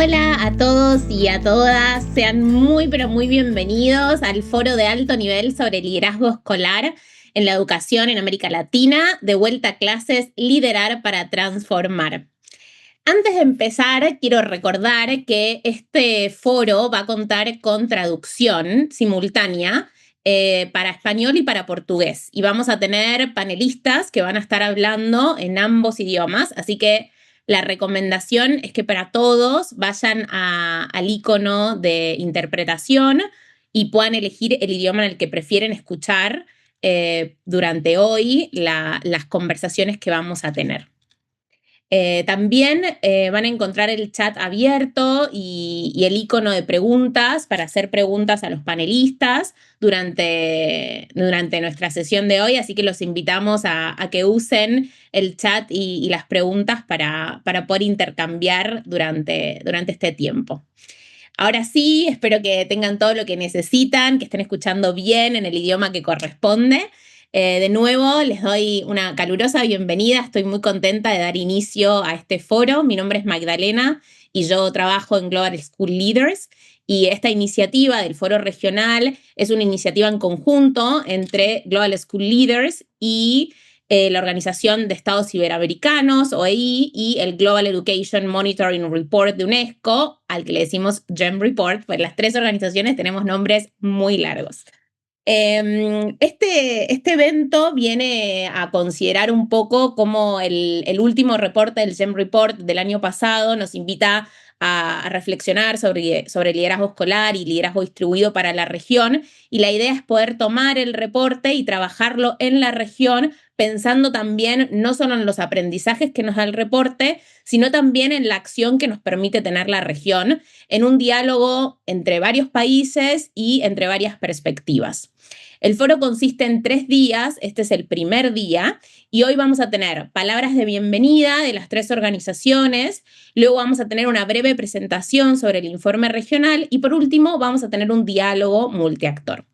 Hola a todos y a todas, sean muy pero muy bienvenidos al foro de alto nivel sobre liderazgo escolar en la educación en América Latina, de vuelta a clases, liderar para transformar. Antes de empezar, quiero recordar que este foro va a contar con traducción simultánea para español y para portugués. Y vamos a tener panelistas que van a estar hablando en ambos idiomas, así que la recomendación es que para todos vayan al icono de interpretación y puedan elegir el idioma en el que prefieren escuchar durante hoy las conversaciones que vamos a tener. También van a encontrar el chat abierto y el icono de preguntas para hacer preguntas a los panelistas durante nuestra sesión de hoy, así que los invitamos a que usen el chat y las preguntas para poder intercambiar durante este tiempo. Ahora sí, espero que tengan todo lo que necesitan, que estén escuchando bien en el idioma que corresponde. De nuevo, les doy una calurosa bienvenida. Estoy muy contenta de dar inicio a este foro. Mi nombre es Magdalena y yo trabajo en Global School Leaders. Y esta iniciativa del foro regional es una iniciativa en conjunto entre Global School Leaders y la Organización de Estados Iberoamericanos, OEI, y el Global Education Monitoring Report de UNESCO, al que le decimos GEM Report, pues las tres organizaciones tenemos nombres muy largos. Este evento viene a considerar un poco como el último reporte del GEM Report del año pasado nos invita a reflexionar sobre liderazgo escolar y liderazgo distribuido para la región, y la idea es poder tomar el reporte y trabajarlo en la región, pensando también no solo en los aprendizajes que nos da el reporte, sino también en la acción que nos permite tener la región, en un diálogo entre varios países y entre varias perspectivas. El foro consiste en 3 días, este es el primer día, y hoy vamos a tener palabras de bienvenida de las 3 organizaciones, luego vamos a tener una breve presentación sobre el informe regional y por último vamos a tener un diálogo multiactor.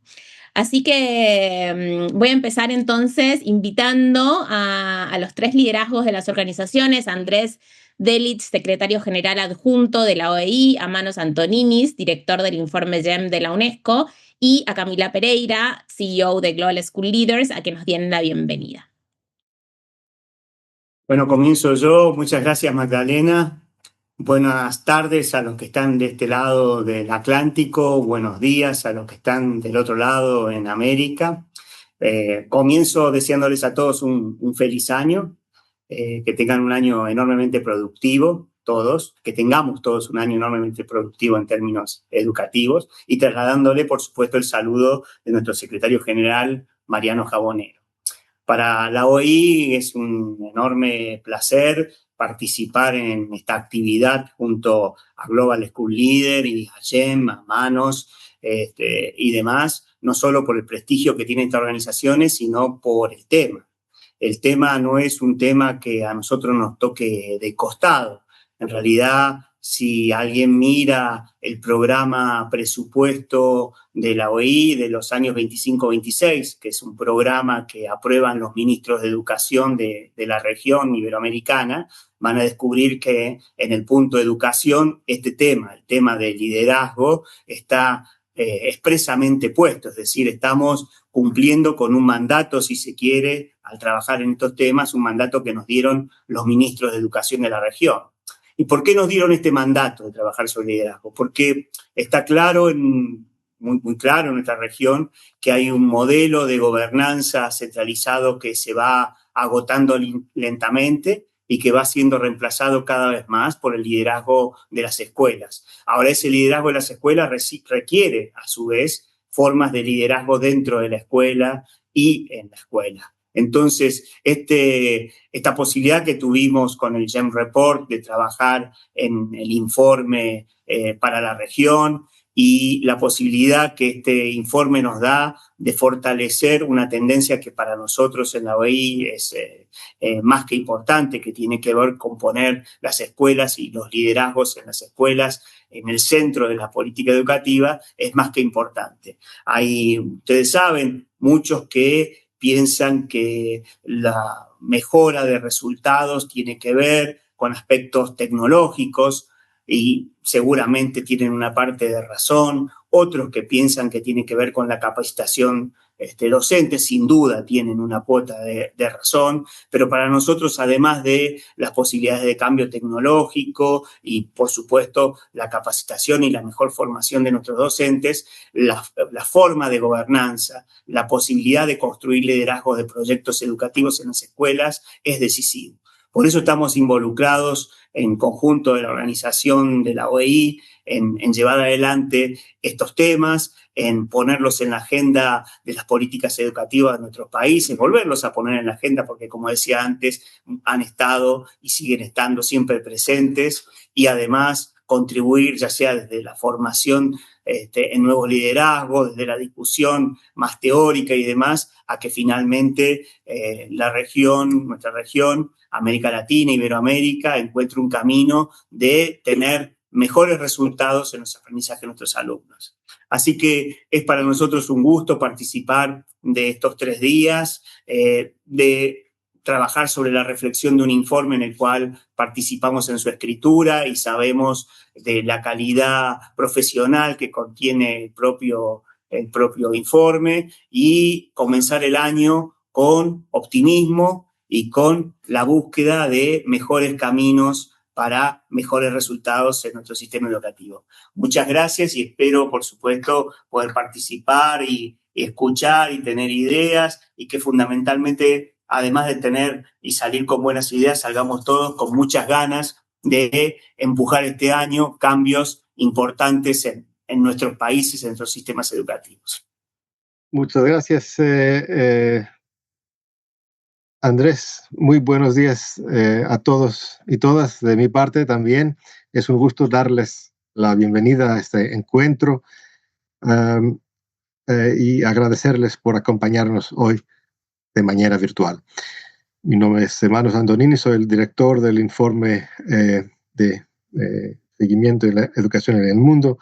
Así que voy a empezar entonces invitando a los 3 liderazgos de las organizaciones: Andrés Delitzsch, secretario general adjunto de la OEI; a Manos Antoninis, director del informe GEM de la UNESCO; y a Camila Pereira, CEO de Global School Leaders, a que nos den la bienvenida. Bueno, comienzo yo. Muchas gracias, Magdalena. Buenas tardes a los que están de este lado del Atlántico. Buenos días a los que están del otro lado en América. Comienzo deseándoles a todos un feliz año, que tengan un año enormemente productivo, todos, que tengamos todos un año enormemente productivo en términos educativos, y trasladándole, por supuesto, el saludo de nuestro secretario general, Mariano Jabonero. Para la OEI es un enorme placer participar en esta actividad junto a Global School Leader y a GEM, a Manos y demás, no solo por el prestigio que tienen estas organizaciones, sino por el tema. El tema no es un tema que a nosotros nos toque de costado. En realidad, si alguien mira el programa presupuesto de la OEI de los años 25-26, que es un programa que aprueban los ministros de educación de la región iberoamericana, van a descubrir que en el punto de educación este tema, el tema del liderazgo, está expresamente puesto, es decir, estamos cumpliendo con un mandato, si se quiere, al trabajar en estos temas, un mandato que nos dieron los ministros de educación de la región. ¿Y por qué nos dieron este mandato de trabajar sobre liderazgo? Porque está claro, muy claro en nuestra región, que hay un modelo de gobernanza centralizado que se va agotando lentamente y que va siendo reemplazado cada vez más por el liderazgo de las escuelas. Ahora, ese liderazgo de las escuelas requiere, a su vez, formas de liderazgo dentro de la escuela y en la escuela. Entonces, esta posibilidad que tuvimos con el GEM Report de trabajar en el informe para la región, y la posibilidad que este informe nos da de fortalecer una tendencia que para nosotros en la OEI es más que importante, que tiene que ver con poner las escuelas y los liderazgos en las escuelas en el centro de la política educativa, es más que importante. Hay, ustedes saben, muchos que piensan que la mejora de resultados tiene que ver con aspectos tecnológicos, y seguramente tienen una parte de razón, otros que piensan que tiene que ver con la capacitación docente, sin duda tienen una cuota de razón, pero para nosotros, además de las posibilidades de cambio tecnológico y, por supuesto, la capacitación y la mejor formación de nuestros docentes, la forma de gobernanza, la posibilidad de construir liderazgos de proyectos educativos en las escuelas es decisivo. Por eso estamos involucrados en conjunto de la organización de la OEI en llevar adelante estos temas, en ponerlos en la agenda de las políticas educativas de nuestros países, volverlos a poner en la agenda porque, como decía antes, han estado y siguen estando siempre presentes, y además contribuir ya sea desde la formación en nuevos liderazgos, desde la discusión más teórica y demás, a que finalmente nuestra región, América Latina, Iberoamérica, encuentre un camino de tener mejores resultados en los aprendizajes de nuestros alumnos. Así que es para nosotros un gusto participar de estos 3 días, de trabajar sobre la reflexión de un informe en el cual participamos en su escritura y sabemos de la calidad profesional que contiene el propio informe, y comenzar el año con optimismo y con la búsqueda de mejores caminos para mejores resultados en nuestro sistema educativo. Muchas gracias y espero, por supuesto, poder participar y escuchar y tener ideas, y que fundamentalmente, además de tener y salir con buenas ideas, salgamos todos con muchas ganas de empujar este año cambios importantes en nuestros países, en nuestros sistemas educativos. Muchas gracias, Andrés. Muy buenos días a todos y todas de mi parte también. Es un gusto darles la bienvenida a este encuentro y agradecerles por acompañarnos hoy de manera virtual. Mi nombre es Manos Andonini, soy el director del informe de seguimiento de la educación en el mundo,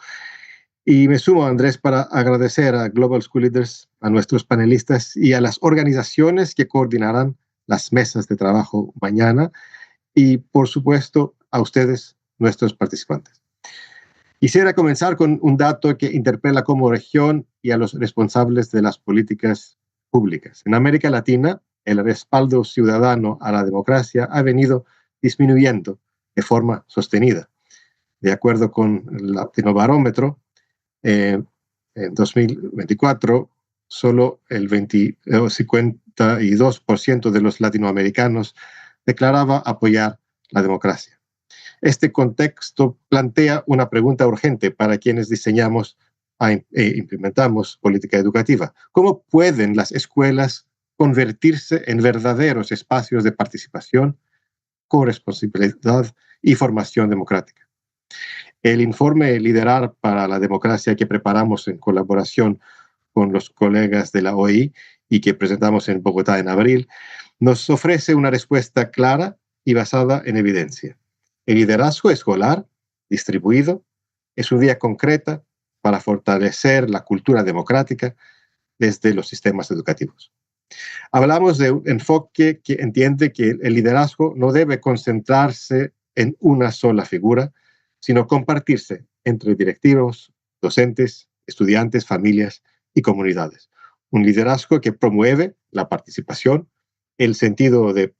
y me sumo a Andrés para agradecer a Global School Leaders, a nuestros panelistas y a las organizaciones que coordinarán las mesas de trabajo mañana, y por supuesto a ustedes, nuestros participantes. Quisiera comenzar con un dato que interpela como región y a los responsables de las políticas públicas. En América Latina, el respaldo ciudadano a la democracia ha venido disminuyendo de forma sostenida. De acuerdo con el Latinobarómetro, en 2024, solo el 52% de los latinoamericanos declaraba apoyar la democracia. Este contexto plantea una pregunta urgente para quienes diseñamos e implementamos política educativa. ¿Cómo pueden las escuelas convertirse en verdaderos espacios de participación, corresponsabilidad y formación democrática? El informe Liderar para la Democracia, que preparamos en colaboración con los colegas de la OEI y que presentamos en Bogotá en abril, nos ofrece una respuesta clara y basada en evidencia. El liderazgo escolar distribuido es una vía concreta para fortalecer la cultura democrática desde los sistemas educativos. Hablamos de un enfoque que entiende que el liderazgo no debe concentrarse en una sola figura, sino compartirse entre directivos, docentes, estudiantes, familias y comunidades. Un liderazgo que promueve la participación, el sentido de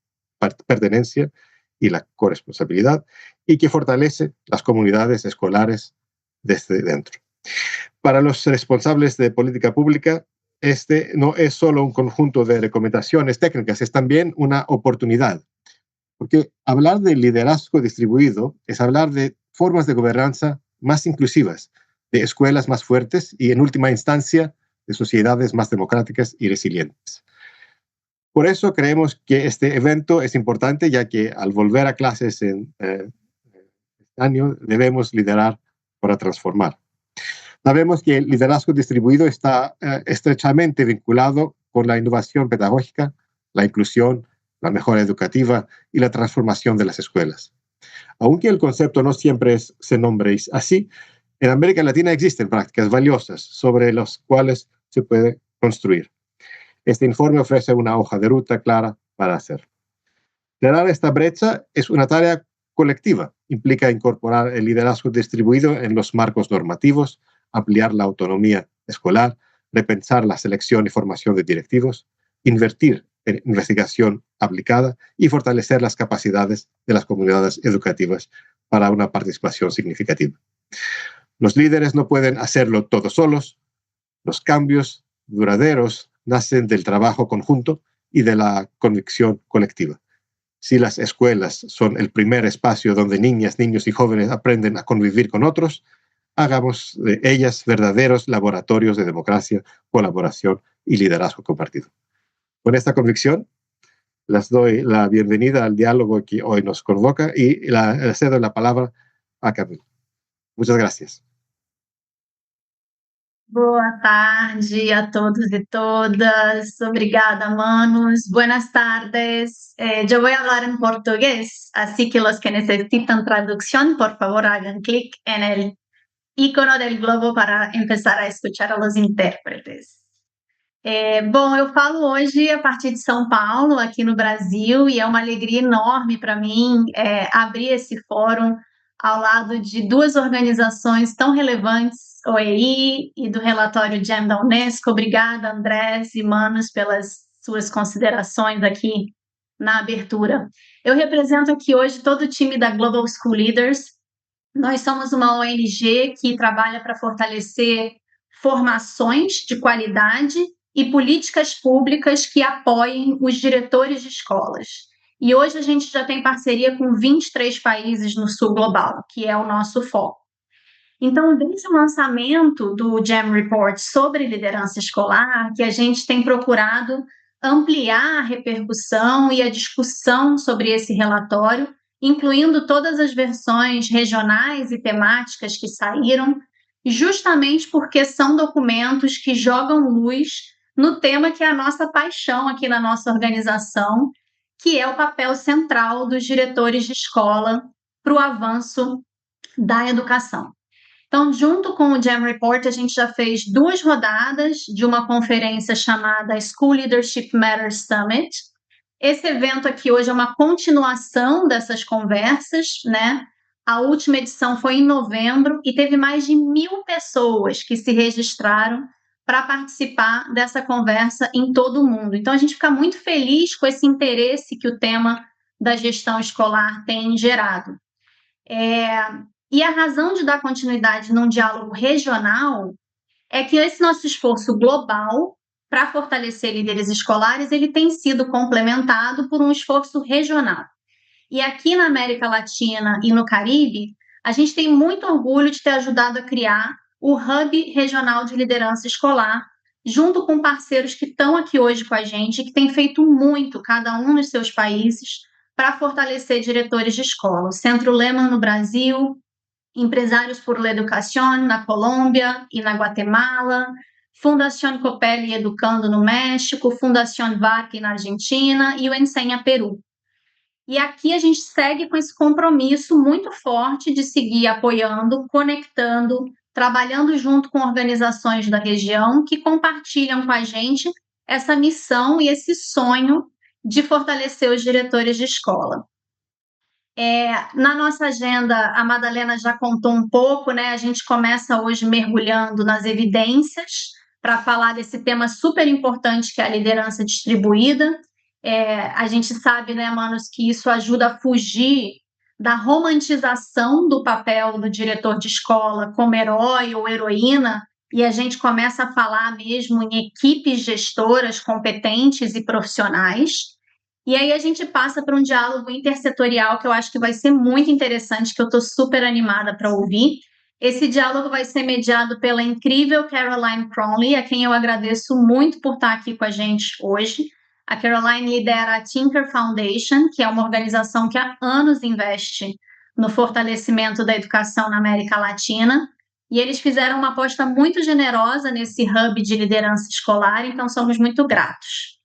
pertenencia y la corresponsabilidad, y que fortalece las comunidades escolares desde dentro. Para los responsables de política pública, este no es solo un conjunto de recomendaciones técnicas, es también una oportunidad. Porque hablar de liderazgo distribuido es hablar de formas de gobernanza más inclusivas, de escuelas más fuertes y, en última instancia, de sociedades más democráticas y resilientes. Por eso creemos que este evento es importante, ya que al volver a clases en este año debemos liderar para transformar. Sabemos que el liderazgo distribuido está estrechamente vinculado con la innovación pedagógica, la inclusión, la mejora educativa y la transformación de las escuelas. Aunque el concepto no siempre se nombre así, en América Latina existen prácticas valiosas sobre las cuales se puede construir. Este informe ofrece una hoja de ruta clara para hacer. Cerrar esta brecha es una tarea colectiva implica incorporar el liderazgo distribuido en los marcos normativos, ampliar la autonomía escolar, repensar la selección y formación de directivos, invertir en investigación aplicada y fortalecer las capacidades de las comunidades educativas para una participación significativa. Los líderes no pueden hacerlo todos solos. Los cambios duraderos nacen del trabajo conjunto y de la convicción colectiva. Si las escuelas son el primer espacio donde niñas, niños y jóvenes aprenden a convivir con otros, hagamos de ellas verdaderos laboratorios de democracia, colaboración y liderazgo compartido. Con esta convicción, les doy la bienvenida al diálogo que hoy nos convoca y le cedo la palabra a Camila. Muchas gracias. Boa tarde a todos y todas. Obrigada, manos. Buenas tardes. Yo voy a hablar en portugués, así que los que necesitan traducción, por favor, hagan clic en el icono del globo para empezar a escuchar a los intérpretes. Bom, eu falo hoje a partir de São Paulo, aqui no Brasil, e é uma alegria enorme para mim abrir esse fórum ao lado de duas organizações tão relevantes, OEI e do relatório GEM da Unesco. Obrigada, Andrés e Manos, pelas suas considerações aqui na abertura. Eu represento aqui hoje todo o time da Global School Leaders. Nós somos uma ONG que trabalha para fortalecer formações de qualidade e políticas públicas que apoiem os diretores de escolas. E hoje a gente já tem parceria com 23 países no sul global, que é o nosso foco. Então, desde o lançamento do GEM Report sobre liderança escolar, que a gente tem procurado ampliar a repercussão e a discussão sobre esse relatório, incluindo todas as versões regionais e temáticas que saíram, justamente porque são documentos que jogam luz no tema que é a nossa paixão aqui na nossa organização, que é o papel central dos diretores de escola para o avanço da educação. Então, junto com o GEM Report, a gente já fez 2 rodadas de uma conferência chamada School Leadership Matters Summit. Esse evento aqui hoje é uma continuação dessas conversas, né? A última edição foi em novembro e teve mais de 1.000 pessoas que se registraram para participar dessa conversa em todo o mundo. Então, a gente fica muito feliz com esse interesse que o tema da gestão escolar tem gerado. E a razão de dar continuidade num diálogo regional é que esse nosso esforço global para fortalecer líderes escolares, ele tem sido complementado por um esforço regional. E aqui na América Latina e no Caribe, a gente tem muito orgulho de ter ajudado a criar o Hub Regional de Liderança Escolar, junto com parceiros que estão aqui hoje com a gente e que têm feito muito, cada um nos seus países, para fortalecer diretores de escola. O Centro Lehman no Brasil, Empresários por la Educación na Colômbia e na Guatemala, Fundación Copelli Educando no México, Fundación VARC na Argentina e o Ensenha Peru. E aqui a gente segue com esse compromisso muito forte de seguir apoiando, conectando, trabalhando junto com organizações da região que compartilham com a gente essa missão e esse sonho de fortalecer os diretores de escola. Na nossa agenda, a Madalena já contou um pouco, né? A gente começa hoje mergulhando nas evidências para falar desse tema super importante que é a liderança distribuída. A gente sabe, né, Manos, que isso ajuda a fugir da romantização do papel do diretor de escola como herói ou heroína, e a gente começa a falar mesmo em equipes gestoras competentes e profissionais. E aí a gente passa para um diálogo intersetorial que eu acho que vai ser muito interessante, que eu estou super animada para ouvir. Esse diálogo vai ser mediado pela incrível Caroline Cronley, a quem eu agradeço muito por estar aqui com a gente hoje. A Caroline lidera a Tinker Foundation, que é uma organização que há anos investe no fortalecimento da educação na América Latina. E eles fizeram uma aposta muito generosa nesse hub de liderança escolar, então somos muito gratos.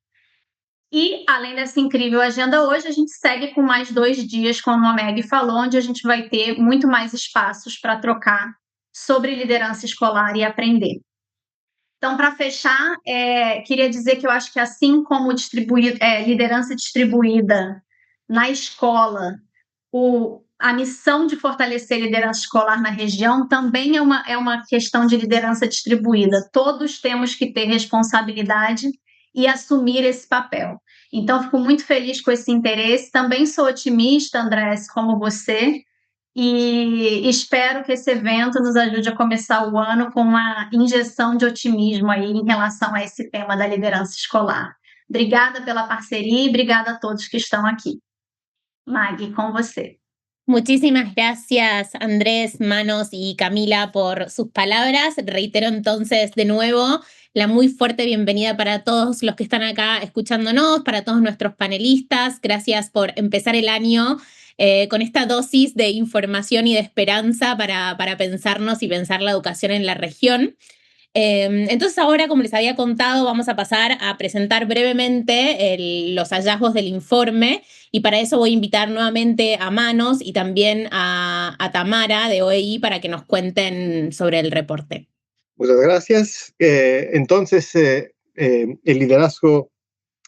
E, além dessa incrível agenda hoje, a gente segue com mais 2 dias, como a Meg falou, onde a gente vai ter muito mais espaços para trocar sobre liderança escolar e aprender. Então, para fechar, queria dizer que eu acho que assim como liderança distribuída na escola, o a missão de fortalecer a liderança escolar na região também é uma questão de liderança distribuída. Todos temos que ter responsabilidade e assumir esse papel. Então, fico muito feliz com esse interesse. Também sou otimista, Andrés, como você, e espero que esse evento nos ajude a começar o ano com uma injeção de otimismo aí em relação a esse tema da liderança escolar. Obrigada pela parceria e obrigada a todos que estão aqui. Maggie, com você. Muchísimas gracias, Andrés, Manos y Camila, por sus palabras. Reitero entonces de nuevo la muy fuerte bienvenida para todos los que están acá escuchándonos, para todos nuestros panelistas. Gracias por empezar el año con esta dosis de información y de esperanza para pensarnos y pensar la educación en la región. Entonces ahora, como les había contado, vamos a pasar a presentar brevemente los hallazgos del informe, y para eso voy a invitar nuevamente a Manos y también a Tamara de OEI para que nos cuenten sobre el reporte. Muchas gracias. Entonces, el liderazgo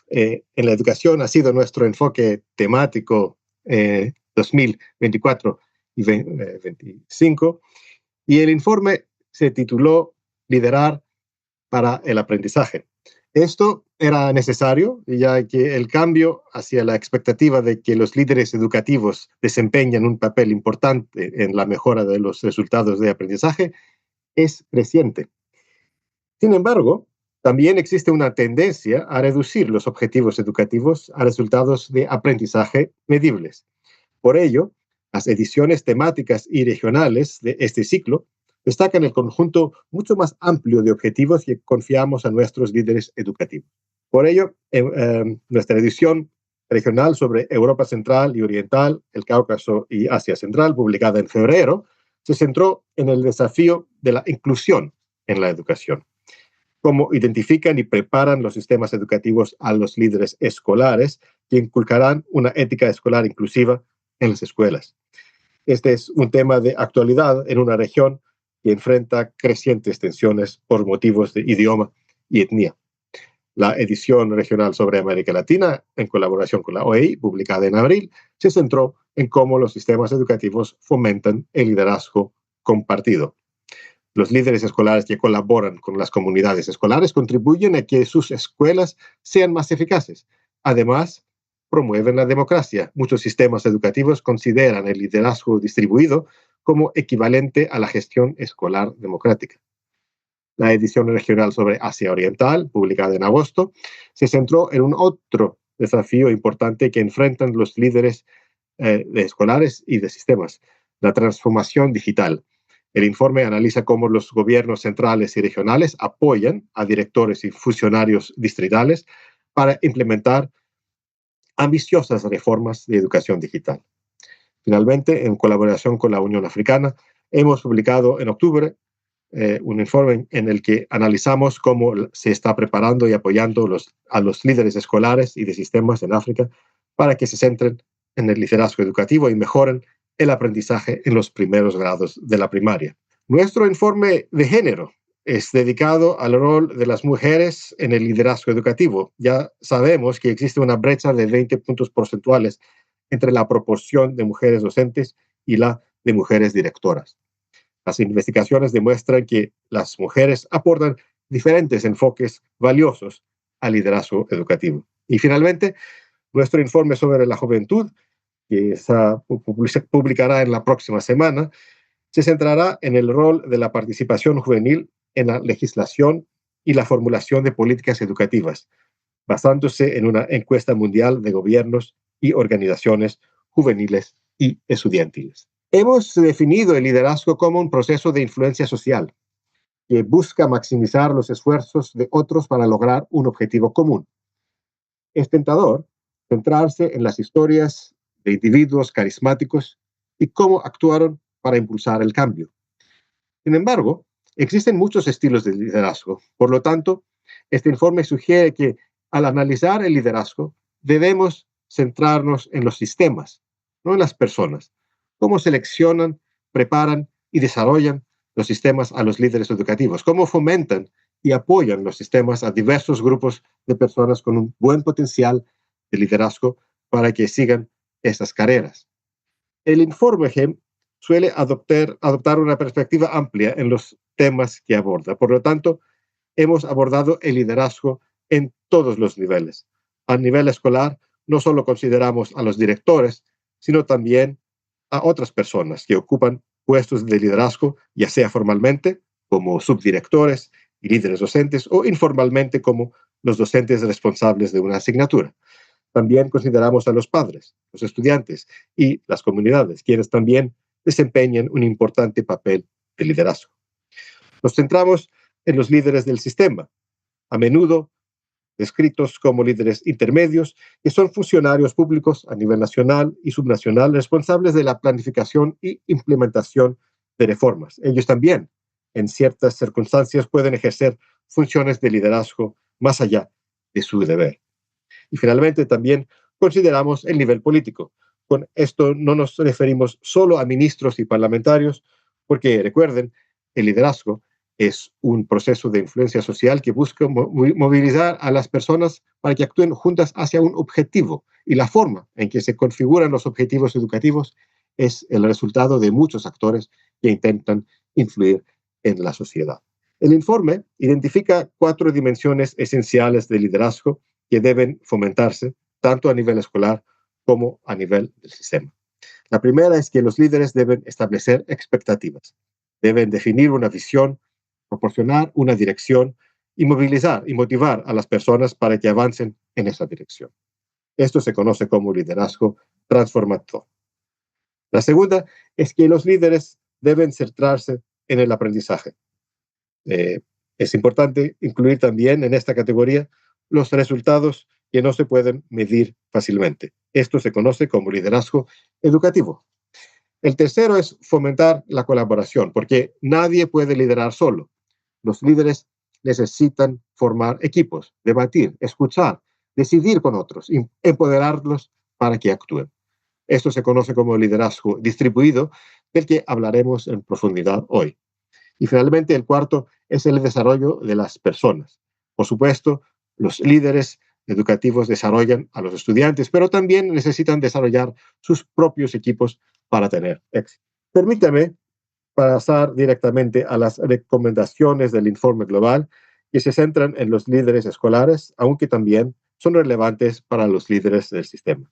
en la educación ha sido nuestro enfoque temático 2024 y 2025, y el informe se tituló Liderar para el aprendizaje. Esto era necesario, ya que el cambio hacia la expectativa de que los líderes educativos desempeñan un papel importante en la mejora de los resultados de aprendizaje es creciente. Sin embargo, también existe una tendencia a reducir los objetivos educativos a resultados de aprendizaje medibles. Por ello, las ediciones temáticas y regionales de este ciclo destacan el conjunto mucho más amplio de objetivos que confiamos a nuestros líderes educativos. Por ello, nuestra edición regional sobre Europa Central y Oriental, el Cáucaso y Asia Central, publicada en febrero, se centró en el desafío de la inclusión en la educación. Cómo identifican y preparan los sistemas educativos a los líderes escolares que inculcarán una ética escolar inclusiva en las escuelas. Este es un tema de actualidad en una región que enfrenta crecientes tensiones por motivos de idioma y etnia. La edición regional sobre América Latina, en colaboración con la OEI, publicada en abril, se centró en cómo los sistemas educativos fomentan el liderazgo compartido. Los líderes escolares que colaboran con las comunidades escolares contribuyen a que sus escuelas sean más eficaces. Además, promueven la democracia. Muchos sistemas educativos consideran el liderazgo distribuido como equivalente a la gestión escolar democrática. La edición regional sobre Asia Oriental, publicada en agosto, se centró en un otro desafío importante que enfrentan los líderes de escolares y de sistemas, la transformación digital. El informe analiza cómo los gobiernos centrales y regionales apoyan a directores y funcionarios distritales para implementar ambiciosas reformas de educación digital. Finalmente, en colaboración con la Unión Africana, hemos publicado en octubre un informe en el que analizamos cómo se está preparando y apoyando a los líderes escolares y de sistemas en África para que se centren en el liderazgo educativo y mejoren el aprendizaje en los primeros grados de la primaria. Nuestro informe de género es dedicado al rol de las mujeres en el liderazgo educativo. Ya sabemos que existe una brecha de 20 puntos porcentuales entre la proporción de mujeres docentes y la de mujeres directoras. Las investigaciones demuestran que las mujeres aportan diferentes enfoques valiosos al liderazgo educativo. Y finalmente, nuestro informe sobre la juventud, que se publicará en la próxima semana, se centrará en el rol de la participación juvenil en la legislación y la formulación de políticas educativas, basándose en una encuesta mundial de gobiernos y organizaciones juveniles y estudiantiles. Hemos definido el liderazgo como un proceso de influencia social que busca maximizar los esfuerzos de otros para lograr un objetivo común. Es tentador centrarse en las historias de individuos carismáticos y cómo actuaron para impulsar el cambio. Sin embargo, existen muchos estilos de liderazgo. Por lo tanto, este informe sugiere que al analizar el liderazgo debemos centrarnos en los sistemas, no en las personas. Cómo seleccionan, preparan y desarrollan los sistemas a los líderes educativos, cómo fomentan y apoyan los sistemas a diversos grupos de personas con un buen potencial de liderazgo para que sigan estas carreras. El informe GEM suele adoptar una perspectiva amplia en los temas que aborda. Por lo tanto, hemos abordado el liderazgo en todos los niveles. A nivel escolar, no solo consideramos a los directores, sino también a otras personas que ocupan puestos de liderazgo, ya sea formalmente, como subdirectores y líderes docentes, o informalmente, como los docentes responsables de una asignatura. También consideramos a los padres, los estudiantes y las comunidades, quienes también desempeñan un importante papel de liderazgo. Nos centramos en los líderes del sistema, a menudo descritos como líderes intermedios, que son funcionarios públicos a nivel nacional y subnacional responsables de la planificación y implementación de reformas. Ellos también, en ciertas circunstancias, pueden ejercer funciones de liderazgo más allá de su deber. Y finalmente también consideramos el nivel político. Con esto no nos referimos solo a ministros y parlamentarios, porque recuerden, el liderazgo es un proceso de influencia social que busca movilizar a las personas para que actúen juntas hacia un objetivo. Y la forma en que se configuran los objetivos educativos es el resultado de muchos actores que intentan influir en la sociedad. El informe identifica 4 dimensiones esenciales del liderazgo que deben fomentarse tanto a nivel escolar como a nivel del sistema. La primera es que los líderes deben establecer expectativas, deben definir una visión, proporcionar una dirección y movilizar y motivar a las personas para que avancen en esa dirección. Esto se conoce como liderazgo transformador. La segunda es que los líderes deben centrarse en el aprendizaje. Es importante incluir también en esta categoría los resultados que no se pueden medir fácilmente. Esto se conoce como liderazgo educativo. El tercero es fomentar la colaboración, porque nadie puede liderar solo. Los líderes necesitan formar equipos, debatir, escuchar, decidir con otros, empoderarlos para que actúen. Esto se conoce como liderazgo distribuido, del que hablaremos en profundidad hoy. Y finalmente, el cuarto es el desarrollo de las personas. Por supuesto, los líderes educativos desarrollan a los estudiantes, pero también necesitan desarrollar sus propios equipos para tener éxito. Permítame pasar directamente a las recomendaciones del informe global, que se centran en los líderes escolares, aunque también son relevantes para los líderes del sistema.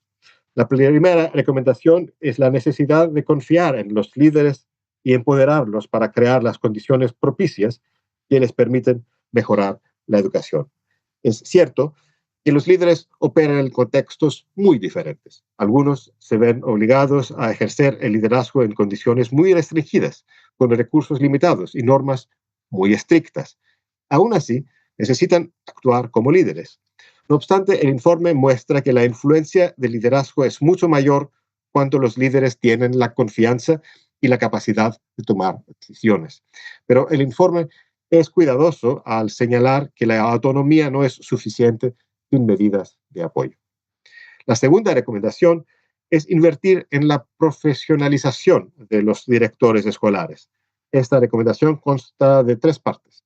La primera recomendación es la necesidad de confiar en los líderes y empoderarlos para crear las condiciones propicias que les permiten mejorar la educación. Es cierto que los líderes operan en contextos muy diferentes. Algunos se ven obligados a ejercer el liderazgo en condiciones muy restringidas, con recursos limitados y normas muy estrictas. Aún así, necesitan actuar como líderes. No obstante, el informe muestra que la influencia del liderazgo es mucho mayor cuando los líderes tienen la confianza y la capacidad de tomar decisiones. Pero el informe es cuidadoso al señalar que la autonomía no es suficiente sin medidas de apoyo. La segunda recomendación es invertir en la profesionalización de los directores escolares. Esta recomendación consta de 3 partes.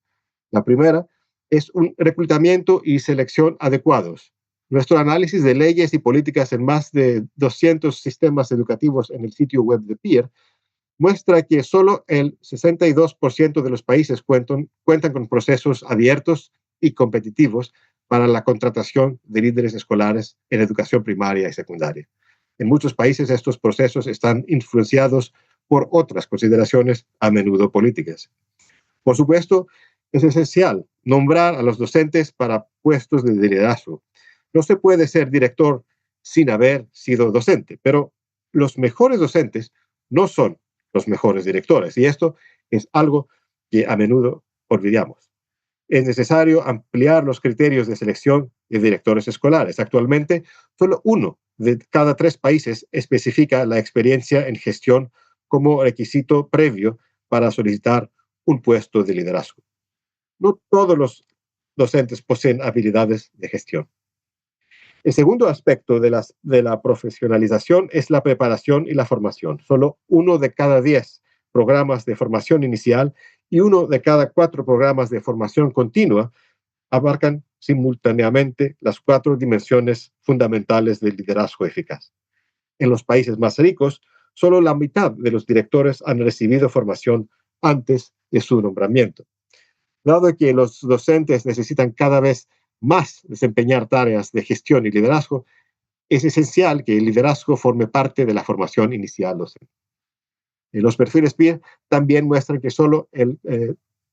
La primera es un reclutamiento y selección adecuados. Nuestro análisis de leyes y políticas en más de 200 sistemas educativos en el sitio web de PEER muestra que solo el 62% de los países cuentan con procesos abiertos y competitivos para la contratación de líderes escolares en educación primaria y secundaria. En muchos países estos procesos están influenciados por otras consideraciones, a menudo políticas. Por supuesto, es esencial nombrar a los docentes para puestos de liderazgo. No se puede ser director sin haber sido docente, pero los mejores docentes no son los mejores directores, y esto es algo que a menudo olvidamos. Es necesario ampliar los criterios de selección de directores escolares. Actualmente, solo 1 de cada 3 países especifica la experiencia en gestión como requisito previo para solicitar un puesto de liderazgo. No todos los docentes poseen habilidades de gestión. El segundo aspecto de la profesionalización es la preparación y la formación. Solo 1 de cada 10 programas de formación inicial y 1 de cada 4 programas de formación continua abarcan simultáneamente las 4 dimensiones fundamentales del liderazgo eficaz. En los países más ricos, solo la mitad de los directores han recibido formación antes de su nombramiento. Dado que los docentes necesitan cada vez más desempeñar tareas de gestión y liderazgo, es esencial que el liderazgo forme parte de la formación inicial docente. Los perfiles peer también muestran que solo el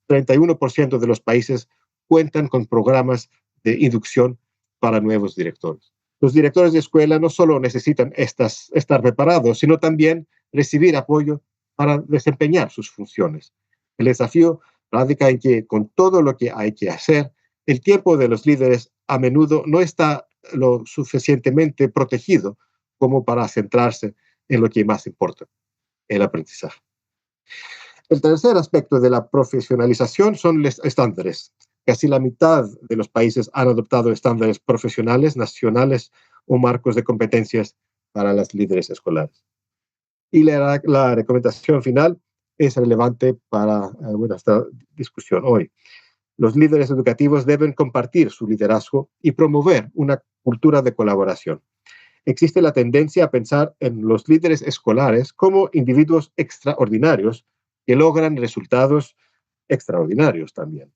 31% de los países cuentan con programas de inducción para nuevos directores. Los directores de escuela no solo necesitan estar preparados, sino también recibir apoyo para desempeñar sus funciones. El desafío radica en que, con todo lo que hay que hacer, el tiempo de los líderes a menudo no está lo suficientemente protegido como para centrarse en lo que más importa, el aprendizaje. El tercer aspecto de la profesionalización son los estándares. Casi la mitad de los países han adoptado estándares profesionales, nacionales o marcos de competencias para los líderes escolares. Y la recomendación final es relevante para esta discusión hoy. Los líderes educativos deben compartir su liderazgo y promover una cultura de colaboración. Existe la tendencia a pensar en los líderes escolares como individuos extraordinarios que logran resultados extraordinarios también.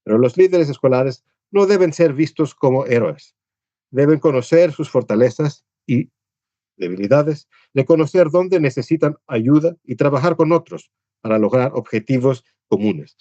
Pero los líderes escolares no deben ser vistos como héroes. Deben conocer sus fortalezas y debilidades, reconocer dónde necesitan ayuda y trabajar con otros para lograr objetivos comunes.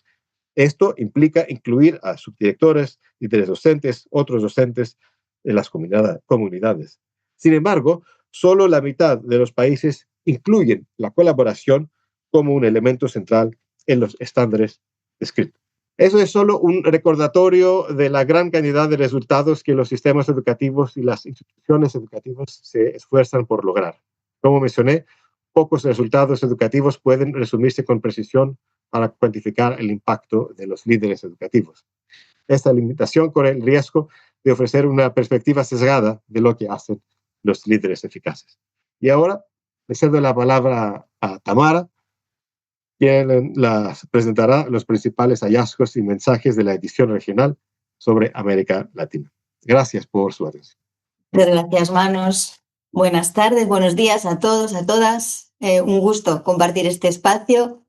Esto implica incluir a subdirectores, líderes docentes, otros docentes en las comunidades. Sin embargo, solo la mitad de los países incluyen la colaboración como un elemento central en los estándares descritos. Eso es solo un recordatorio de la gran cantidad de resultados que los sistemas educativos y las instituciones educativas se esfuerzan por lograr. Como mencioné, pocos resultados educativos pueden resumirse con precisión para cuantificar el impacto de los líderes educativos. Esta limitación corre el riesgo de ofrecer una perspectiva sesgada de lo que hacen los líderes eficaces. Y ahora le cedo la palabra a Tamara, quien presentará los principales hallazgos y mensajes de la edición regional sobre América Latina. Gracias por su atención. Muchas gracias, Manos. Buenas tardes, buenos días a todos, a todas. Un gusto compartir este espacio.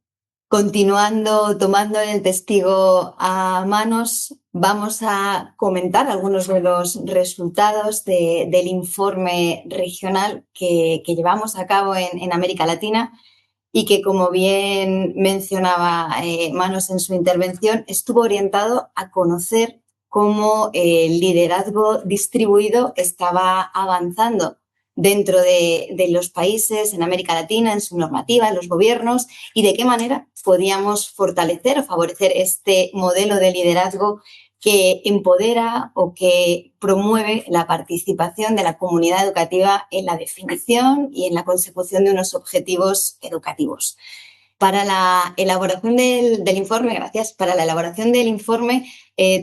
Continuando, tomando el testigo a Manos, vamos a comentar algunos de los resultados del informe regional que llevamos a cabo en América Latina y que, como bien mencionaba Manos en su intervención, estuvo orientado a conocer cómo el liderazgo distribuido estaba avanzando dentro de los países en América Latina, en su normativa, en los gobiernos, y de qué manera podíamos fortalecer o favorecer este modelo de liderazgo que empodera o que promueve la participación de la comunidad educativa en la definición y en la consecución de unos objetivos educativos. Para la elaboración del informe, gracias, para la elaboración del informe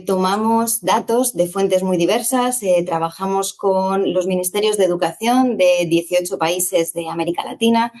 tomamos datos de fuentes muy diversas, trabajamos con los ministerios de educación de 18 países de América Latina.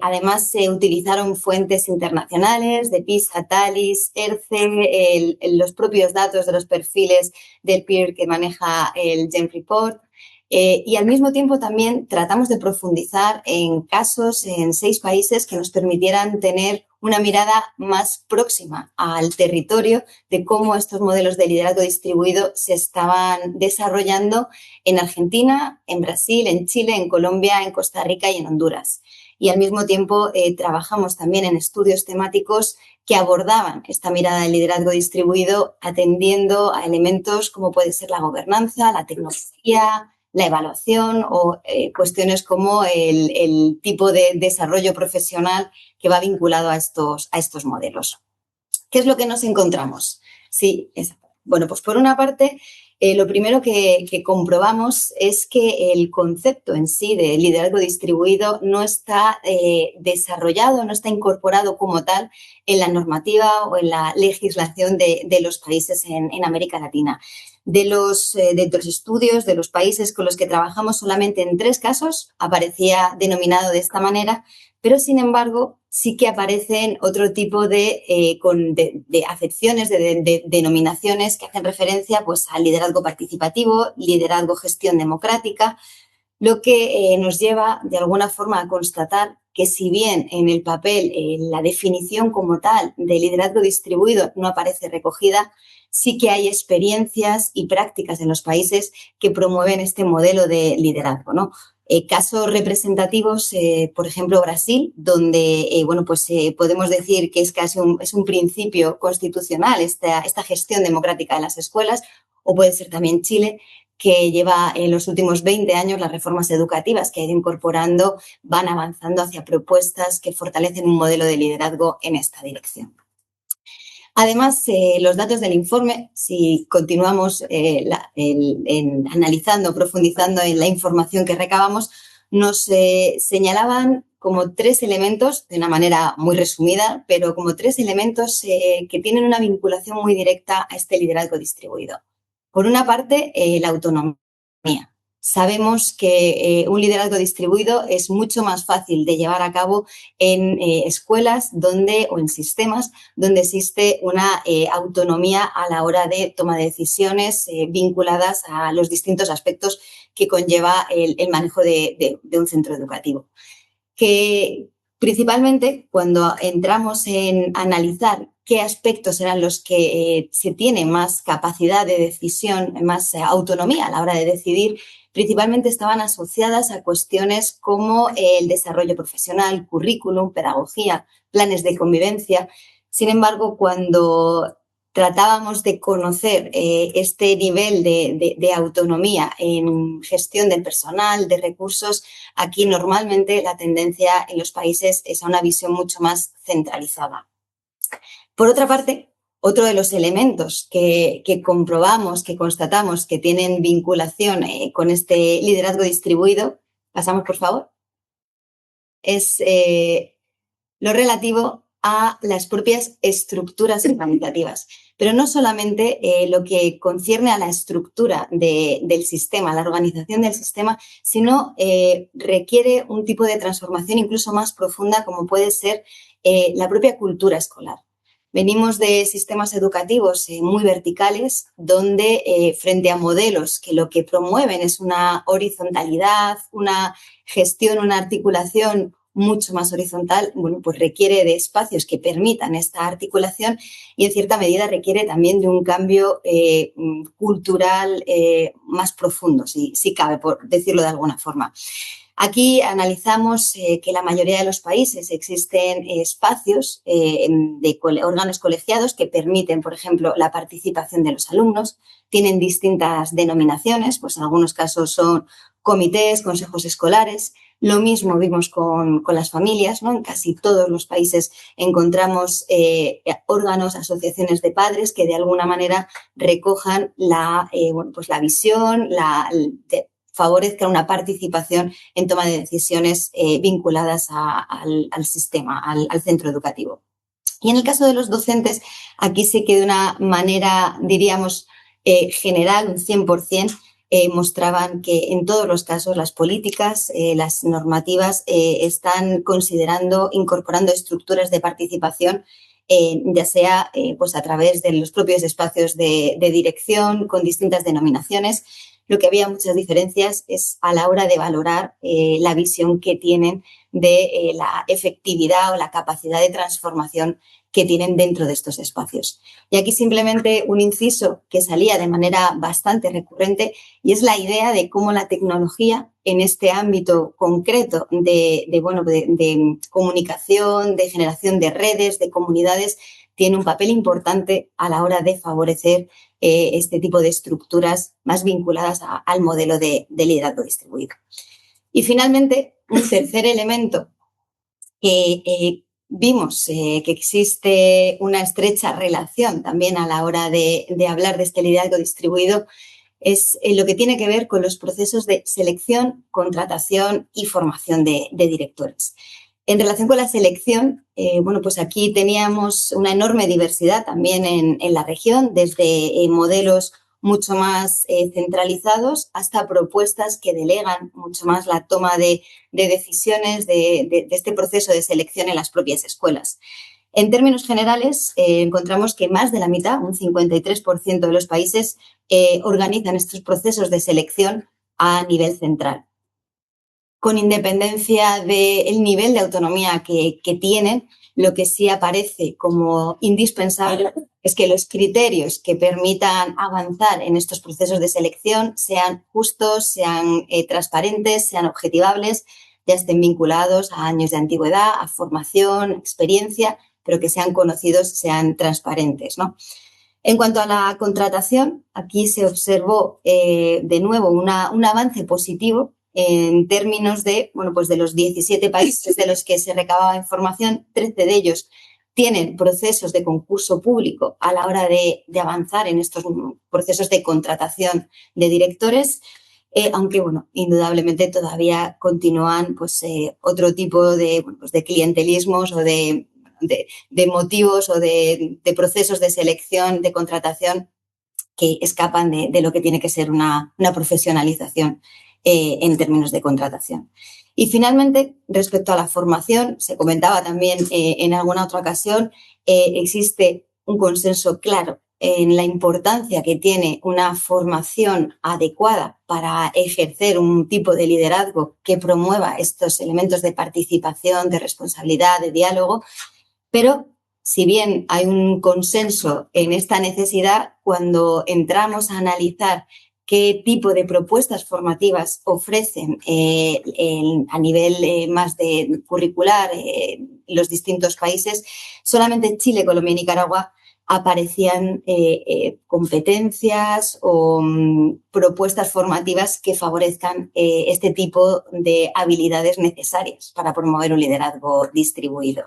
Además, se utilizaron fuentes internacionales de PISA, TALIS, ERCE, los propios datos de los perfiles del peer que maneja el GEM Report. Y al mismo tiempo también tratamos de profundizar en casos en 6 países que nos permitieran tener una mirada más próxima al territorio de cómo estos modelos de liderazgo distribuido se estaban desarrollando en Argentina, en Brasil, en Chile, en Colombia, en Costa Rica y en Honduras. Y al mismo tiempo trabajamos también en estudios temáticos que abordaban esta mirada del liderazgo distribuido atendiendo a elementos como puede ser la gobernanza, la tecnología, la evaluación o cuestiones como el tipo de desarrollo profesional que va vinculado a estos modelos. ¿Qué es lo que nos encontramos? Sí, bueno, pues por una parte, lo primero que comprobamos es que el concepto en sí de liderazgo distribuido no está desarrollado, no está incorporado como tal en la normativa o en la legislación de los países en América Latina. De los estudios de los países con los que trabajamos, solamente en 3 casos aparecía denominado de esta manera, pero sin embargo sí que aparecen otro tipo de acepciones, de denominaciones que hacen referencia pues, al liderazgo participativo, liderazgo gestión democrática, lo que nos lleva de alguna forma a constatar que si bien en el papel la definición como tal de liderazgo distribuido no aparece recogida, sí que hay experiencias y prácticas en los países que promueven este modelo de liderazgo, ¿no? Casos representativos, por ejemplo, Brasil, donde podemos decir que es casi un principio constitucional esta gestión democrática de las escuelas, o puede ser también Chile, que lleva en los últimos 20 años las reformas educativas que ha ido incorporando, van avanzando hacia propuestas que fortalecen un modelo de liderazgo en esta dirección. Además, los datos del informe, si continuamos analizando, profundizando en la información que recabamos, nos señalaban como 3 elementos, de una manera muy resumida, pero como 3 elementos que tienen una vinculación muy directa a este liderazgo distribuido. Por una parte, la autonomía. Sabemos que un liderazgo distribuido es mucho más fácil de llevar a cabo en escuelas o en sistemas donde existe una autonomía a la hora de toma de decisiones vinculadas a los distintos aspectos que conlleva el manejo de un centro educativo. Que principalmente cuando entramos en analizar qué aspectos eran los que se tiene más capacidad de decisión, más autonomía a la hora de decidir, principalmente estaban asociadas a cuestiones como el desarrollo profesional, currículum, pedagogía, planes de convivencia. Sin embargo, cuando tratábamos de conocer este nivel de autonomía en gestión del personal, de recursos, aquí normalmente la tendencia en los países es a una visión mucho más centralizada. Por otra parte, otro de los elementos que comprobamos, que constatamos que tienen vinculación con este liderazgo distribuido, pasamos por favor, es lo relativo a las propias estructuras organizativas. Pero no solamente lo que concierne a la estructura del sistema, la organización del sistema, sino requiere un tipo de transformación incluso más profunda como puede ser la propia cultura escolar. Venimos de sistemas educativos muy verticales, donde frente a modelos que lo que promueven es una horizontalidad, una gestión, una articulación mucho más horizontal, bueno, pues requiere de espacios que permitan esta articulación y en cierta medida requiere también de un cambio cultural más profundo, si cabe, por decirlo de alguna forma. Aquí analizamos que en la mayoría de los países existen espacios de órganos colegiados que permiten, por ejemplo, la participación de los alumnos. Tienen distintas denominaciones, pues en algunos casos son comités, consejos escolares. Lo mismo vimos con las familias, ¿no? En casi todos los países encontramos órganos, asociaciones de padres que de alguna manera recojan la visión, favorezcan una participación en toma de decisiones vinculadas al sistema, al centro educativo. Y en el caso de los docentes, aquí sí que de una manera, diríamos, general, un 100%, mostraban que en todos los casos las políticas, las normativas están incorporando estructuras de participación, ya sea pues a través de los propios espacios de dirección con distintas denominaciones. Lo que había muchas diferencias es a la hora de valorar la visión que tienen de la efectividad o la capacidad de transformación que tienen dentro de estos espacios. Y aquí simplemente un inciso que salía de manera bastante recurrente y es la idea de cómo la tecnología en este ámbito concreto de comunicación, de generación de redes, de comunidades, tiene un papel importante a la hora de favorecer este tipo de estructuras más vinculadas al modelo de liderazgo distribuido. Y finalmente, un tercer elemento que vimos que existe una estrecha relación también a la hora de hablar de este liderazgo distribuido es lo que tiene que ver con los procesos de selección, contratación y formación de directores. En relación con la selección, pues aquí teníamos una enorme diversidad también en la región, desde modelos mucho más centralizados hasta propuestas que delegan mucho más la toma de decisiones de este proceso de selección en las propias escuelas. En términos generales, encontramos que más de la mitad, un 53% de los países, organizan estos procesos de selección a nivel central. con independencia del nivel de autonomía que tienen. Lo que sí aparece como indispensable es que los criterios que permitan avanzar en estos procesos de selección sean justos, sean transparentes, sean objetivables, ya estén vinculados a años de antigüedad, a formación, experiencia, pero que sean conocidos, sean transparentes, ¿no? En cuanto a la contratación, aquí se observó de nuevo un avance positivo en términos de, bueno, pues de los 17 países de los que se recababa información, 13 de ellos tienen procesos de concurso público a la hora de avanzar en estos procesos de contratación de directores, aunque, bueno, indudablemente todavía continúan pues, otro tipo de, bueno, pues de clientelismos o de motivos o de procesos de selección, de contratación que escapan de lo que tiene que ser una profesionalización en términos de contratación. Y finalmente, respecto a la formación, se comentaba también en alguna otra ocasión, existe un consenso claro en la importancia que tiene una formación adecuada para ejercer un tipo de liderazgo que promueva estos elementos de participación, de responsabilidad, de diálogo, pero si bien hay un consenso en esta necesidad, cuando entramos a analizar qué tipo de propuestas formativas ofrecen a nivel más de curricular los distintos países, solamente Chile, Colombia y Nicaragua aparecían competencias o propuestas formativas que favorezcan este tipo de habilidades necesarias para promover un liderazgo distribuido.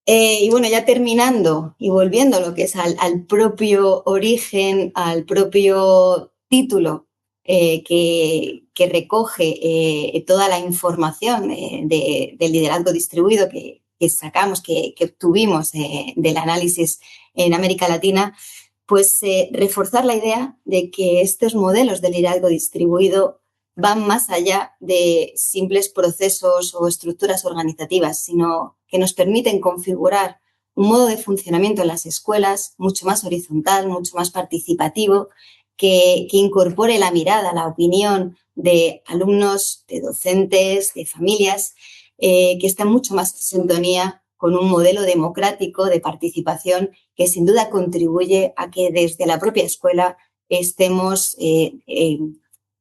Y bueno, ya terminando y volviendo a lo que es al propio origen, al propio título que recoge toda la información del liderazgo distribuido que sacamos, que obtuvimos del análisis en América Latina, pues reforzar la idea de que estos modelos de liderazgo distribuido van más allá de simples procesos o estructuras organizativas, sino que nos permiten configurar un modo de funcionamiento en las escuelas mucho más horizontal, mucho más participativo, que incorpore la mirada, la opinión de alumnos, de docentes, de familias, que están mucho más en sintonía con un modelo democrático de participación que sin duda contribuye a que desde la propia escuela estemos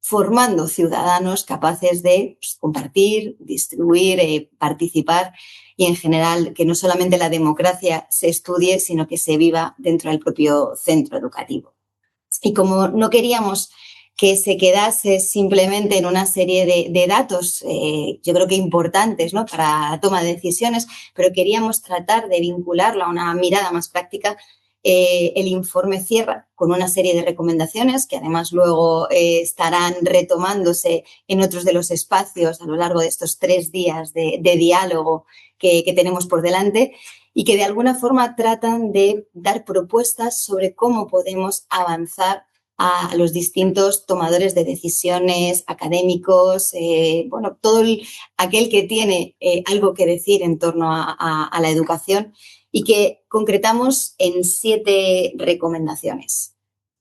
formando ciudadanos capaces de compartir, distribuir, participar y, en general, que no solamente la democracia se estudie, sino que se viva dentro del propio centro educativo. Y como no queríamos que se quedase simplemente en una serie de datos, yo creo que importantes, ¿no?, para la toma de decisiones, pero queríamos tratar de vincularlo a una mirada más práctica. El informe cierra con una serie de recomendaciones que además luego estarán retomándose en otros de los espacios a lo largo de estos 3 días de diálogo que tenemos por delante y que de alguna forma tratan de dar propuestas sobre cómo podemos avanzar a los distintos tomadores de decisiones, académicos, bueno, todo aquel que tiene algo que decir en torno a la educación, y que concretamos en 7 recomendaciones.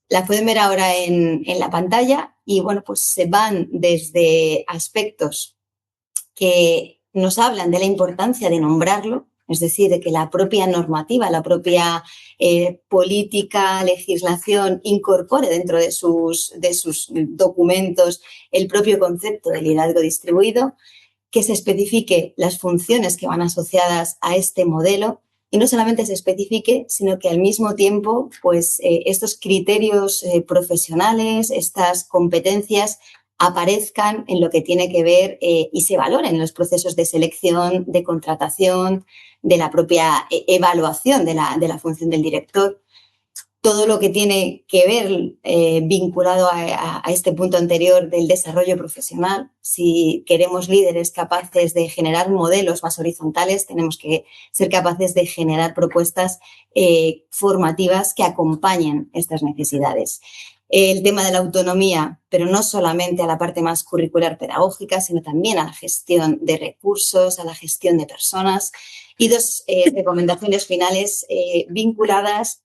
La pueden ver ahora en la pantalla y, bueno, pues se van desde aspectos que nos hablan de la importancia de nombrarlo, es decir, de que la propia normativa, la propia política, legislación incorpore dentro de sus documentos el propio concepto de liderazgo distribuido, que se especifique las funciones que van asociadas a este modelo. Y no solamente se especifique, sino que al mismo tiempo, pues, estos criterios profesionales, estas competencias aparezcan en lo que tiene que ver y se valoren en los procesos de selección, de contratación, de la propia evaluación de la función del director. Todo lo que tiene que ver vinculado a este punto anterior del desarrollo profesional. Si queremos líderes capaces de generar modelos más horizontales, tenemos que ser capaces de generar propuestas formativas que acompañen estas necesidades. El tema de la autonomía, pero no solamente a la parte más curricular pedagógica, sino también a la gestión de recursos, a la gestión de personas. Y dos recomendaciones finales vinculadas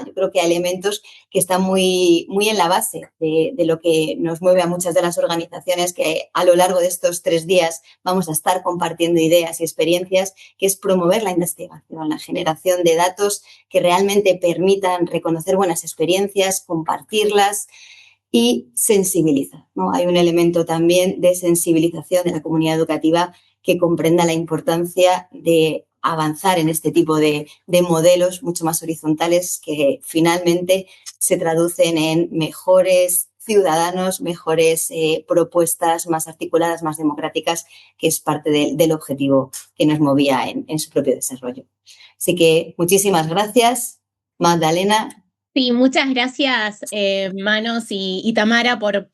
yo creo que a elementos que están muy en la base de lo que nos mueve a muchas de las organizaciones que a lo largo de estos 3 días vamos a estar compartiendo ideas y experiencias, que es promover la investigación, la generación de datos que realmente permitan reconocer buenas experiencias, compartirlas y sensibilizar, ¿no? Hay un elemento también de sensibilización de la comunidad educativa que comprenda la importancia de avanzar en este tipo de modelos mucho más horizontales que finalmente se traducen en mejores ciudadanos, mejores propuestas más articuladas, más democráticas, que es parte del objetivo que nos movía en su propio desarrollo. Así que muchísimas gracias, Magdalena. Sí, muchas gracias, Manos y Tamara, por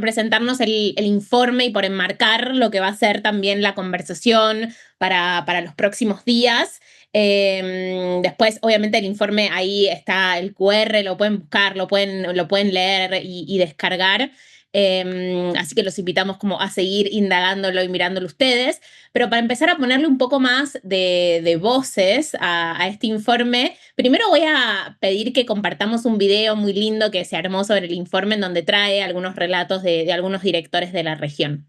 presentarnos el informe y por enmarcar lo que va a ser también la conversación para los próximos días. Después, obviamente, el informe, ahí está el QR, lo pueden buscar, lo pueden leer y descargar. Así que los invitamos como a seguir indagándolo y mirándolo ustedes. Pero para empezar a ponerle un poco más de voces a este informe, primero voy a pedir que compartamos un video muy lindo que se armó sobre el informe en donde trae algunos relatos de algunos directores de la región.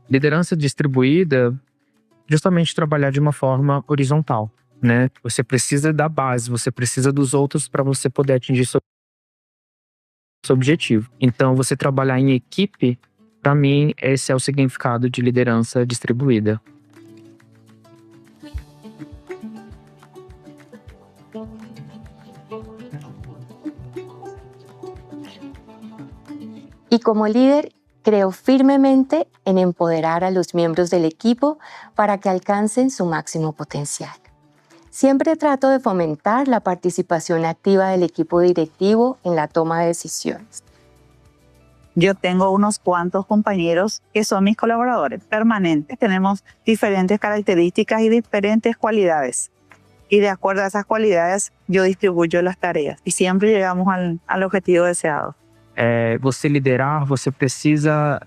Liderança distribuída, justamente trabalhar de uma forma horizontal, né? Você precisa da base, você precisa dos outros para você poder atingir seu objetivo. Então, você trabalhar em equipe, para mim, esse é o significado de liderança distribuída. Y como líder, creo firmemente en empoderar a los miembros del equipo para que alcancen su máximo potencial. Siempre trato de fomentar la participación activa del equipo directivo en la toma de decisiones. Yo tengo unos cuantos compañeros que son mis colaboradores permanentes. Tenemos diferentes características y diferentes cualidades. Y de acuerdo a esas cualidades, yo distribuyo las tareas. Y siempre llegamos al objetivo deseado. Você liderar, você precisa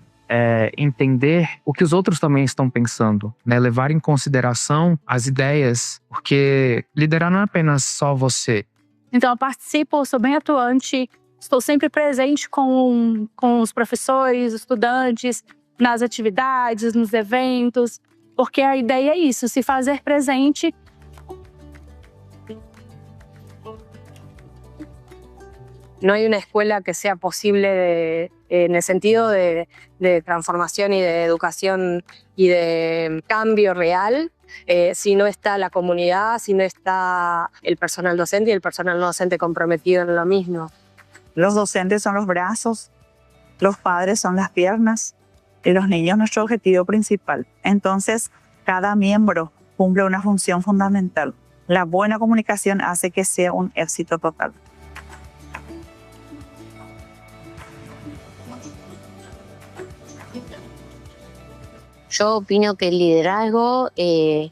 entender o que os outros também estão pensando, né? Levar em consideração as ideias, porque liderar não é apenas só você. Então eu participo, sou bem atuante, estou sempre presente com os professores, estudantes, nas atividades, nos eventos, porque a ideia é isso, se fazer presente. No hay una escuela que sea posible en el sentido de transformación y de educación y de cambio real si no está la comunidad, si no está el personal docente y el personal no docente comprometido en lo mismo. Los docentes son los brazos, los padres son las piernas y los niños nuestro objetivo principal. Entonces, cada miembro cumple una función fundamental. La buena comunicación hace que sea un éxito total. Yo opino que el liderazgo bien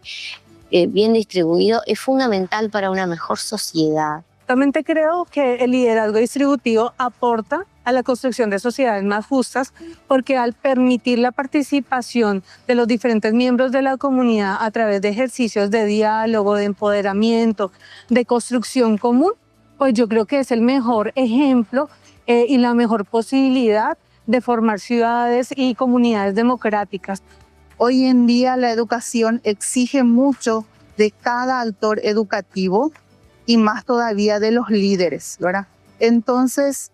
distribuido es fundamental para una mejor sociedad. También creo que el liderazgo distributivo aporta a la construcción de sociedades más justas porque al permitir la participación de los diferentes miembros de la comunidad a través de ejercicios de diálogo, de empoderamiento, de construcción común, pues yo creo que es el mejor ejemplo y la mejor posibilidad de formar ciudades y comunidades democráticas. Hoy en día la educación exige mucho de cada actor educativo y más todavía de los líderes, ¿verdad? Entonces,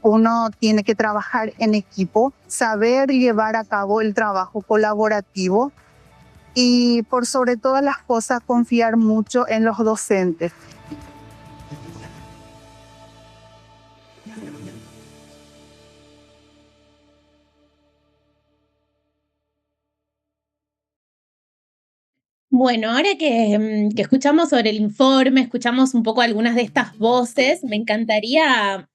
uno tiene que trabajar en equipo, saber llevar a cabo el trabajo colaborativo y por sobre todas las cosas confiar mucho en los docentes. Bueno, ahora que escuchamos sobre el informe, escuchamos un poco algunas de estas voces, me encantaría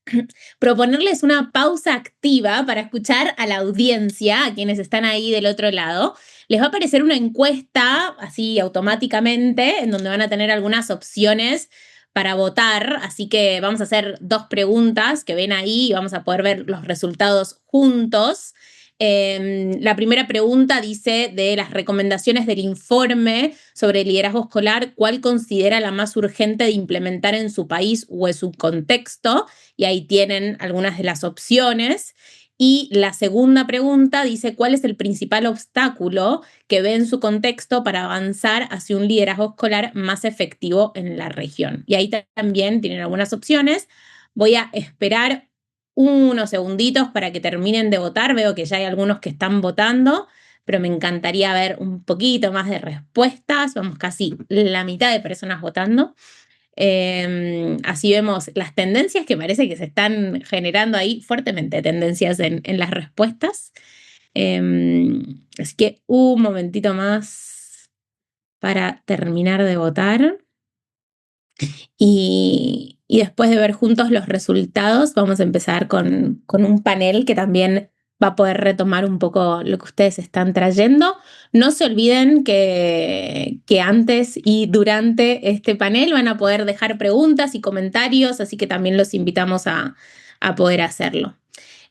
proponerles una pausa activa para escuchar a la audiencia, a quienes están ahí del otro lado. Les va a aparecer una encuesta, así automáticamente, en donde van a tener algunas opciones para votar, así que vamos a hacer 2 preguntas que ven ahí y vamos a poder ver los resultados juntos. La primera pregunta dice, de las recomendaciones del informe sobre liderazgo escolar, ¿cuál considera la más urgente de implementar en su país o en su contexto? Y ahí tienen algunas de las opciones. Y la segunda pregunta dice, ¿cuál es el principal obstáculo que ve en su contexto para avanzar hacia un liderazgo escolar más efectivo en la región? Y ahí también tienen algunas opciones. Voy a esperar unos segunditos para que terminen de votar. Veo que ya hay algunos que están votando, pero me encantaría ver un poquito más de respuestas. Vamos casi la mitad de personas votando. Así vemos las tendencias que parece que se están generando ahí fuertemente, tendencias en las respuestas. Así que un momentito más para terminar de votar. Y después de ver juntos los resultados, vamos a empezar con un panel que también va a poder retomar un poco lo que ustedes están trayendo. No se olviden que antes y durante este panel van a poder dejar preguntas y comentarios, así que también los invitamos a poder hacerlo.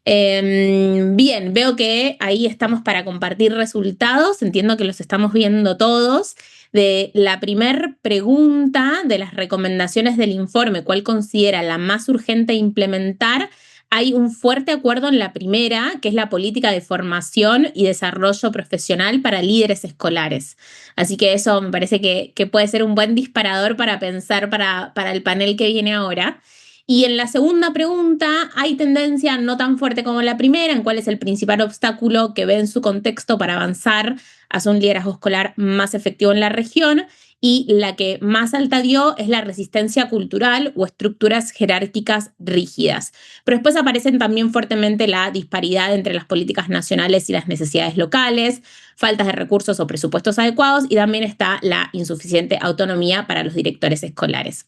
Bien, veo que ahí estamos para compartir resultados. Entiendo que los estamos viendo todos. De la primer pregunta de las recomendaciones del informe, ¿cuál considera la más urgente implementar? Hay un fuerte acuerdo en la primera, que es la política de formación y desarrollo profesional para líderes escolares. Así que eso me parece que puede ser un buen disparador para pensar para el panel que viene ahora. Y en la segunda pregunta hay tendencia no tan fuerte como la primera, en cuál es el principal obstáculo que ve en su contexto para avanzar hacia un liderazgo escolar más efectivo en la región. Y la que más alta dio es la resistencia cultural o estructuras jerárquicas rígidas. Pero después aparecen también fuertemente la disparidad entre las políticas nacionales y las necesidades locales, faltas de recursos o presupuestos adecuados, y también está la insuficiente autonomía para los directores escolares.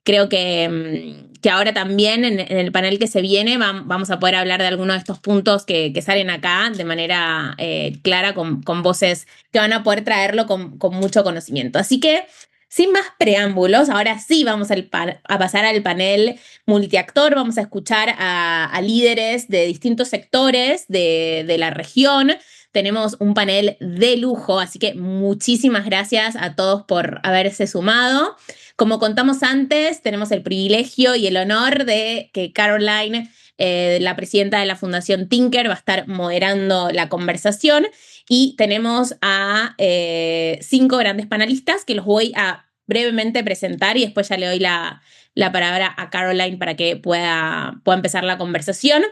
Creo que ahora también en el panel que se viene vamos a poder hablar de algunos de estos puntos que salen acá de manera clara, con voces que van a poder traerlo con mucho conocimiento. Así que, sin más preámbulos, ahora sí vamos a pasar al panel multiactor. Vamos a escuchar a líderes de distintos sectores de la región. Tenemos un panel de lujo, así que muchísimas gracias a todos por haberse sumado. Como contamos antes, tenemos el privilegio y el honor de que Caroline, la presidenta de la Fundación Tinker, va a estar moderando la conversación, y tenemos a 5 grandes panelistas que los voy a brevemente presentar y después ya le doy la palabra a Caroline para que pueda empezar la conversación.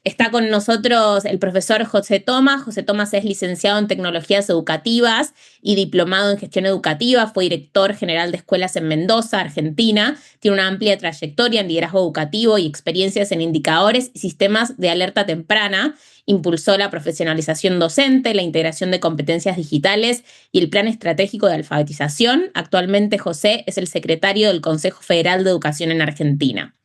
Está con nosotros el profesor José Tomás. José Tomás es licenciado en Tecnologías Educativas y diplomado en Gestión Educativa. Fue director general de escuelas en Mendoza, Argentina. Tiene una amplia trayectoria en liderazgo educativo y experiencias en indicadores y sistemas de alerta temprana. Impulsó la profesionalización docente, la integración de competencias digitales y el plan estratégico de alfabetización. Actualmente José es el secretario del Consejo Federal de Educación en Argentina.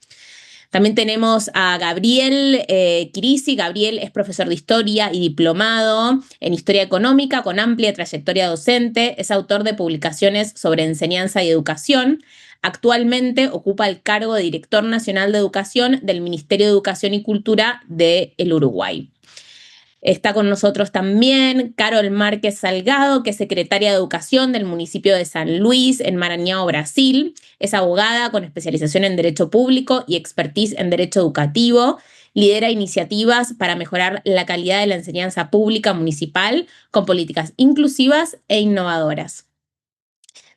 También tenemos a Gabriel Kirisi. Gabriel es profesor de Historia y diplomado en Historia Económica con amplia trayectoria docente. Es autor de publicaciones sobre enseñanza y educación. Actualmente ocupa el cargo de Director Nacional de Educación del Ministerio de Educación y Cultura del Uruguay. Está con nosotros también Carol Márquez Salgado, que es secretaria de Educación del municipio de San Luis, en Maranhão, Brasil. Es abogada con especialización en Derecho Público y expertise en Derecho Educativo. Lidera iniciativas para mejorar la calidad de la enseñanza pública municipal con políticas inclusivas e innovadoras.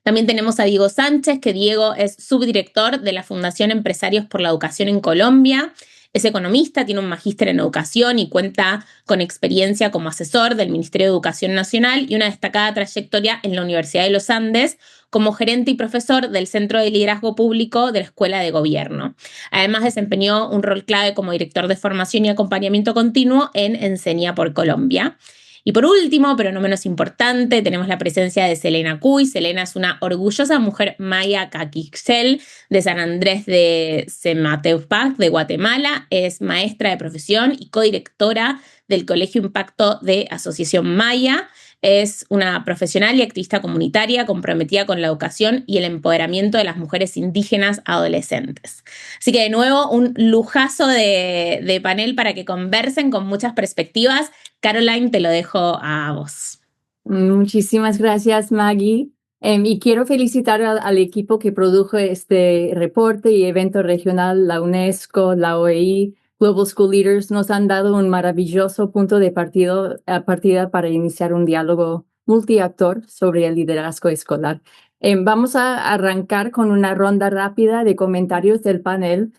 También tenemos a Diego Sánchez, que Diego es subdirector de la Fundación Empresarios por la Educación en Colombia. Es economista, tiene un magíster en educación y cuenta con experiencia como asesor del Ministerio de Educación Nacional y una destacada trayectoria en la Universidad de los Andes como gerente y profesor del Centro de Liderazgo Público de la Escuela de Gobierno. Además, desempeñó un rol clave como director de formación y acompañamiento continuo en Enseña por Colombia. Y por último, pero no menos importante, tenemos la presencia de Selena Cuy. Selena es una orgullosa mujer maya caquixel de San Andrés de Semateupac, de Guatemala. Es maestra de profesión y codirectora del Colegio Impacto de Asociación Maya. Es una profesional y activista comunitaria comprometida con la educación y el empoderamiento de las mujeres indígenas adolescentes. Así que de nuevo, un lujazo de panel para que conversen con muchas perspectivas. Caroline, te lo dejo a vos. Muchísimas gracias, Maggie. Y quiero felicitar al equipo que produjo este reporte y evento regional, la UNESCO, la OEI, Global School Leaders. Nos han dado un maravilloso punto de partida para iniciar un diálogo multiactor sobre el liderazgo escolar. Vamos a arrancar con una ronda rápida de comentarios del panel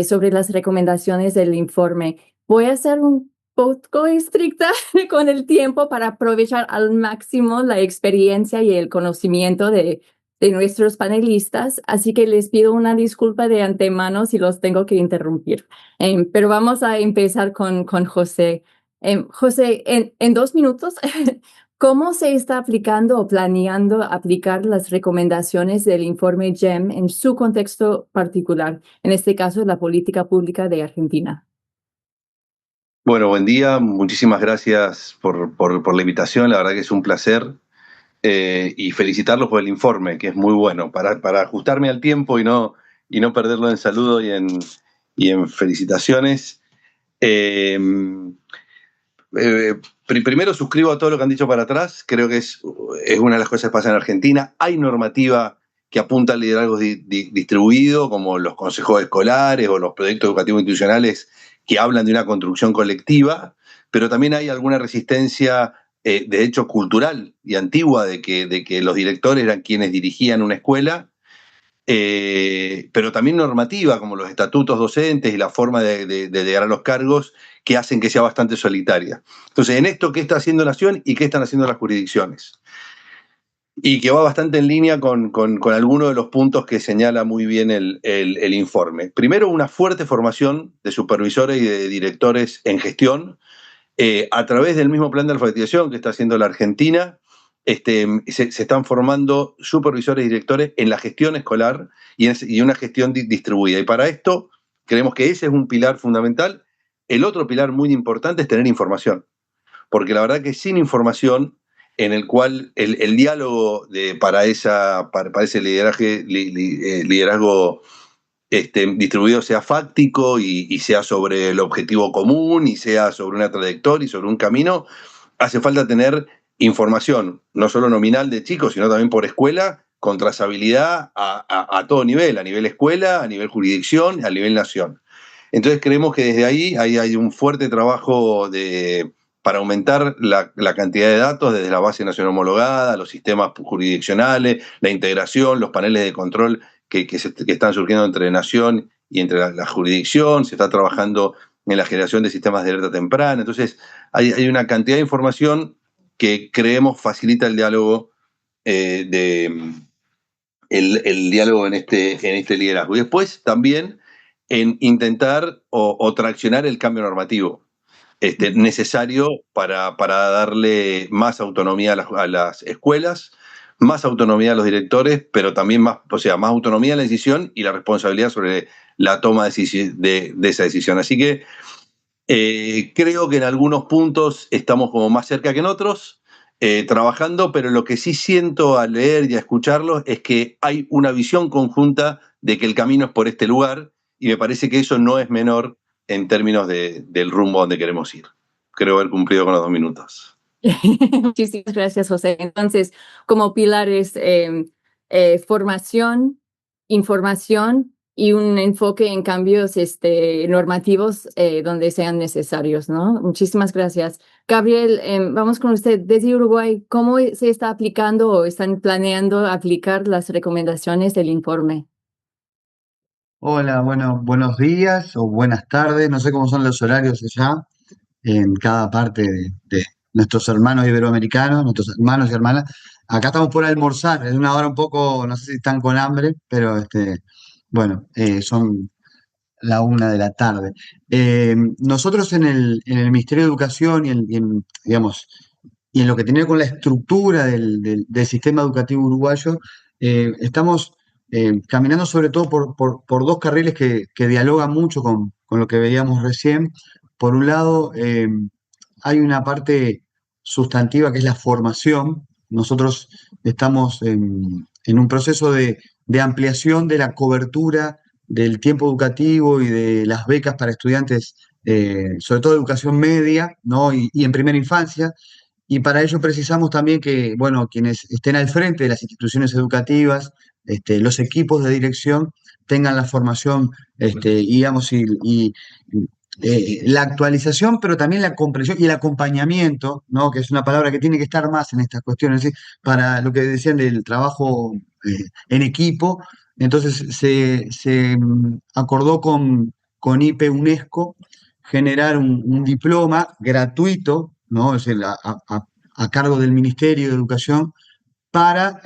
sobre las recomendaciones del informe. Voy a hacer un poco estricta con el tiempo para aprovechar al máximo la experiencia y el conocimiento de nuestros panelistas, así que les pido una disculpa de antemano si los tengo que interrumpir. Pero vamos a empezar con José. José, en 2 minutos, ¿cómo se está aplicando o planeando aplicar las recomendaciones del informe GEM en su contexto particular, en este caso la política pública de Argentina? Bueno, buen día, muchísimas gracias por la invitación, la verdad que es un placer y felicitarlos por el informe, que es muy bueno, para ajustarme al tiempo y no perderlo en saludo y en felicitaciones. Primero suscribo a todo lo que han dicho para atrás, creo que es una de las cosas que pasa en Argentina. Hay normativa que apunta al liderazgo distribuido, como los consejos escolares o los proyectos educativos institucionales que hablan de una construcción colectiva, pero también hay alguna resistencia, de hecho cultural y antigua, de que los directores eran quienes dirigían una escuela, pero también normativa, como los estatutos docentes y la forma de llegar a los cargos, que hacen que sea bastante solitaria. Entonces, en esto, ¿qué está haciendo Nación y qué están haciendo las jurisdicciones? Y que va bastante en línea con algunos de los puntos que señala muy bien el informe. Primero, una fuerte formación de supervisores y de directores en gestión, a través del mismo plan de alfabetización que está haciendo la Argentina. Se están formando supervisores y directores en la gestión escolar y una gestión distribuida. Y para esto, creemos que ese es un pilar fundamental. El otro pilar muy importante es tener información, porque la verdad que sin información, en el cual el diálogo para ese liderazgo distribuido sea fáctico y sea sobre el objetivo común y sea sobre una trayectoria y sobre un camino, hace falta tener información, no solo nominal de chicos, sino también por escuela, con trazabilidad a todo nivel, a nivel escuela, a nivel jurisdicción, a nivel nación. Entonces creemos que desde ahí hay un fuerte trabajo para aumentar la cantidad de datos desde la base nacional homologada, los sistemas jurisdiccionales, la integración, los paneles de control que están surgiendo entre nación y entre la jurisdicción. Se está trabajando en la generación de sistemas de alerta temprana. Entonces hay una cantidad de información que creemos facilita el diálogo, el diálogo en este liderazgo. Y después también en intentar o traccionar el cambio normativo necesario para darle más autonomía a las escuelas, más autonomía a los directores, pero también más autonomía en la decisión y la responsabilidad sobre la toma de esa decisión. Así que creo que en algunos puntos estamos como más cerca que en otros, trabajando, pero lo que sí siento al leer y a escucharlos es que hay una visión conjunta de que el camino es por este lugar, y me parece que eso no es menor en términos del rumbo donde queremos ir. Creo haber cumplido con los 2 minutos. Muchísimas gracias, José. Entonces, como pilares, formación, información y un enfoque en cambios normativos donde sean necesarios, ¿no? Muchísimas gracias. Gabriel, vamos con usted. Desde Uruguay, ¿cómo se está aplicando o están planeando aplicar las recomendaciones del informe? Hola, bueno, buenos días o buenas tardes, no sé cómo son los horarios allá en cada parte de nuestros hermanos iberoamericanos, nuestros hermanos y hermanas. Acá estamos por almorzar, es una hora un poco, no sé si están con hambre, pero bueno, son la 1 de la tarde. Nosotros en el Ministerio de Educación y en lo que tiene con la estructura del sistema educativo uruguayo, estamos caminando sobre todo por 2 carriles que dialogan mucho con lo que veíamos recién. Por un lado, hay una parte sustantiva, que es la formación. Nosotros estamos en un proceso de ampliación de la cobertura del tiempo educativo y de las becas para estudiantes, sobre todo de educación media, ¿no? y en primera infancia. Y para ello precisamos también que, bueno, quienes estén al frente de las instituciones educativas, los equipos de dirección, tengan la formación, digamos, la actualización, pero también la comprensión y el acompañamiento, ¿no? Que es una palabra que tiene que estar más en estas cuestiones, ¿sí? Para lo que decían del trabajo en equipo. Entonces se acordó con IPE UNESCO generar un diploma gratuito, ¿no? Es decir, a cargo del Ministerio de Educación para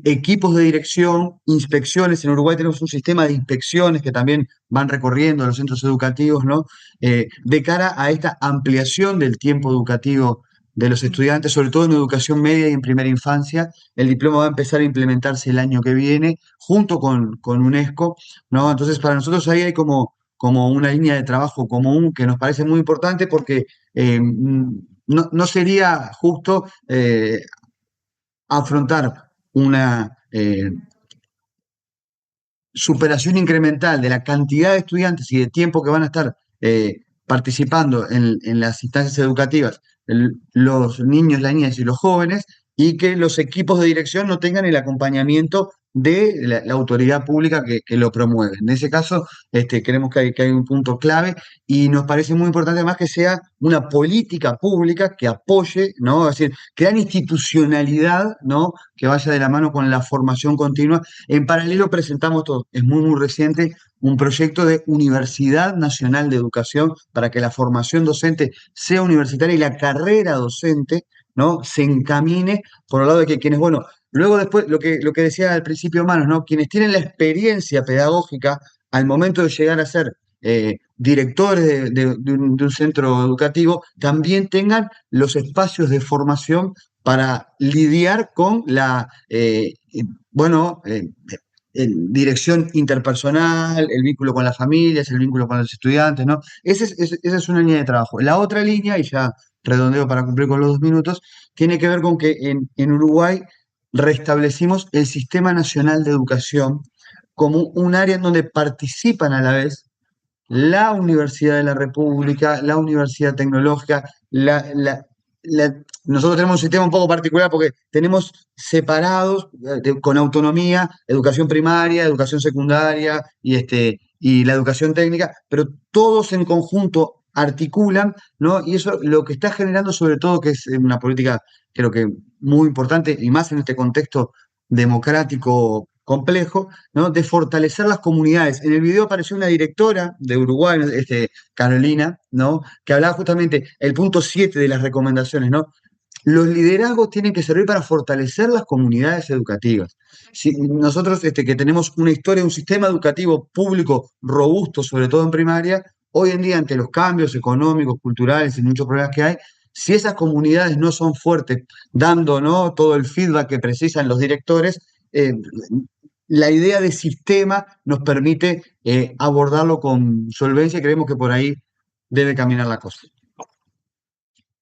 equipos de dirección, inspecciones. En Uruguay tenemos un sistema de inspecciones que también van recorriendo los centros educativos, ¿no? De cara a esta ampliación del tiempo educativo de los estudiantes, sobre todo en educación media y en primera infancia. El diploma va a empezar a implementarse el año que viene, junto con UNESCO, ¿no? Entonces, para nosotros ahí hay como una línea de trabajo común que nos parece muy importante porque no sería justo afrontar una superación incremental de la cantidad de estudiantes y de tiempo que van a estar participando en las instancias educativas, los niños, las niñas y los jóvenes, y que los equipos de dirección no tengan el acompañamiento de la autoridad pública que lo promueve. En ese caso, creemos que hay un punto clave y nos parece muy importante además que sea una política pública que apoye, ¿no? Es decir, crear institucionalidad, ¿no? Que vaya de la mano con la formación continua. En paralelo presentamos, es muy reciente, un proyecto de Universidad Nacional de Educación para que la formación docente sea universitaria y la carrera docente, ¿no? Se encamine por el lado de que quienes, bueno, luego después, lo que decía al principio Manos, ¿no? Quienes tienen la experiencia pedagógica al momento de llegar a ser directores de un centro educativo, también tengan los espacios de formación para lidiar con la, dirección interpersonal, el vínculo con las familias, el vínculo con los estudiantes, ¿no? Esa es una línea de trabajo. La otra línea, y ya redondeo para cumplir con los 2 minutos, tiene que ver con que en Uruguay restablecimos el Sistema Nacional de Educación como un área en donde participan a la vez la Universidad de la República, la Universidad Tecnológica, nosotros tenemos un sistema un poco particular porque tenemos separados, con autonomía, educación primaria, educación secundaria y la educación técnica, pero todos en conjunto articulan, ¿no? Y eso lo que está generando sobre todo, que es una política creo que muy importante y más en este contexto democrático complejo, ¿no? De fortalecer las comunidades. En el video apareció una directora de Uruguay, Carolina, ¿no? Que hablaba justamente el punto 7 de las recomendaciones, ¿no? Los liderazgos tienen que servir para fortalecer las comunidades educativas. Si nosotros que tenemos una historia, un sistema educativo público robusto, sobre todo en primaria, hoy en día ante los cambios económicos, culturales y muchos problemas que hay, si esas comunidades no son fuertes, dando, ¿no? todo el feedback que precisan los directores, la idea de sistema nos permite abordarlo con solvencia y creemos que por ahí debe caminar la cosa.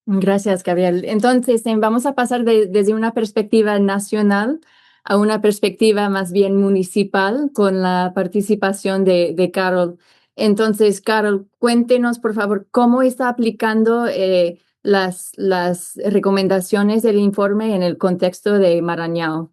Gracias, Gabriel. Entonces, vamos a pasar desde una perspectiva nacional a una perspectiva más bien municipal con la participación de Carol. Entonces, Carol, cuéntenos, por favor, cómo está aplicando las recomendaciones del informe en el contexto de Maranhão.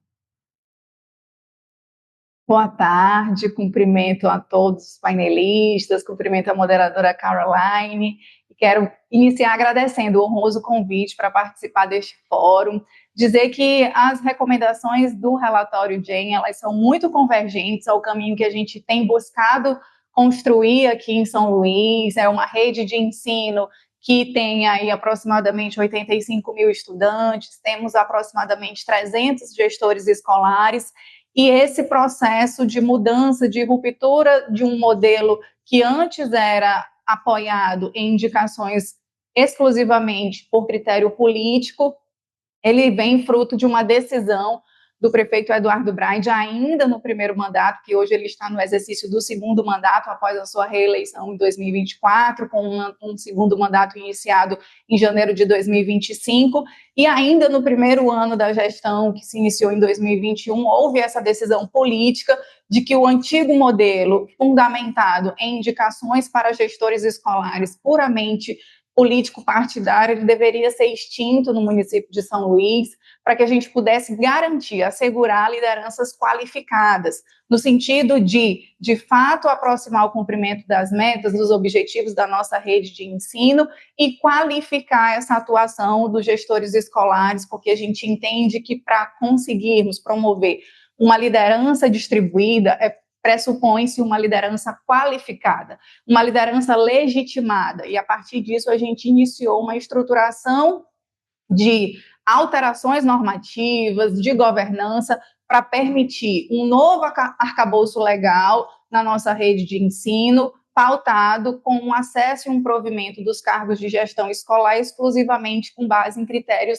Boa tarde, cumprimento a todos os painelistas, cumprimento a moderadora Caroline e quero iniciar agradecendo o honroso convite para participar deste fórum, dizer que as recomendações do relatório GEM, elas são muito convergentes ao caminho que a gente tem buscado construir aqui em São Luís, é uma rede de ensino que tem aí aproximadamente 85 mil estudantes, temos aproximadamente 300 gestores escolares, e esse processo de mudança, de ruptura de um modelo que antes era apoiado em indicações exclusivamente por critério político, ele vem fruto de uma decisão do prefeito Eduardo Braide, ainda no primeiro mandato, que hoje ele está no exercício do segundo mandato, após a sua reeleição em 2024, com um segundo mandato iniciado em janeiro de 2025, e ainda no primeiro ano da gestão, que se iniciou em 2021, houve essa decisão política de que o antigo modelo, fundamentado em indicações para gestores escolares puramente político-partidário, ele deveria ser extinto no município de São Luís, para que a gente pudesse garantir, assegurar lideranças qualificadas, no sentido de fato, aproximar o cumprimento das metas, dos objetivos da nossa rede de ensino e qualificar essa atuação dos gestores escolares, porque a gente entende que para conseguirmos promover uma liderança distribuída, pressupõe-se uma liderança qualificada, uma liderança legitimada, e a partir disso a gente iniciou uma estruturação de alterações normativas, de governança, para permitir um novo arcabouço legal na nossa rede de ensino, pautado com um acesso e um provimento dos cargos de gestão escolar exclusivamente com base em critérios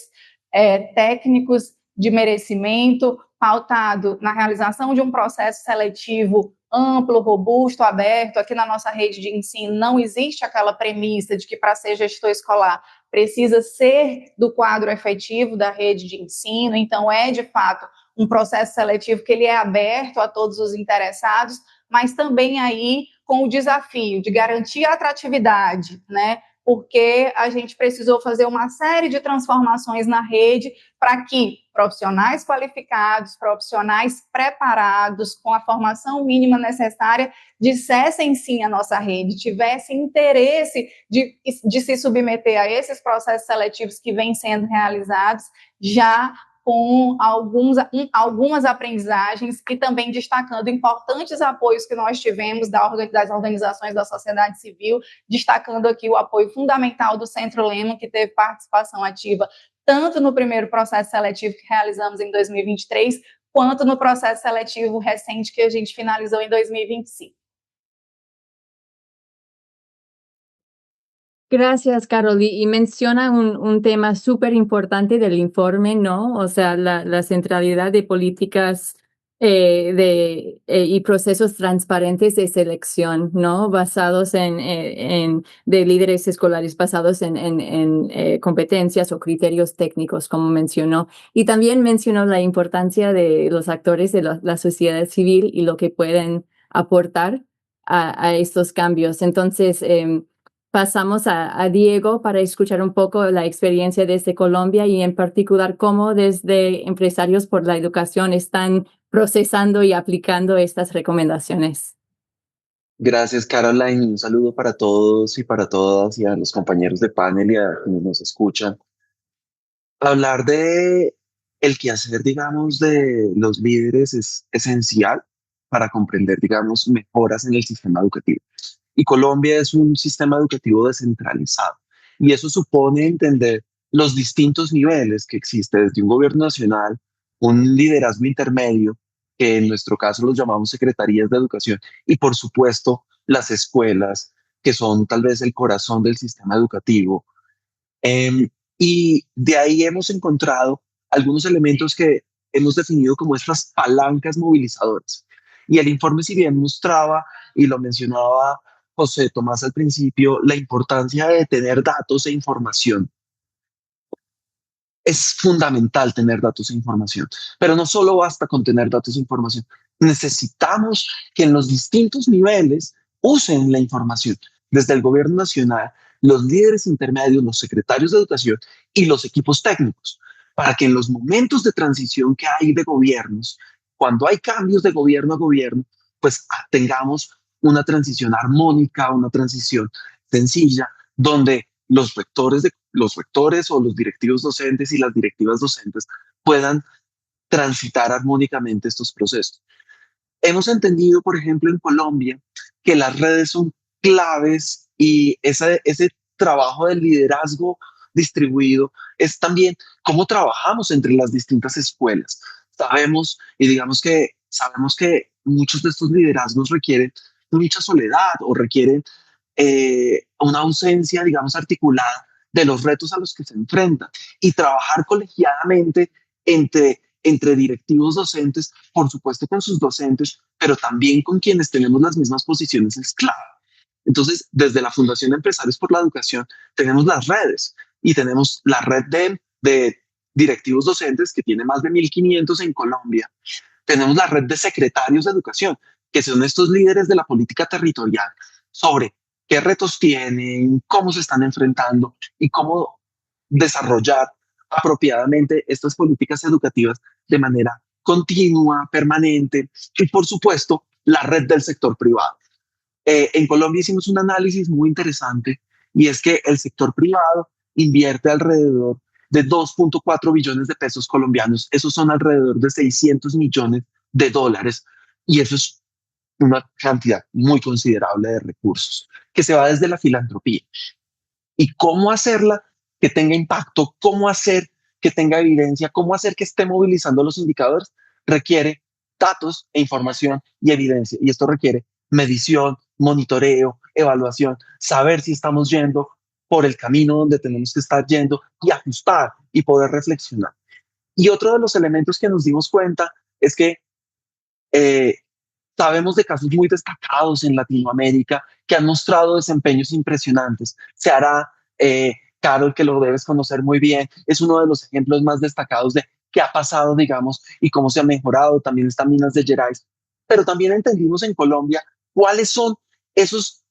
técnicos de merecimento, pautado na realização de um processo seletivo amplo, robusto, aberto. Aqui na nossa rede de ensino não existe aquela premissa de que para ser gestor escolar precisa ser do quadro efetivo da rede de ensino, então de fato um processo seletivo que ele é aberto a todos os interessados, mas também aí com o desafio de garantir a atratividade, né? Porque a gente precisou fazer uma série de transformações na rede para que profissionais qualificados, profissionais preparados, com a formação mínima necessária, dissessem sim à nossa rede, tivessem interesse de se submeter a esses processos seletivos que vêm sendo realizados, já com algumas aprendizagens e também destacando importantes apoios que nós tivemos das organizações da sociedade civil, destacando aqui o apoio fundamental do Centro Lehman, que teve participação ativa tanto no primeiro processo seletivo que realizamos em 2023, quanto no processo seletivo recente que a gente finalizou em 2025. Gracias, Carol. Y menciona un tema súper importante del informe, ¿no? O sea, la centralidad de políticas y procesos transparentes de selección, ¿no? Basados de líderes escolares, basados en competencias o criterios técnicos, como mencionó. Y también mencionó la importancia de los actores de la sociedad civil y lo que pueden aportar a estos cambios. Entonces, pasamos a Diego para escuchar un poco la experiencia desde Colombia y en particular cómo desde Empresarios por la Educación están procesando y aplicando estas recomendaciones. Gracias, Caroline. Un saludo para todos y para todas y a los compañeros de panel y a quienes nos escuchan. Hablar de el quehacer, digamos, de los líderes es esencial para comprender, digamos, mejoras en el sistema educativo. Y Colombia es un sistema educativo descentralizado. Y eso supone entender los distintos niveles que existe desde un gobierno nacional, un liderazgo intermedio, que en nuestro caso los llamamos secretarías de educación, y por supuesto las escuelas, que son tal vez el corazón del sistema educativo. Y de ahí hemos encontrado algunos elementos que hemos definido como estas palancas movilizadoras. Y el informe, si bien mostraba, y lo mencionaba José Tomás al principio, la importancia de tener datos e información. Es fundamental tener datos e información, pero no solo basta con tener datos e información. Necesitamos que en los distintos niveles usen la información, desde el gobierno nacional, los líderes intermedios, los secretarios de educación y los equipos técnicos, para que en los momentos de transición que hay de gobiernos, cuando hay cambios de gobierno a gobierno, pues tengamos una transición armónica, una transición sencilla, donde los rectores o los directivos docentes y las directivas docentes puedan transitar armónicamente estos procesos. Hemos entendido, por ejemplo, en Colombia, que las redes son claves y ese trabajo del liderazgo distribuido es también cómo trabajamos entre las distintas escuelas. Sabemos que muchos de estos liderazgos requieren mucha soledad o requieren una ausencia, digamos, articulada de los retos a los que se enfrentan, y trabajar colegiadamente entre entre directivos docentes, por supuesto con sus docentes, pero también con quienes tenemos las mismas posiciones es clave. Entonces, desde la Fundación de Empresarios por la Educación tenemos las redes y tenemos la red de directivos docentes que tiene más de 1.500 en Colombia. Tenemos la red de secretarios de educación, que son estos líderes de la política territorial sobre qué retos tienen, cómo se están enfrentando y cómo desarrollar apropiadamente estas políticas educativas de manera continua, permanente y, por supuesto, la red del sector privado. En Colombia hicimos un análisis muy interesante y es que el sector privado invierte alrededor de 2.4 billones de pesos colombianos. Esos son alrededor de 600 millones de dólares y eso es una cantidad muy considerable de recursos que se va desde la filantropía. ¿Y cómo hacerla que tenga impacto? ¿Cómo hacer que tenga evidencia? ¿Cómo hacer que esté movilizando los indicadores? Requiere datos e información y evidencia. Y esto requiere medición, monitoreo, evaluación, saber si estamos yendo por el camino donde tenemos que estar yendo y ajustar y poder reflexionar. Y otro de los elementos que nos dimos cuenta es que sabemos de casos muy destacados en Latinoamérica que han mostrado desempeños impresionantes. Seara, Carol, que lo debes conocer muy bien, es uno de los ejemplos más destacados de qué ha pasado, digamos, y cómo se ha mejorado. También está Minas de Gerais. Pero también entendimos en Colombia cuáles son esos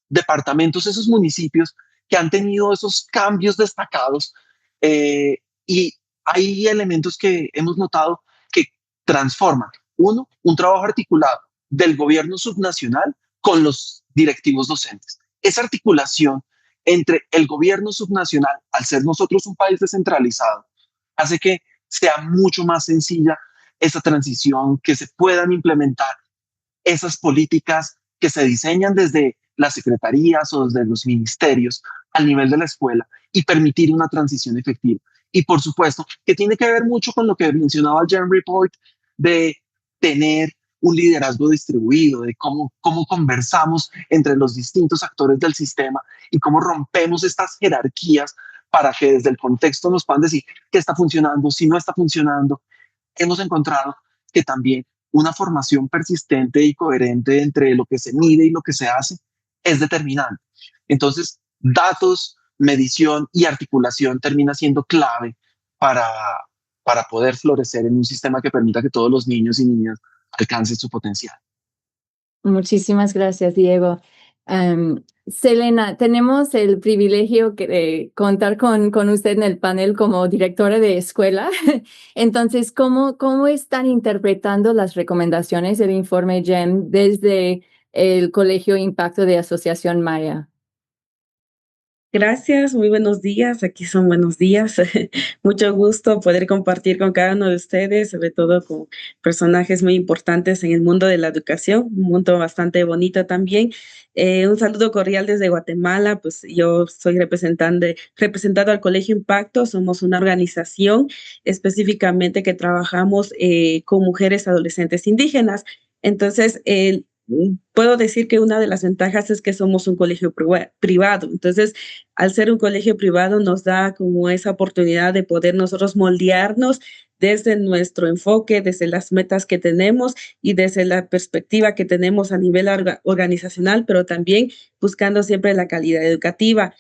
departamentos, esos municipios que han tenido esos cambios destacados y hay elementos que hemos notado que transforman. Uno, un trabajo articulado del gobierno subnacional con los directivos docentes. Esa articulación entre el gobierno subnacional, al ser nosotros un país descentralizado, hace que sea mucho más sencilla esa transición, que se puedan implementar esas políticas que se diseñan desde las secretarías o desde los ministerios al nivel de la escuela y permitir una transición efectiva. Y por supuesto, que tiene que ver mucho con lo que mencionaba el Gen Report de tener un liderazgo distribuido, de cómo conversamos entre los distintos actores del sistema y cómo rompemos estas jerarquías para que desde el contexto nos puedan decir qué está funcionando, si no está funcionando. Hemos encontrado que también una formación persistente y coherente entre lo que se mide y lo que se hace es determinante. Entonces, datos, medición y articulación termina siendo clave para poder florecer en un sistema que permita que todos los niños y niñas alcancen su potencial. Muchísimas gracias, Diego. Selena, tenemos el privilegio de contar con usted en el panel como directora de escuela. Entonces, ¿cómo están interpretando las recomendaciones del informe GEM desde el Colegio Impacto de Asociación Maya? Gracias, muy buenos días. Aquí son buenos días. Mucho gusto poder compartir con cada uno de ustedes, sobre todo con personajes muy importantes en el mundo de la educación, un mundo bastante bonito también. Un saludo cordial desde Guatemala. Pues yo soy representado al Colegio Impacto. Somos una organización específicamente que trabajamos con mujeres adolescentes indígenas. Entonces, puedo decir que una de las ventajas es que somos un colegio privado. Entonces, al ser un colegio privado nos da como esa oportunidad de poder nosotros moldearnos desde nuestro enfoque, desde las metas que tenemos y desde la perspectiva que tenemos a nivel organizacional, pero también buscando siempre la calidad educativa.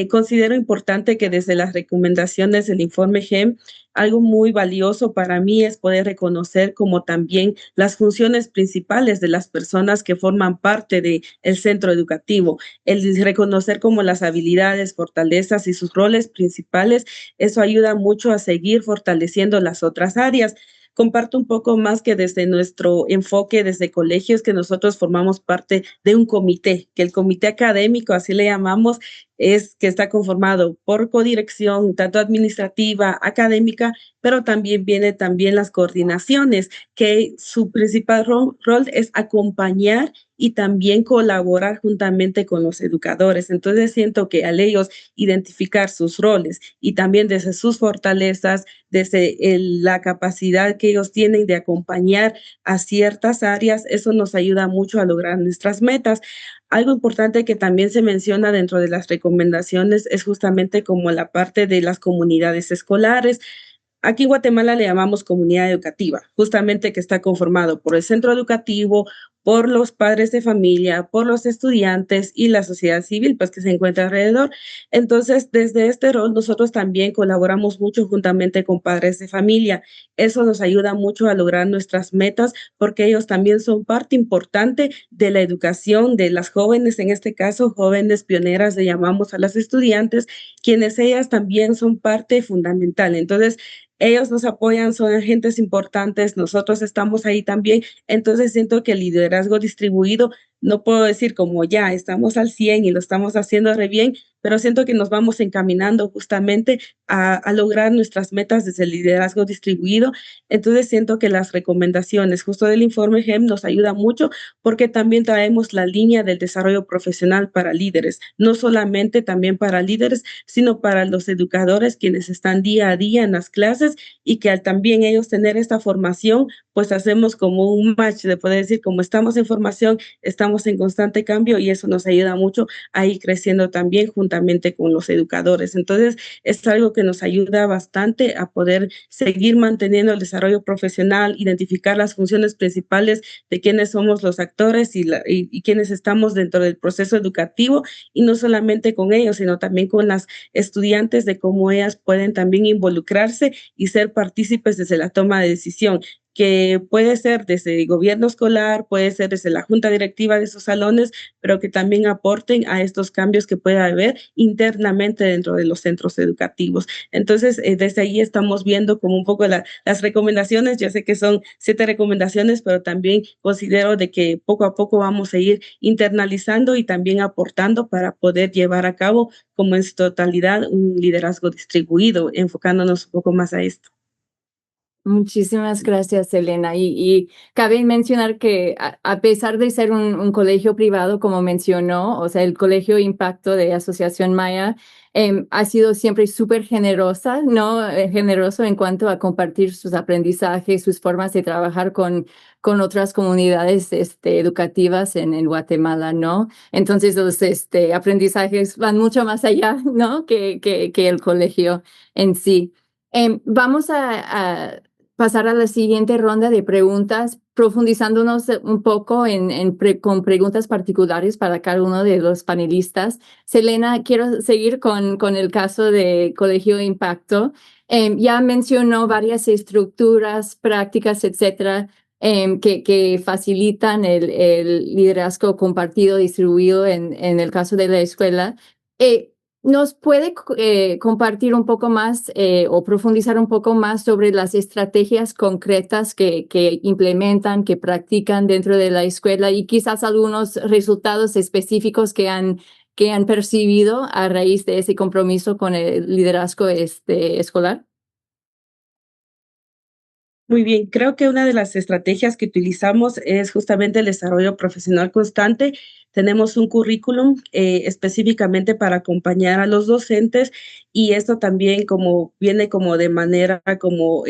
Considero importante que desde las recomendaciones del informe GEM, algo muy valioso para mí es poder reconocer como también las funciones principales de las personas que forman parte del centro educativo, el reconocer como las habilidades, fortalezas y sus roles principales. Eso ayuda mucho a seguir fortaleciendo las otras áreas. Comparto un poco más que desde nuestro enfoque, desde colegios, que nosotros formamos parte de un comité, que el comité académico, así le llamamos, es que está conformado por codirección, tanto administrativa, académica, pero también viene las coordinaciones, que su principal rol es acompañar y también colaborar juntamente con los educadores. Entonces siento que al ellos identificar sus roles y también desde sus fortalezas, desde la capacidad que ellos tienen de acompañar a ciertas áreas, eso nos ayuda mucho a lograr nuestras metas. Algo importante que también se menciona dentro de las recomendaciones es justamente como la parte de las comunidades escolares. Aquí en Guatemala le llamamos comunidad educativa, justamente que está conformado por el centro educativo, por los padres de familia, por los estudiantes y la sociedad civil, pues que se encuentra alrededor. Entonces, desde este rol, nosotros también colaboramos mucho juntamente con padres de familia. Eso nos ayuda mucho a lograr nuestras metas porque ellos también son parte importante de la educación de las jóvenes, en este caso, jóvenes pioneras, le llamamos a las estudiantes, quienes ellas también son parte fundamental. Entonces, ellos nos apoyan, son agentes importantes, nosotros estamos ahí también. Entonces siento que el liderazgo distribuido, no puedo decir como ya estamos al 100 y lo estamos haciendo re bien, pero siento que nos vamos encaminando justamente a lograr nuestras metas desde el liderazgo distribuido. Entonces siento que las recomendaciones justo del informe GEM nos ayuda mucho porque también traemos la línea del desarrollo profesional para líderes, no solamente también para líderes, sino para los educadores quienes están día a día en las clases y que al también ellos tener esta formación, pues hacemos como un match de poder decir, como estamos en formación, estamos en constante cambio y eso nos ayuda mucho a ir creciendo también juntamente con los educadores. Entonces, es algo que nos ayuda bastante a poder seguir manteniendo el desarrollo profesional, identificar las funciones principales de quiénes somos los actores y quiénes estamos dentro del proceso educativo y no solamente con ellos, sino también con las estudiantes de cómo ellas pueden también involucrarse y ser partícipes desde la toma de decisión, que puede ser desde el gobierno escolar, puede ser desde la junta directiva de esos salones, pero que también aporten a estos cambios que pueda haber internamente dentro de los centros educativos. Entonces, desde ahí estamos viendo como un poco las recomendaciones. Yo sé que son 7 recomendaciones, pero también considero de que poco a poco vamos a ir internalizando y también aportando para poder llevar a cabo como en su totalidad un liderazgo distribuido, enfocándonos un poco más a esto. Muchísimas gracias, Elena. Y cabe mencionar que a pesar de ser un colegio privado, como mencionó, o sea, el Colegio Impacto de Asociación Maya ha sido siempre súper generosa, ¿no? Generoso en cuanto a compartir sus aprendizajes, sus formas de trabajar con otras comunidades educativas en Guatemala, ¿no? Entonces, los aprendizajes van mucho más allá, ¿no? Que el colegio en sí. Vamos a pasar a la siguiente ronda de preguntas, profundizándonos un poco con preguntas particulares para cada uno de los panelistas. Selena, quiero seguir con el caso de Colegio Impacto. Ya mencionó varias estructuras, prácticas, etcétera, que facilitan el liderazgo compartido, distribuido en el caso de la escuela. ¿Nos puede compartir un poco más o profundizar un poco más sobre las estrategias concretas que implementan, que practican dentro de la escuela y quizás algunos resultados específicos que han percibido a raíz de ese compromiso con el liderazgo escolar? Muy bien, creo que una de las estrategias que utilizamos es justamente el desarrollo profesional constante. Tenemos un currículum específicamente para acompañar a los docentes y esto también viene como de manera como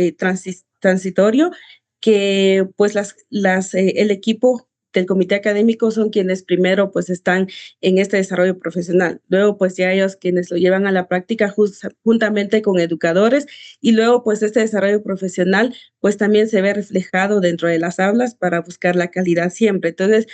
transitorio, que pues el equipo del comité académico son quienes primero pues están en este desarrollo profesional. Luego pues ya ellos quienes lo llevan a la práctica juntamente con educadores y luego pues este desarrollo profesional pues también se ve reflejado dentro de las aulas para buscar la calidad siempre. Entonces,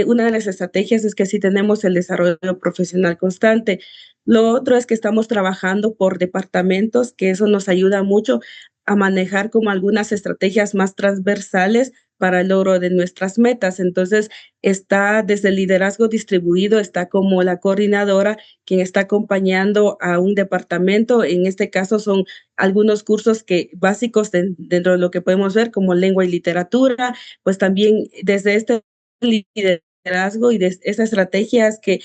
una de las estrategias es que sí tenemos el desarrollo profesional constante. Lo otro es que estamos trabajando por departamentos, que eso nos ayuda mucho a manejar como algunas estrategias más transversales para el logro de nuestras metas. Entonces, está desde el liderazgo distribuido, está como la coordinadora quien está acompañando a un departamento. En este caso son algunos cursos básicos dentro de lo que podemos ver como lengua y literatura, pues también desde este liderazgo y de esa estrategia es que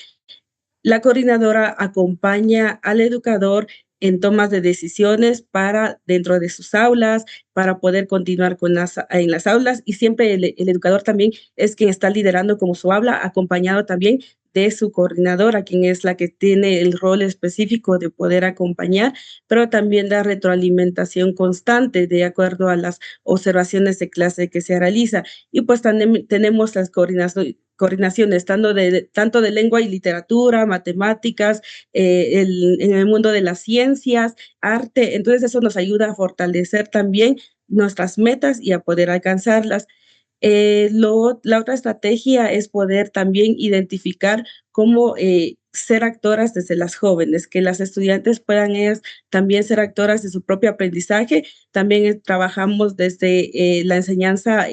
la coordinadora acompaña al educador en tomas de decisiones para dentro de sus aulas, para poder continuar en las aulas y siempre el educador también es quien está liderando como su aula, acompañado también de su coordinadora, quien es la que tiene el rol específico de poder acompañar, pero también da retroalimentación constante de acuerdo a las observaciones de clase que se realiza. Y pues también tenemos las coordinaciones, tanto de lengua y literatura, matemáticas, en el mundo de las ciencias, arte. Entonces eso nos ayuda a fortalecer también nuestras metas y a poder alcanzarlas. La otra estrategia es poder también identificar cómo ser actoras desde las jóvenes, que las estudiantes puedan ellas también ser actoras de su propio aprendizaje. También trabajamos desde la enseñanza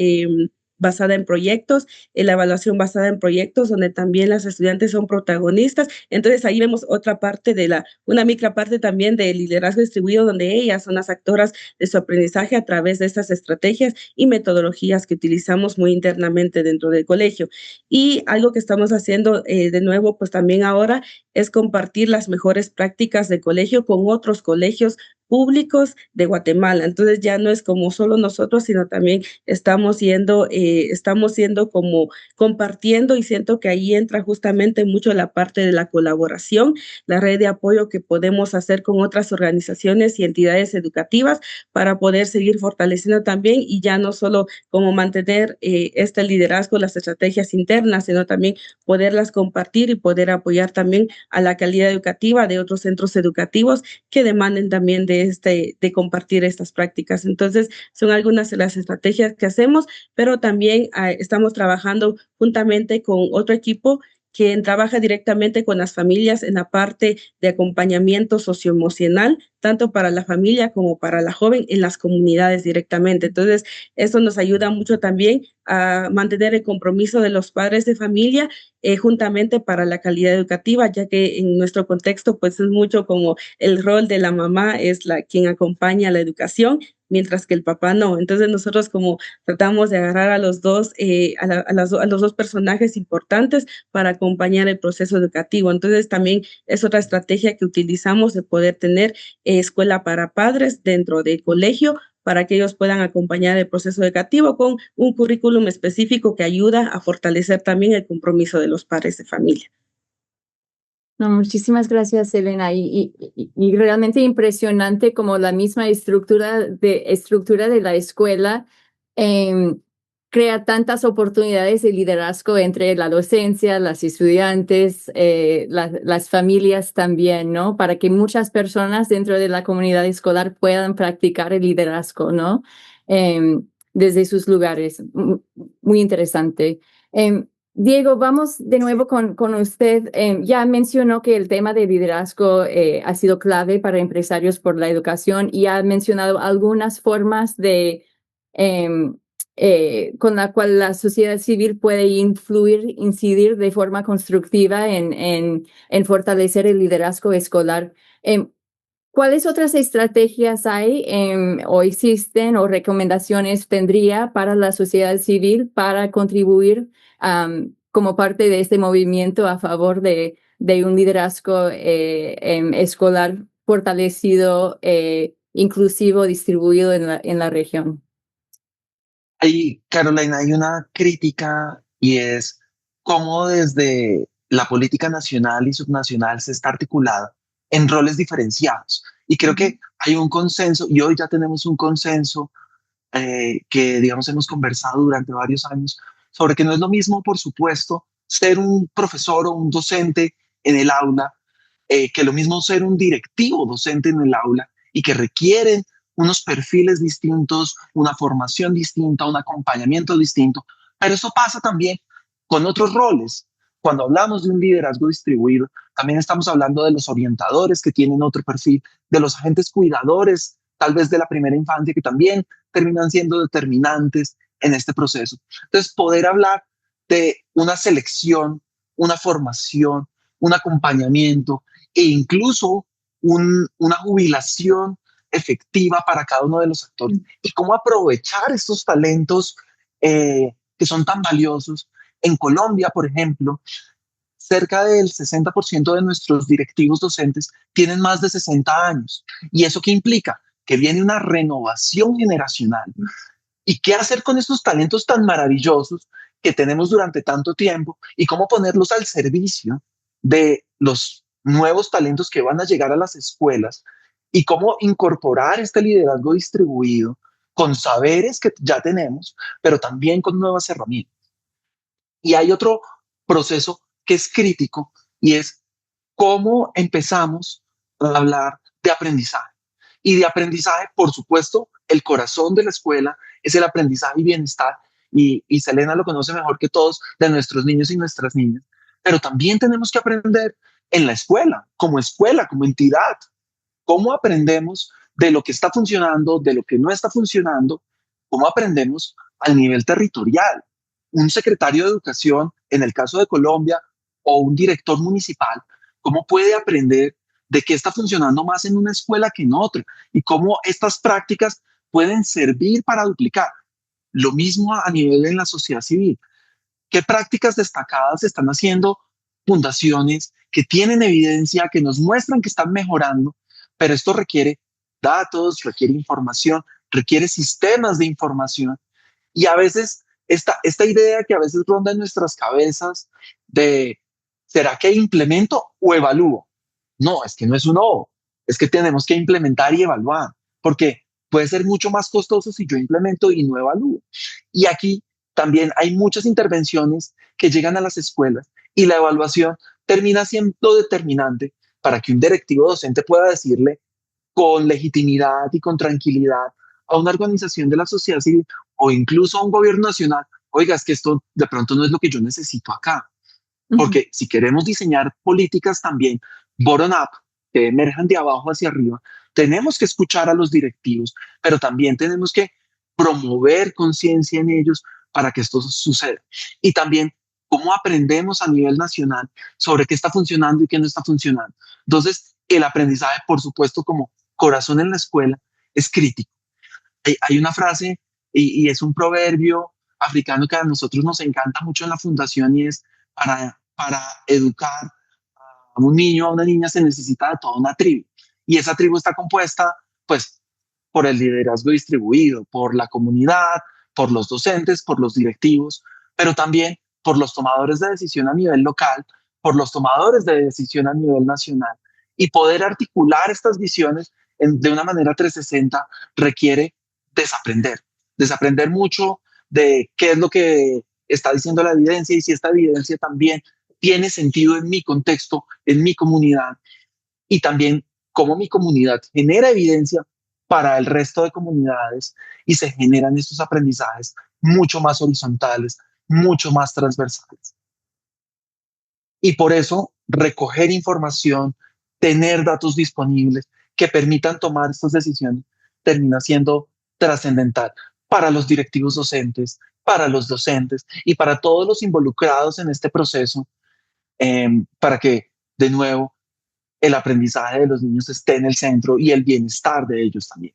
basada en proyectos, la evaluación basada en proyectos, donde también las estudiantes son protagonistas. Entonces ahí vemos otra parte una micro parte también del liderazgo distribuido, donde ellas son las actoras de su aprendizaje a través de estas estrategias y metodologías que utilizamos muy internamente dentro del colegio. Y algo que estamos haciendo de nuevo, pues también ahora es compartir las mejores prácticas de colegio con otros colegios públicos de Guatemala. Entonces ya no es como solo nosotros, sino también estamos siendo como compartiendo, y siento que ahí entra justamente mucho la parte de la colaboración, la red de apoyo que podemos hacer con otras organizaciones y entidades educativas para poder seguir fortaleciendo también, y ya no solo como mantener este liderazgo, las estrategias internas, sino también poderlas compartir y poder apoyar también a la calidad educativa de otros centros educativos que demanden también de compartir estas prácticas. Entonces, son algunas de las estrategias que hacemos, pero también estamos trabajando juntamente con otro equipo quien trabaja directamente con las familias en la parte de acompañamiento socioemocional, tanto para la familia como para la joven en las comunidades directamente. Entonces, eso nos ayuda mucho también a mantener el compromiso de los padres de familia juntamente para la calidad educativa, ya que en nuestro contexto, pues es mucho como el rol de la mamá es quien acompaña la educación, mientras que el papá no. Entonces nosotros como tratamos de agarrar a los dos, a los dos personajes importantes para acompañar el proceso educativo. Entonces también es otra estrategia que utilizamos de poder tener escuela para padres dentro del colegio, para que ellos puedan acompañar el proceso educativo con un currículum específico que ayuda a fortalecer también el compromiso de los padres de familia. No, muchísimas gracias, Elena. Y realmente impresionante como la misma estructura de la escuela crea tantas oportunidades de liderazgo entre la docencia, las estudiantes, las familias también, ¿no? Para que muchas personas dentro de la comunidad escolar puedan practicar el liderazgo, ¿no? Desde sus lugares. Muy interesante. Diego, vamos de nuevo con usted. Ya mencionó que el tema de liderazgo ha sido clave para empresarios por la educación y ha mencionado algunas formas con la cual la sociedad civil puede incidir de forma constructiva en fortalecer el liderazgo escolar. ¿Cuáles otras estrategias hay o existen o recomendaciones tendría para la sociedad civil para contribuir como parte de este movimiento a favor de un liderazgo escolar fortalecido, inclusivo, distribuido en la región? Carolina, hay una crítica y es cómo desde la política nacional y subnacional se está articulada en roles diferenciados. Y creo que hay un consenso, y hoy ya tenemos un consenso que, digamos, hemos conversado durante varios años sobre que no es lo mismo, por supuesto, ser un profesor o un docente en el aula, que lo mismo ser un directivo docente en el aula, y que requieren unos perfiles distintos, una formación distinta, un acompañamiento distinto. Pero eso pasa también con otros roles. Cuando hablamos de un liderazgo distribuido, también estamos hablando de los orientadores que tienen otro perfil, de los agentes cuidadores, tal vez de la primera infancia, que también terminan siendo determinantes en este proceso. Entonces, poder hablar de una selección, una formación, un acompañamiento e incluso una jubilación efectiva para cada uno de los actores, y cómo aprovechar estos talentos que son tan valiosos. En Colombia, por ejemplo, cerca del 60% de nuestros directivos docentes tienen más de 60 años. ¿Y eso qué implica? Que viene una renovación generacional. ¿Y qué hacer con estos talentos tan maravillosos que tenemos durante tanto tiempo y cómo ponerlos al servicio de los nuevos talentos que van a llegar a las escuelas, y cómo incorporar este liderazgo distribuido con saberes que ya tenemos, pero también con nuevas herramientas? Y hay otro proceso que es crítico y es cómo empezamos a hablar de aprendizaje. Y de aprendizaje, por supuesto, el corazón de la escuela es el aprendizaje y bienestar. Y Selena lo conoce mejor que todos, de nuestros niños y nuestras niñas. Pero también tenemos que aprender en la escuela, como entidad. ¿Cómo aprendemos de lo que está funcionando, de lo que no está funcionando? ¿Cómo aprendemos al nivel territorial? Un secretario de educación, en el caso de Colombia, o un director municipal, ¿cómo puede aprender de qué está funcionando más en una escuela que en otra? Y cómo estas prácticas pueden servir para duplicar. Lo mismo a nivel en la sociedad civil. ¿Qué prácticas destacadas están haciendo fundaciones que tienen evidencia, que nos muestran que están mejorando? Pero esto requiere datos, requiere información, requiere sistemas de información. Y a veces esta idea que a veces ronda en nuestras cabezas de ¿será que implemento o evalúo? No, es que no es un o, es que tenemos que implementar y evaluar, porque puede ser mucho más costoso si yo implemento y no evalúo. Y aquí también hay muchas intervenciones que llegan a las escuelas y la evaluación termina siendo determinante para que un directivo docente pueda decirle con legitimidad y con tranquilidad a una organización de la sociedad civil o incluso a un gobierno nacional, oiga, es que esto de pronto no es lo que yo necesito acá. Porque si queremos diseñar políticas también bottom-up, que emerjan de abajo hacia arriba, tenemos que escuchar a los directivos, pero también tenemos que promover conciencia en ellos para que esto suceda. Y también cómo aprendemos a nivel nacional sobre qué está funcionando y qué no está funcionando. Entonces, el aprendizaje, por supuesto, como corazón en la escuela, es crítico. Hay una frase y es un proverbio africano que a nosotros nos encanta mucho en la fundación y es para educar a un niño o a una niña se necesita de toda una tribu. Y esa tribu está compuesta, pues, por el liderazgo distribuido, por la comunidad, por los docentes, por los directivos, pero también por los tomadores de decisión a nivel local, por los tomadores de decisión a nivel nacional. Y poder articular estas visiones de una manera 360 requiere desaprender mucho de qué es lo que está diciendo la evidencia y si esta evidencia también tiene sentido en mi contexto, en mi comunidad, y también cómo mi comunidad genera evidencia para el resto de comunidades y se generan estos aprendizajes mucho más horizontales, mucho más transversales. Y por eso recoger información, tener datos disponibles que permitan tomar estas decisiones termina siendo trascendental para los directivos docentes, para los docentes y para todos los involucrados en este proceso, para que, de nuevo, el aprendizaje de los niños esté en el centro y el bienestar de ellos también.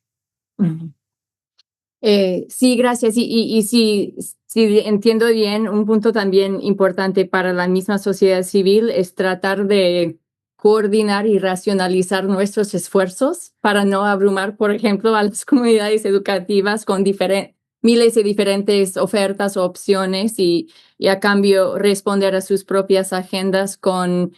Sí, gracias. Y si entiendo bien, un punto también importante para la misma sociedad civil es tratar de coordinar y racionalizar nuestros esfuerzos para no abrumar, por ejemplo, a las comunidades educativas con miles de diferentes ofertas o opciones y a cambio responder a sus propias agendas con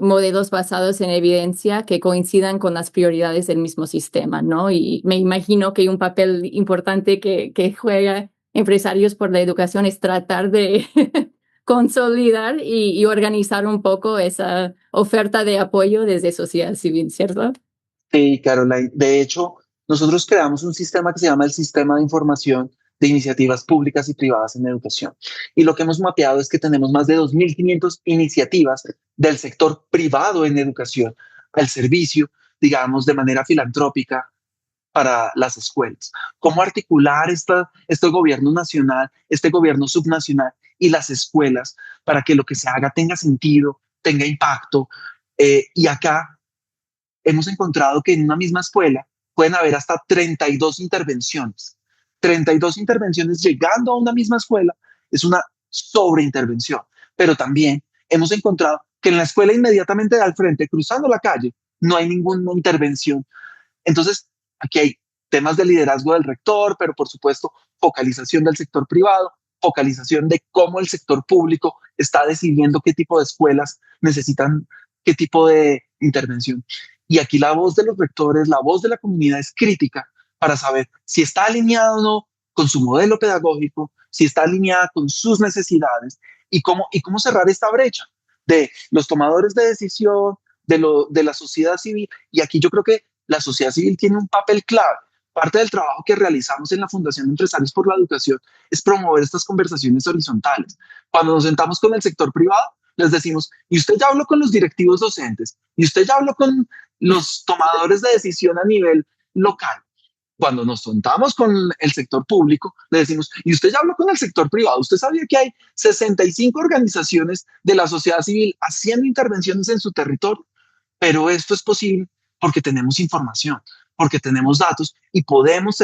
modelos basados en evidencia que coincidan con las prioridades del mismo sistema, ¿no? Y me imagino que un papel importante que juega empresarios por la educación es tratar de consolidar y organizar un poco esa oferta de apoyo desde sociedad civil, ¿cierto? Sí, Caroline. De hecho, nosotros creamos un sistema que se llama el Sistema de Información de Iniciativas Públicas y Privadas en Educación. Y lo que hemos mapeado es que tenemos más de 2.500 iniciativas del sector privado en educación al servicio, digamos, de manera filantrópica para las escuelas. Cómo articular este gobierno nacional, este gobierno subnacional y las escuelas para que lo que se haga tenga sentido, tenga impacto. Y acá hemos encontrado que en una misma escuela pueden haber hasta 32 intervenciones. 32 intervenciones llegando a una misma escuela es una sobreintervención, pero también hemos encontrado que en la escuela inmediatamente al frente, cruzando la calle, no hay ninguna intervención. Entonces, aquí hay temas de liderazgo del rector, pero por supuesto, focalización del sector privado, focalización de cómo el sector público está decidiendo qué tipo de escuelas necesitan qué tipo de intervención. Y aquí la voz de los rectores, la voz de la comunidad es crítica para saber si está alineado o no con su modelo pedagógico si está alineada con sus necesidades y cómo cerrar esta brecha de los tomadores de decisión, de la sociedad civil. Y aquí yo creo que la sociedad civil tiene un papel clave. Parte del trabajo que realizamos en la Fundación Empresarios por la Educación es promover estas conversaciones horizontales. Cuando nos sentamos con el sector privado, les decimos, y usted ya habló con los directivos docentes, y usted ya habló con los tomadores de decisión a nivel local. Cuando nos sentamos con el sector público, le decimos, y usted ya habló con el sector privado, usted sabía que hay 65 organizaciones de la sociedad civil haciendo intervenciones en su territorio, pero esto es posible porque tenemos información, porque tenemos datos y podemos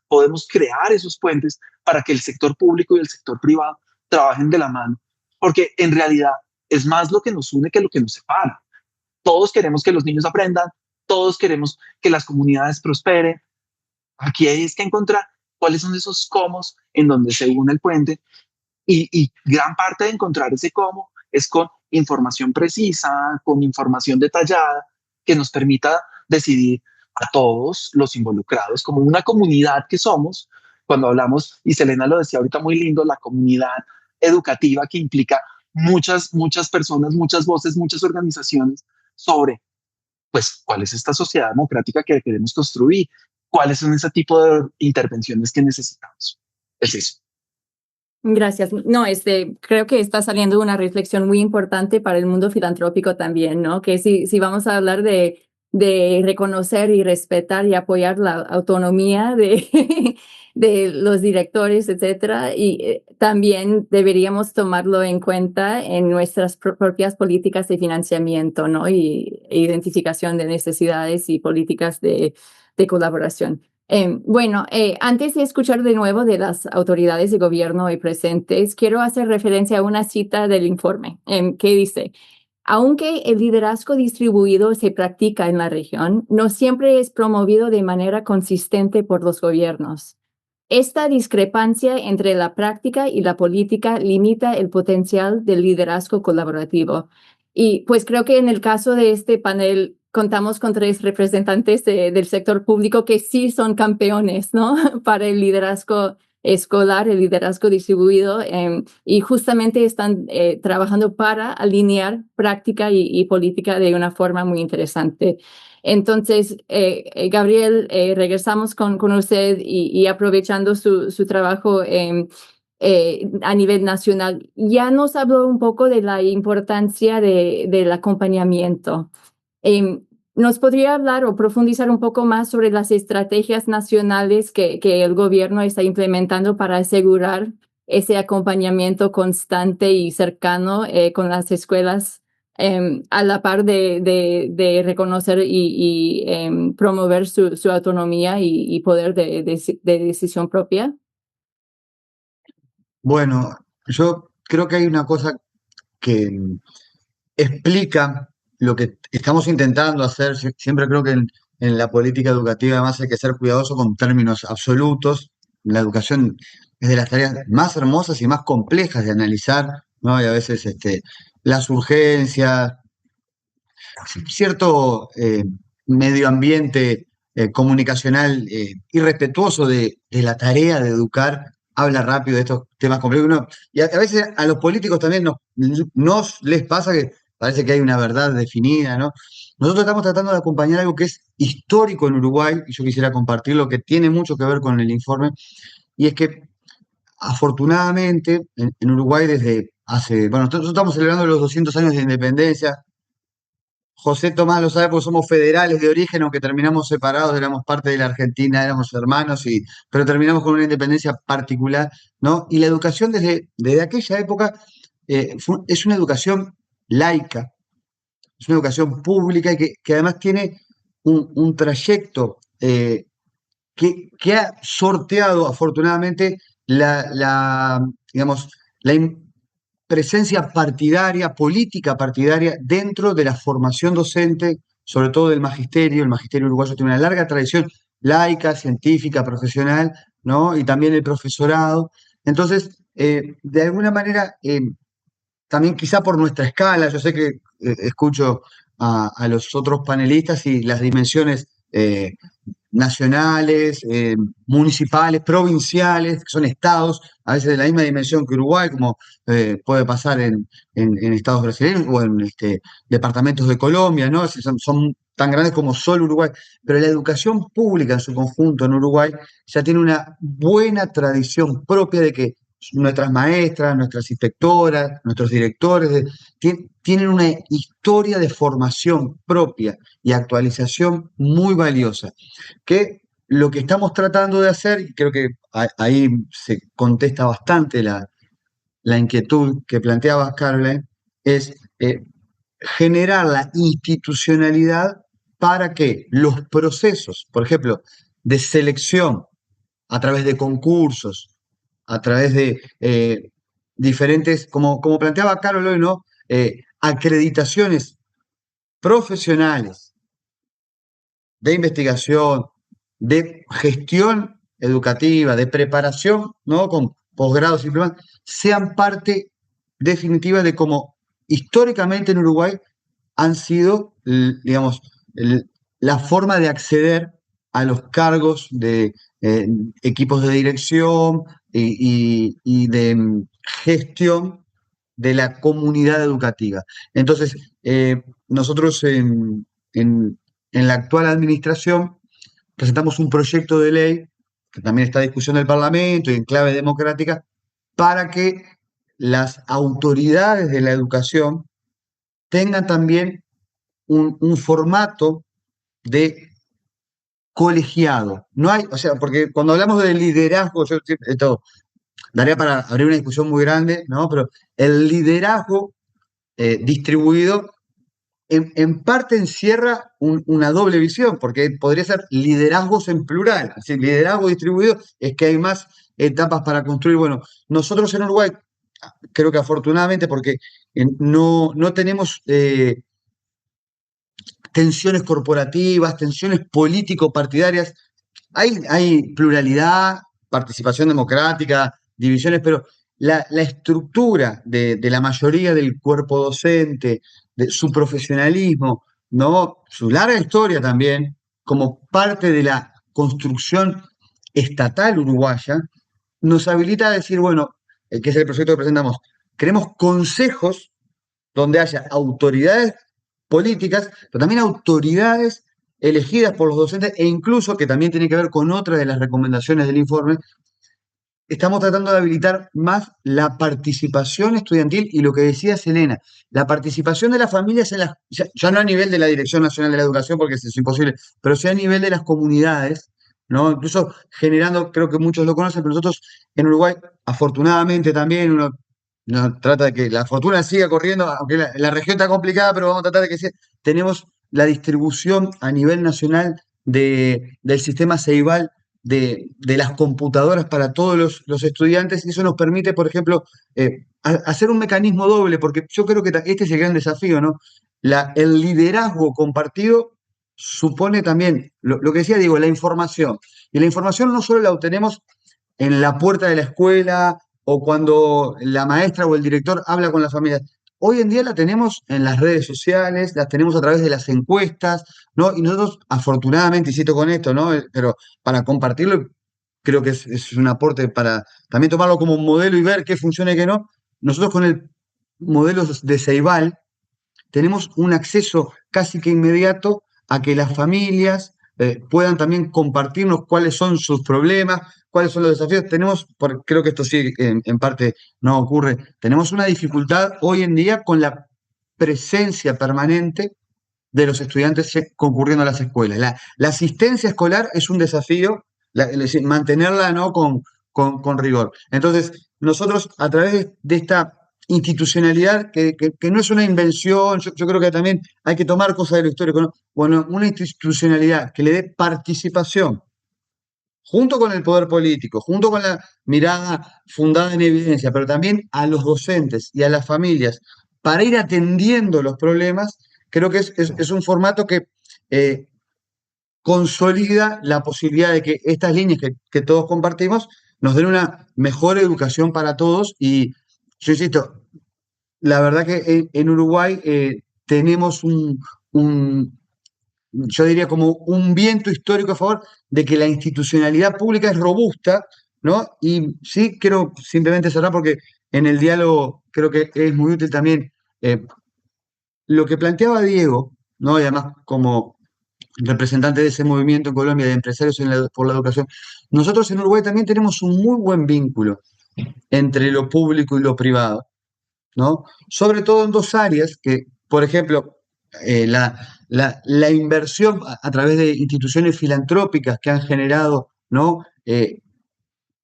podemos crear esos puentes para que el sector público y el sector privado trabajen de la mano, porque en realidad es más lo que nos une que lo que nos separa. Todos queremos que los niños aprendan, todos queremos que las comunidades prosperen. Aquí hay que encontrar cuáles son esos comos en donde se une el puente y gran parte de encontrar ese cómo es con información precisa, con información detallada que nos permita decidir a todos los involucrados como una comunidad que somos. Cuando hablamos, y Selena lo decía ahorita muy lindo, la comunidad educativa que implica muchas personas, muchas voces, muchas organizaciones sobre, pues, cuál es esta sociedad democrática que queremos construir, cuáles son ese tipo de intervenciones que necesitamos. Es eso. Gracias. No, creo que está saliendo una reflexión muy importante para el mundo filantrópico también, ¿no? Que si vamos a hablar de reconocer y respetar y apoyar la autonomía de los directores, etcétera, y también deberíamos tomarlo en cuenta en nuestras propias políticas de financiamiento, ¿no? Y identificación de necesidades y políticas de colaboración. Bueno, antes de escuchar de nuevo de las autoridades de gobierno hoy presentes, quiero hacer referencia a una cita del informe que dice: aunque el liderazgo distribuido se practica en la región, no siempre es promovido de manera consistente por los gobiernos. Esta discrepancia entre la práctica y la política limita el potencial del liderazgo colaborativo. Y pues creo que en el caso de este panel contamos con 3 representantes del sector público que sí son campeones, ¿no? Para el liderazgo escolar, el liderazgo distribuido, y justamente están trabajando para alinear práctica y política de una forma muy interesante. Entonces, Gabriel, regresamos con usted y aprovechando su trabajo a nivel nacional. Ya nos habló un poco de la importancia del acompañamiento. ¿Nos podría hablar o profundizar un poco más sobre las estrategias nacionales que el gobierno está implementando para asegurar ese acompañamiento constante y cercano con las escuelas, a la par de reconocer y promover su autonomía y poder de decisión propia? Bueno, yo creo que hay una cosa que explica lo que estamos intentando hacer. Siempre creo que en la política educativa además hay que ser cuidadoso con términos absolutos. La educación es de las tareas más hermosas y más complejas de analizar, ¿no? Y a veces las urgencias, cierto medio ambiente comunicacional irrespetuoso de la tarea de educar, habla rápido de estos temas complejos. Y a veces a los políticos también nos les pasa que parece que hay una verdad definida, ¿no? Nosotros estamos tratando de acompañar algo que es histórico en Uruguay, y yo quisiera compartirlo, que tiene mucho que ver con el informe, y es que afortunadamente en Uruguay desde hace, bueno, nosotros estamos celebrando los 200 años de independencia. José Tomás lo sabe porque somos federales de origen, aunque terminamos separados, éramos parte de la Argentina, éramos hermanos, pero terminamos con una independencia particular, ¿no? Y la educación desde aquella época es una educación laica, es una educación pública y que además tiene un trayecto que ha sorteado afortunadamente digamos, presencia partidaria, política partidaria dentro de la formación docente, sobre todo del magisterio. El magisterio uruguayo tiene una larga tradición laica, científica, profesional, ¿no? Y también el profesorado. Entonces, de alguna manera, también quizá por nuestra escala, yo sé que escucho a los otros panelistas y las dimensiones nacionales, municipales, provinciales, que son estados, a veces de la misma dimensión que Uruguay, como puede pasar en estados brasileños o en departamentos de Colombia, ¿no? Son tan grandes como solo Uruguay. Pero la educación pública en su conjunto en Uruguay ya tiene una buena tradición propia de que nuestras maestras, nuestras inspectoras, nuestros directores, tienen una historia de formación propia y actualización muy valiosa, que lo que estamos tratando de hacer, y creo que ahí se contesta bastante la inquietud que planteaba Caroline, es generar la institucionalidad para que los procesos, por ejemplo, de selección a través de concursos, a través de diferentes, como planteaba Carol hoy, ¿no? Acreditaciones profesionales de investigación, de gestión educativa, de preparación, ¿no? Con posgrados y diplomas, sean parte definitiva de cómo históricamente en Uruguay han sido, digamos, la forma de acceder a los cargos de equipos de dirección y de gestión de la comunidad educativa. Entonces, nosotros en la actual administración presentamos un proyecto de ley que también está a discusión del Parlamento y en clave democrática para que las autoridades de la educación tengan también un formato de colegiado. No hay, o sea, porque cuando hablamos de liderazgo, esto daría para abrir una discusión muy grande, ¿no? Pero el liderazgo distribuido en parte encierra una doble visión, porque podría ser liderazgos en plural, es decir, liderazgo distribuido es que hay más etapas para construir. Bueno, nosotros en Uruguay, creo que afortunadamente, porque no tenemos tensiones corporativas, tensiones político-partidarias, hay pluralidad, participación democrática, divisiones, pero la estructura de la mayoría del cuerpo docente, de su profesionalismo, ¿no? Su larga historia también, como parte de la construcción estatal uruguaya, nos habilita a decir, bueno, que es el proyecto que presentamos, queremos consejos donde haya autoridades políticas, pero también autoridades elegidas por los docentes e incluso, que también tiene que ver con otra de las recomendaciones del informe, estamos tratando de habilitar más la participación estudiantil y lo que decía Selena, la participación de las familias ya no a nivel de la Dirección Nacional de la Educación, porque es imposible, pero sí a nivel de las comunidades, ¿no? Incluso generando, creo que muchos lo conocen, pero nosotros en Uruguay, afortunadamente también, uno trata de que la fortuna siga corriendo, aunque la región está complicada, pero vamos a tratar de que tenemos la distribución a nivel nacional del sistema Ceibal de las computadoras para todos los estudiantes, y eso nos permite, por ejemplo, hacer un mecanismo doble, porque yo creo que este es el gran desafío, ¿no? El liderazgo compartido supone también, lo que decía Diego, la información. Y la información no solo la obtenemos en la puerta de la escuela o cuando la maestra o el director habla con la familia. Hoy en día la tenemos en las redes sociales, las tenemos a través de las encuestas, ¿no? Y nosotros, afortunadamente, insisto con esto, ¿no? Pero para compartirlo, creo que es un aporte para también tomarlo como un modelo y ver qué funciona y qué no. Nosotros con el modelo de Ceibal tenemos un acceso casi que inmediato a que las familias puedan también compartirnos cuáles son sus problemas, cuáles son los desafíos. Creo que esto sí en parte no ocurre, tenemos una dificultad hoy en día con la presencia permanente de los estudiantes concurriendo a las escuelas. La asistencia escolar es un desafío, mantenerla, ¿no? con rigor. Entonces, nosotros a través de esta institucionalidad, que no es una invención, yo creo que también hay que tomar cosas de lo histórico, ¿no? Bueno, una institucionalidad que le dé participación junto con el poder político, junto con la mirada fundada en evidencia, pero también a los docentes y a las familias, para ir atendiendo los problemas, creo que es un formato que consolida la posibilidad de que estas líneas que todos compartimos nos den una mejor educación para todos. Y yo insisto, la verdad que en Uruguay tenemos yo diría como un viento histórico a favor de que la institucionalidad pública es robusta, ¿no? Y sí, quiero simplemente cerrar porque en el diálogo creo que es muy útil también lo que planteaba Diego, ¿no? Y además como representante de ese movimiento en Colombia de empresarios por la educación, nosotros en Uruguay también tenemos un muy buen vínculo entre lo público y lo privado, ¿no? Sobre todo en dos áreas que, por ejemplo, la inversión a través de instituciones filantrópicas que han generado, ¿no?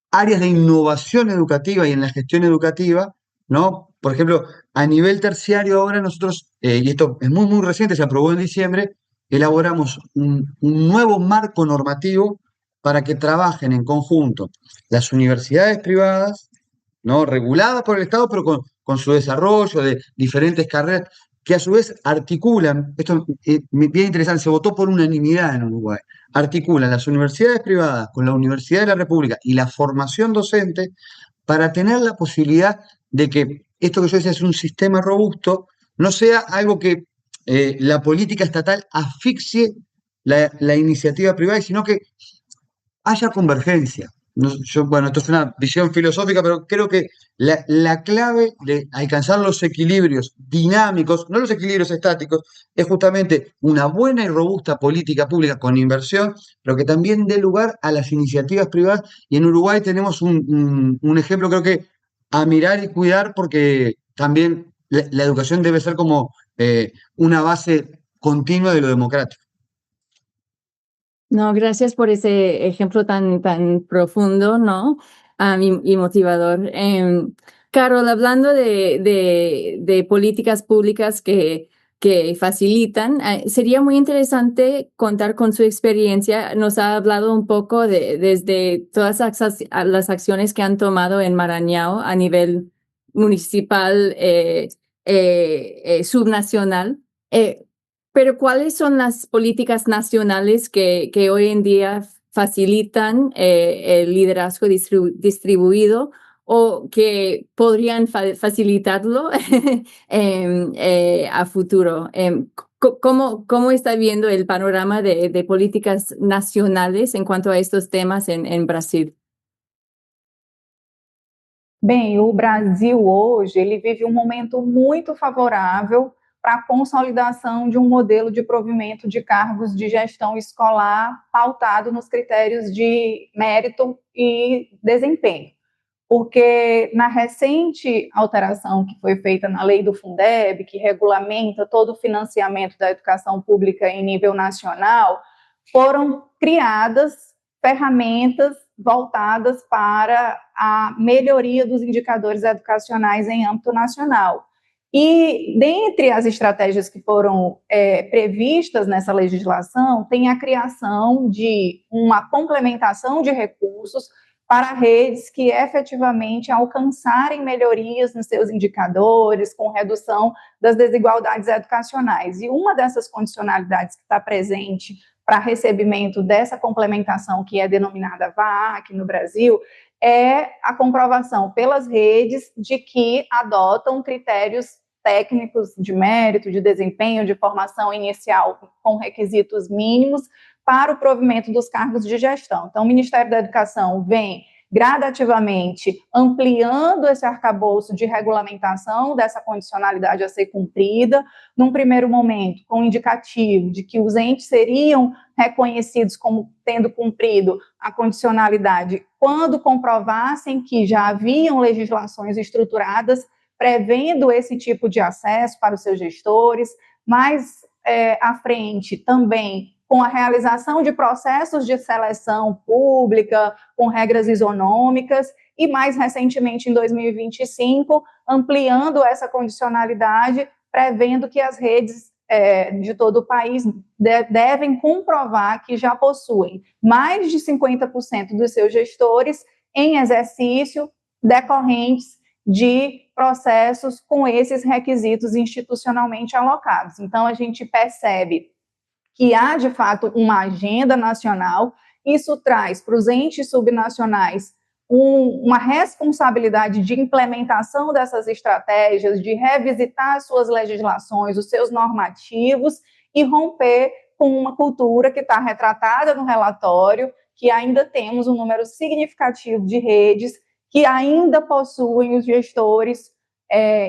Áreas de innovación educativa y en la gestión educativa, ¿no? Por ejemplo, a nivel terciario ahora nosotros, y esto es muy, muy reciente, se aprobó en diciembre, elaboramos un nuevo marco normativo para que trabajen en conjunto las universidades privadas, ¿no? Reguladas por el Estado, pero con su desarrollo de diferentes carreras, que a su vez articulan, esto es bien interesante, se votó por unanimidad en Uruguay, articulan las universidades privadas con la Universidad de la República y la formación docente para tener la posibilidad de que esto que yo decía es un sistema robusto, no sea algo que la política estatal asfixie la iniciativa privada, sino que haya convergencia. Bueno, esto es una visión filosófica, pero creo que la clave de alcanzar los equilibrios dinámicos, no los equilibrios estáticos, es justamente una buena y robusta política pública con inversión, pero que también dé lugar a las iniciativas privadas. Y en Uruguay tenemos un ejemplo, creo que a mirar y cuidar, porque también la educación debe ser como una base continua de lo democrático. No, gracias por ese ejemplo tan profundo, ¿no? Y motivador. Carol, hablando de políticas públicas que facilitan, sería muy interesante contar con su experiencia. Nos ha hablado un poco desde todas las acciones que han tomado en Maranhão a nivel municipal, subnacional. Pero ¿cuáles son las políticas nacionales que hoy en día facilitan el liderazgo distribuido o que podrían facilitarlo a futuro? ¿Cómo está viendo el panorama de políticas nacionales en cuanto a estos temas en Brasil? Bem, o Brasil hoje ele vive momento muito favorável para a consolidação de modelo de provimento de cargos de gestão escolar pautado nos critérios de mérito e desempenho. Porque na recente alteração que foi feita na lei do Fundeb, que regulamenta todo o financiamento da educação pública em nível nacional, foram criadas ferramentas voltadas para a melhoria dos indicadores educacionais em âmbito nacional. E, dentre as estratégias que foram previstas nessa legislação, tem a criação de uma complementação de recursos para redes que efetivamente alcançarem melhorias nos seus indicadores, com redução das desigualdades educacionais. E uma dessas condicionalidades que está presente para recebimento dessa complementação, que é denominada VAAC no Brasil, é a comprovação pelas redes de que adotam critérios técnicos de mérito, de desempenho, de formação inicial com requisitos mínimos para o provimento dos cargos de gestão. Então, o Ministério da Educação vem gradativamente ampliando esse arcabouço de regulamentação dessa condicionalidade a ser cumprida, num primeiro momento com o indicativo de que os entes seriam reconhecidos como tendo cumprido a condicionalidade quando comprovassem que já haviam legislações estruturadas prevendo esse tipo de acesso para os seus gestores, mais à frente também com a realização de processos de seleção pública, com regras isonômicas, e mais recentemente, em 2025, ampliando essa condicionalidade, prevendo que as redes de todo o país devem comprovar que já possuem mais de 50% dos seus gestores em exercício decorrentes de processos com esses requisitos institucionalmente alocados. Então, a gente percebe que há, de fato, uma agenda nacional. Isso traz para os entes subnacionais uma responsabilidade de implementação dessas estratégias, de revisitar suas legislações, os seus normativos e romper com uma cultura que está retratada no relatório, que ainda temos um número significativo de redes que ainda possuem os gestores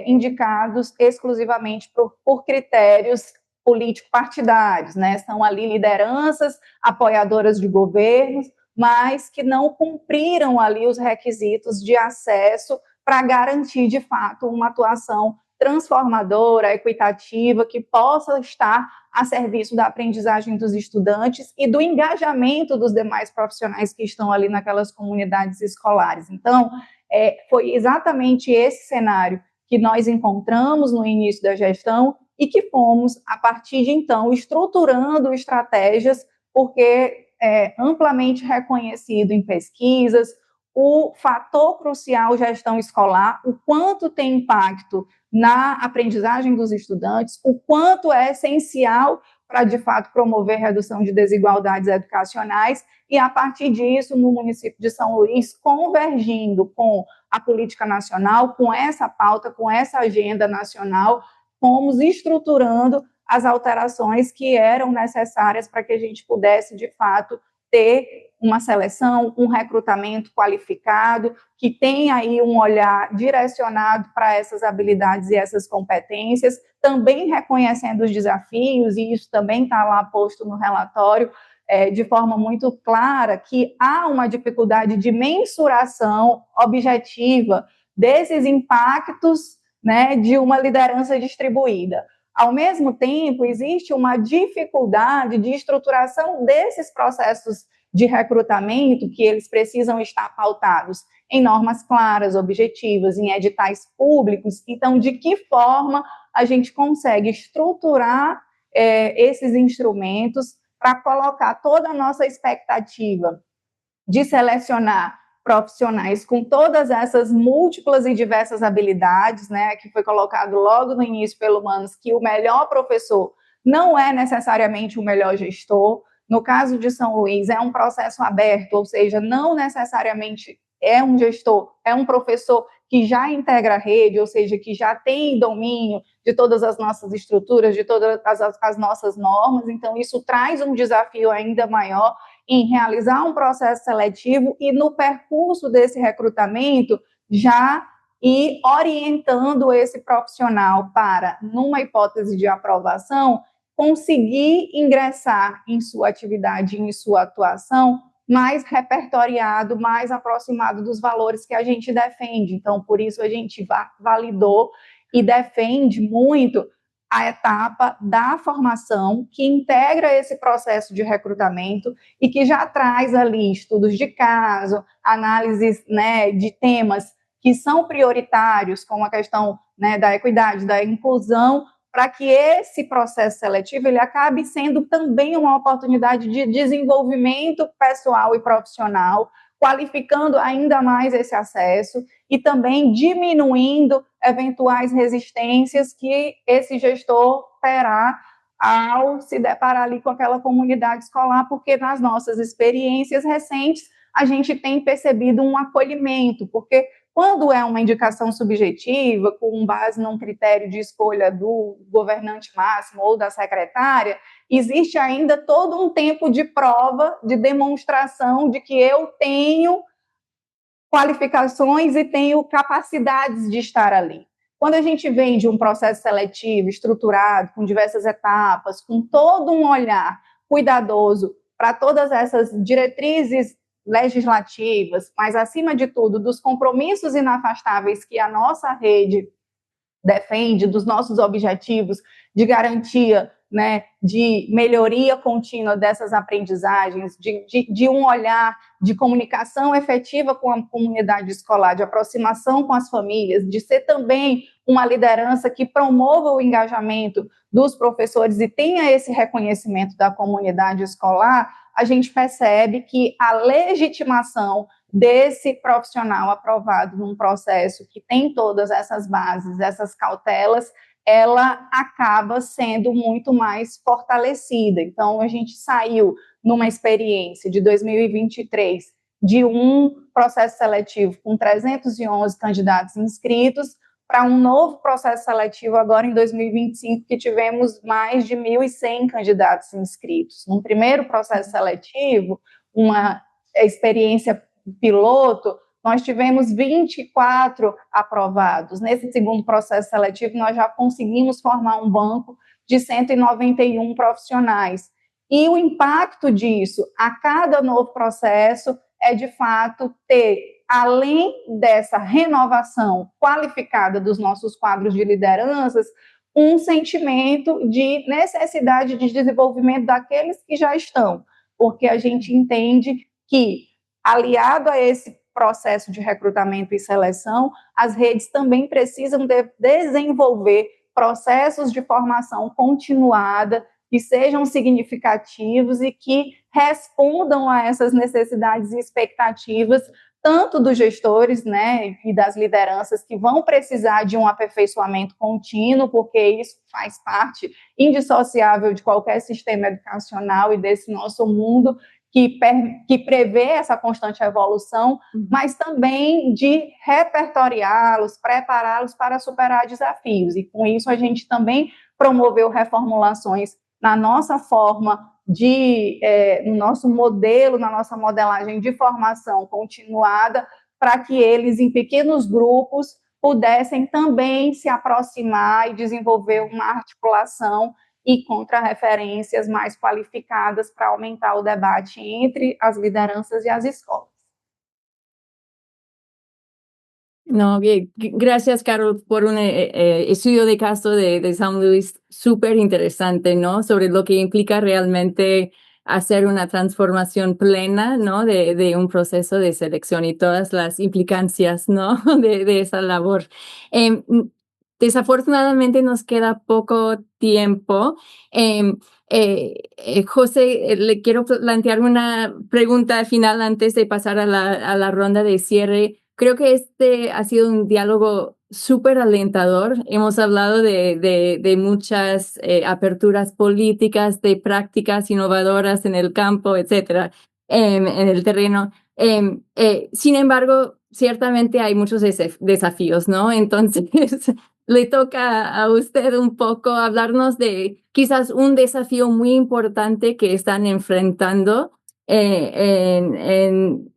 indicados exclusivamente por critérios político-partidários, né? São ali lideranças apoiadoras de governos, mas que não cumpriram ali os requisitos de acesso para garantir, de fato, uma atuação transformadora, equitativa, que possa estar a serviço da aprendizagem dos estudantes e do engajamento dos demais profissionais que estão ali naquelas comunidades escolares. Então, foi exatamente esse cenário que nós encontramos no início da gestão e que fomos, a partir de então, estruturando estratégias, porque é amplamente reconhecido em pesquisas o fator crucial gestão escolar, o quanto tem impacto na aprendizagem dos estudantes, o quanto é essencial para, de fato, promover redução de desigualdades educacionais, e, a partir disso, no município de São Luís, convergindo com a política nacional, com essa pauta, com essa agenda nacional, fomos estruturando as alterações que eram necessárias para que a gente pudesse, de fato, ter uma seleção, um recrutamento qualificado, que tenha aí um olhar direcionado para essas habilidades e essas competências, também reconhecendo os desafios, e isso também está lá posto no relatório, de forma muito clara, que há uma dificuldade de mensuração objetiva desses impactos, né, de uma liderança distribuída. Ao mesmo tempo, existe uma dificuldade de estruturação desses processos de recrutamento, que eles precisam estar pautados em normas claras, objetivas, em editais públicos. Então, de que forma a gente consegue estruturar esses instrumentos para colocar toda a nossa expectativa de selecionar profissionais com todas essas múltiplas e diversas habilidades, né, que foi colocado logo no início pelo Manos, que o melhor professor não é necessariamente o melhor gestor. No caso de São Luís, é um processo aberto, ou seja, não necessariamente é um gestor, é um professor que já integra a rede, ou seja, que já tem domínio de todas as nossas estruturas, de todas as nossas normas. Então, isso traz um desafio ainda maior em realizar um processo seletivo e, no percurso desse recrutamento, já ir orientando esse profissional para, numa hipótese de aprovação, conseguir ingressar em sua atividade, em sua atuação, mais repertoriado, mais aproximado dos valores que a gente defende. Então, por isso a gente validou e defende muito a etapa da formação, que integra esse processo de recrutamento e que já traz ali estudos de caso, análises, né, de temas que são prioritários, como a questão, né, da equidade, da inclusão, para que esse processo seletivo ele acabe sendo também uma oportunidade de desenvolvimento pessoal e profissional, qualificando ainda mais esse acesso e também diminuindo eventuais resistências que esse gestor terá ao se deparar ali com aquela comunidade escolar, porque nas nossas experiências recentes a gente tem percebido um acolhimento, porque quando é uma indicação subjetiva, com base num critério de escolha do governante máximo ou da secretária, existe ainda todo um tempo de prova, de demonstração de que eu tenho qualificações e tenho capacidades de estar ali. Quando a gente vem de um processo seletivo, estruturado, com diversas etapas, com todo um olhar cuidadoso para todas essas diretrizes legislativas, mas, acima de tudo, dos compromissos inafastáveis que a nossa rede defende, dos nossos objetivos de garantia, né, de melhoria contínua dessas aprendizagens, de um olhar de comunicação efetiva com a comunidade escolar, de aproximação com as famílias, de ser também uma liderança que promova o engajamento dos professores e tenha esse reconhecimento da comunidade escolar, a gente percebe que a legitimação desse profissional aprovado num processo que tem todas essas bases, essas cautelas, ela acaba sendo muito mais fortalecida. Então, a gente saiu numa experiência de 2023 de um processo seletivo com 311 candidatos inscritos, para um novo processo seletivo agora em 2025, que tivemos mais de 1.100 candidatos inscritos. No primeiro processo seletivo, uma experiência piloto, nós tivemos 24 aprovados. Nesse segundo processo seletivo, nós já conseguimos formar um banco de 191 profissionais. E o impacto disso a cada novo processo é, de fato, ter, além dessa renovação qualificada dos nossos quadros de lideranças, um sentimento de necessidade de desenvolvimento daqueles que já estão, porque a gente entende que, aliado a esse processo de recrutamento e seleção, as redes também precisam desenvolver processos de formação continuada que sejam significativos e que respondam a essas necessidades e expectativas, tanto dos gestores, né, e das lideranças que vão precisar de um aperfeiçoamento contínuo, porque isso faz parte indissociável de qualquer sistema educacional e desse nosso mundo que prevê essa constante evolução, mas também de repertoriá-los, prepará-los para superar desafios. E com isso a gente também promoveu reformulações na nossa forma no nosso modelo, na nossa modelagem de formação continuada, para que eles, em pequenos grupos, pudessem também se aproximar e desenvolver uma articulação e contrarreferências mais qualificadas para aumentar o debate entre as lideranças e as escolas. No, gracias, Carol, por un estudio de caso de San Luis súper interesante, ¿no? Sobre lo que implica realmente hacer una transformación plena, ¿no? De un proceso de selección y todas las implicancias, ¿no? De esa labor. Desafortunadamente nos queda poco tiempo. José, le quiero plantear una pregunta final antes de pasar a la ronda de cierre. Creo que este ha sido un diálogo súper alentador. Hemos hablado de muchas aperturas políticas, de prácticas innovadoras en el campo, etcétera, en el terreno. Sin embargo, ciertamente hay muchos desafíos, ¿no? Entonces, le toca a usted un poco hablarnos de quizás un desafío muy importante que están enfrentando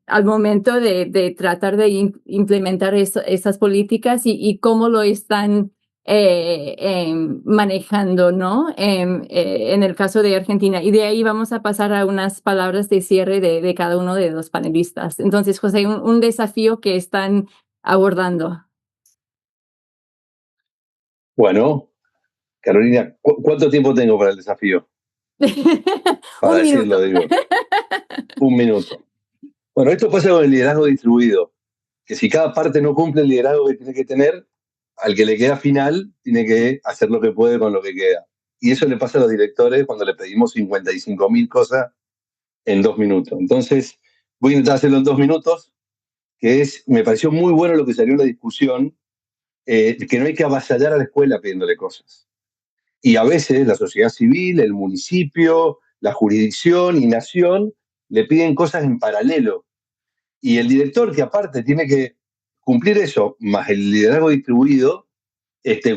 al momento de tratar de implementar esas políticas y cómo lo están manejando, ¿no? En el caso de Argentina. Y de ahí vamos a pasar a unas palabras de cierre de cada uno de los panelistas. Entonces, José, un desafío que están abordando. Bueno, Carolina, ¿cuánto tiempo tengo para el desafío? Para decirlo, digo. 1 minuto. Bueno, esto pasa con el liderazgo distribuido, que si cada parte no cumple el liderazgo que tiene que tener, al que le queda final, tiene que hacer lo que puede con lo que queda. Y eso le pasa a los directores cuando le pedimos 55.000 cosas en 2 minutos. Entonces, voy a intentar hacerlo en 2 minutos, me pareció muy bueno lo que salió en la discusión, que no hay que avasallar a la escuela pidiéndole cosas. Y a veces la sociedad civil, el municipio, la jurisdicción y nación le piden cosas en paralelo. Y el director, que aparte tiene que cumplir eso, más el liderazgo distribuido,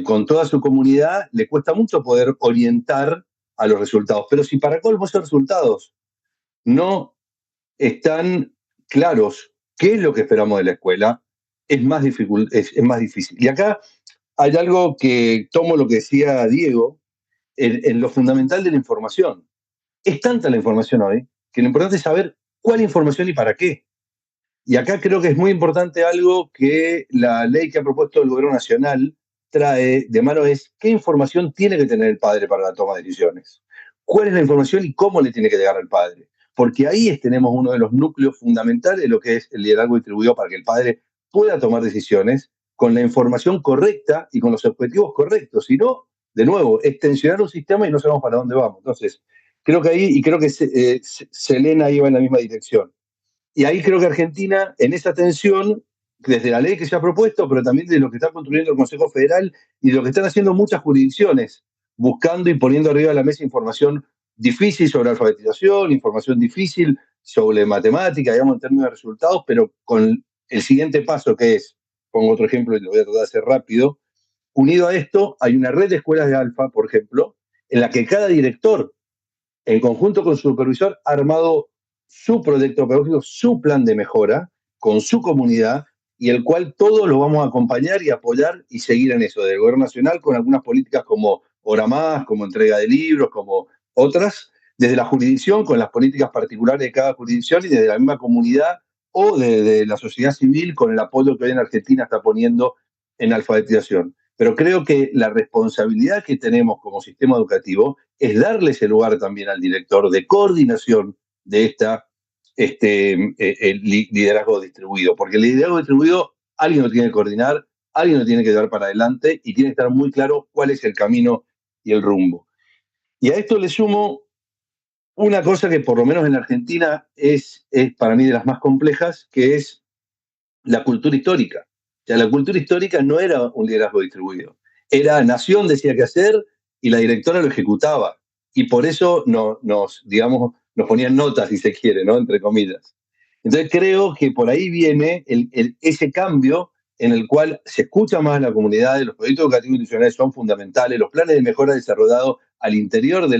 con toda su comunidad, le cuesta mucho poder orientar a los resultados. Pero si para colmo esos resultados no están claros qué es lo que esperamos de la escuela, es más difícil. Y acá hay algo que tomo lo que decía Diego, en lo fundamental de la información. Es tanta la información hoy que lo importante es saber cuál información y para qué. Y acá creo que es muy importante algo que la ley que ha propuesto el Gobierno Nacional trae de mano, es qué información tiene que tener el padre para la toma de decisiones. ¿Cuál es la información y cómo le tiene que llegar al padre? Porque ahí tenemos uno de los núcleos fundamentales de lo que es el liderazgo distribuido para que el padre pueda tomar decisiones con la información correcta y con los objetivos correctos. Si no, de nuevo, es tensionar un sistema y no sabemos para dónde vamos. Entonces, creo que Selena iba en la misma dirección. Y ahí creo que Argentina, en esa tensión, desde la ley que se ha propuesto, pero también de lo que está construyendo el Consejo Federal y de lo que están haciendo muchas jurisdicciones, buscando y poniendo arriba de la mesa información difícil sobre alfabetización, información difícil sobre matemática, digamos, en términos de resultados, pero con el siguiente paso que es, pongo otro ejemplo y lo voy a tratar de hacer rápido, unido a esto, hay una red de escuelas de Alfa, por ejemplo, en la que cada director, en conjunto con su supervisor, ha armado su proyecto pedagógico, su plan de mejora con su comunidad, y el cual todos lo vamos a acompañar y apoyar y seguir en eso, del gobierno nacional, con algunas políticas como Hora Más, como entrega de libros, como otras, desde la jurisdicción, con las políticas particulares de cada jurisdicción, y desde la misma comunidad o de la sociedad civil, con el apoyo que hoy en Argentina está poniendo en alfabetización. Pero creo que la responsabilidad que tenemos como sistema educativo es darle ese lugar también al director de coordinación de el liderazgo distribuido, porque el liderazgo distribuido alguien lo tiene que coordinar, alguien lo tiene que dar para adelante y tiene que estar muy claro cuál es el camino y el rumbo. Y a esto le sumo una cosa que por lo menos en Argentina es para mí de las más complejas, que es la cultura histórica. O sea, la cultura histórica no era un liderazgo distribuido. Era Nación decía qué hacer y la directora lo ejecutaba. Y por eso nos ponían notas, si se quiere, ¿no? Entre comillas. Entonces creo que por ahí viene ese cambio en el cual se escucha más a la comunidad, los proyectos educativos institucionales son fundamentales, los planes de mejora desarrollados al interior de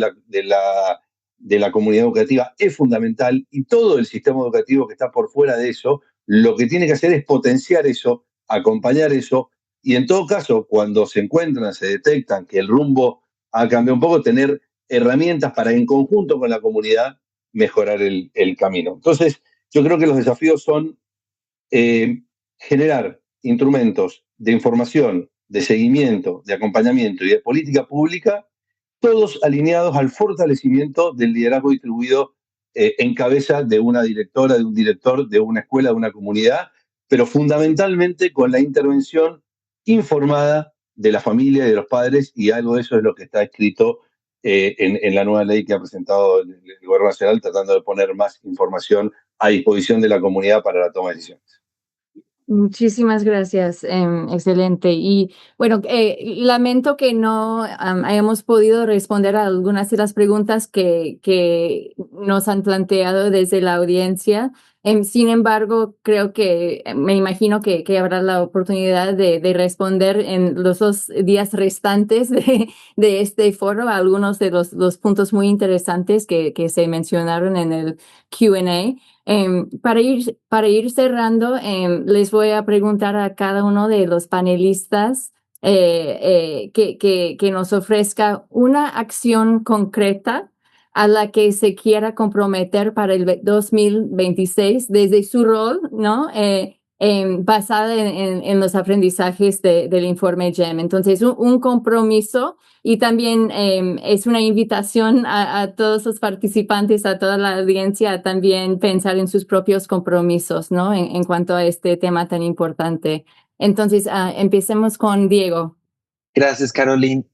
la comunidad educativa es fundamental, y todo el sistema educativo que está por fuera de eso, lo que tiene que hacer es potenciar eso, acompañar eso, y en todo caso, cuando se encuentran, se detectan que el rumbo ha cambiado un poco, tener herramientas para, en conjunto con la comunidad, mejorar el camino. Entonces, yo creo que los desafíos son generar instrumentos de información, de seguimiento, de acompañamiento y de política pública, todos alineados al fortalecimiento del liderazgo distribuido en cabeza de una directora, de un director, de una escuela, de una comunidad, pero fundamentalmente con la intervención informada de la familia y de los padres, y algo de eso es lo que está escrito en la nueva ley que ha presentado el Gobierno Nacional, tratando de poner más información a disposición de la comunidad para la toma de decisiones. Muchísimas gracias, excelente. Y bueno, lamento que no hayamos podido responder a algunas de las preguntas que nos han planteado desde la audiencia. Sin embargo, creo que me imagino que habrá la oportunidad de responder en los 2 días restantes de este foro a algunos de los puntos muy interesantes que se mencionaron en el Q&A. Para ir cerrando, les voy a preguntar a cada uno de los panelistas que nos ofrezca una acción concreta a la que se quiera comprometer para el 2026 desde su rol, ¿no? Basada en los aprendizajes del informe GEM. Entonces, un compromiso, y también es una invitación a todos los participantes, a toda la audiencia, a también pensar en sus propios compromisos, ¿no? En cuanto a este tema tan importante. Entonces, empecemos con Diego. Gracias, Caroline.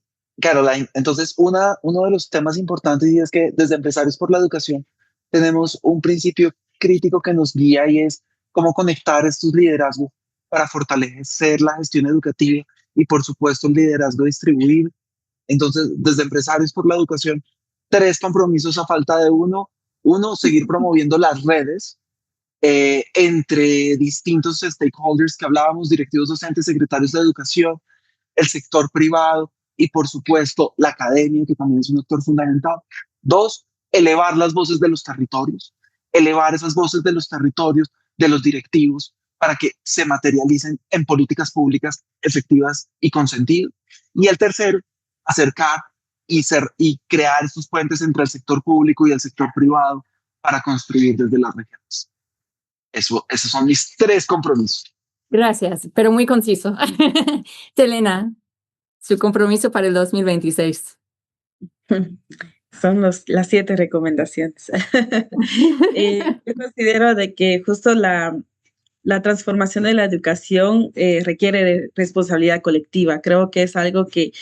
Entonces, uno de los temas importantes, y es que desde Empresarios por la Educación tenemos un principio crítico que nos guía, y es cómo conectar estos liderazgos para fortalecer la gestión educativa y, por supuesto, el liderazgo distribuido. Entonces, desde Empresarios por la Educación, 3 compromisos a falta de uno. Uno, seguir promoviendo las redes entre distintos stakeholders que hablábamos, directivos docentes, secretarios de educación, el sector privado y, por supuesto, la academia, que también es un actor fundamental. 2, elevar las voces de los territorios, elevar esas voces de los territorios, de los directivos, para que se materialicen en políticas públicas efectivas y con sentido. Y el tercero, acercar y crear estos puentes entre el sector público y el sector privado para construir desde las regiones. Esos son mis 3 compromisos. Gracias, pero muy conciso. Selena, su compromiso para el 2026. Son las 7 recomendaciones. Yo considero de que justo la transformación de la educación requiere de responsabilidad colectiva. Creo que es algo que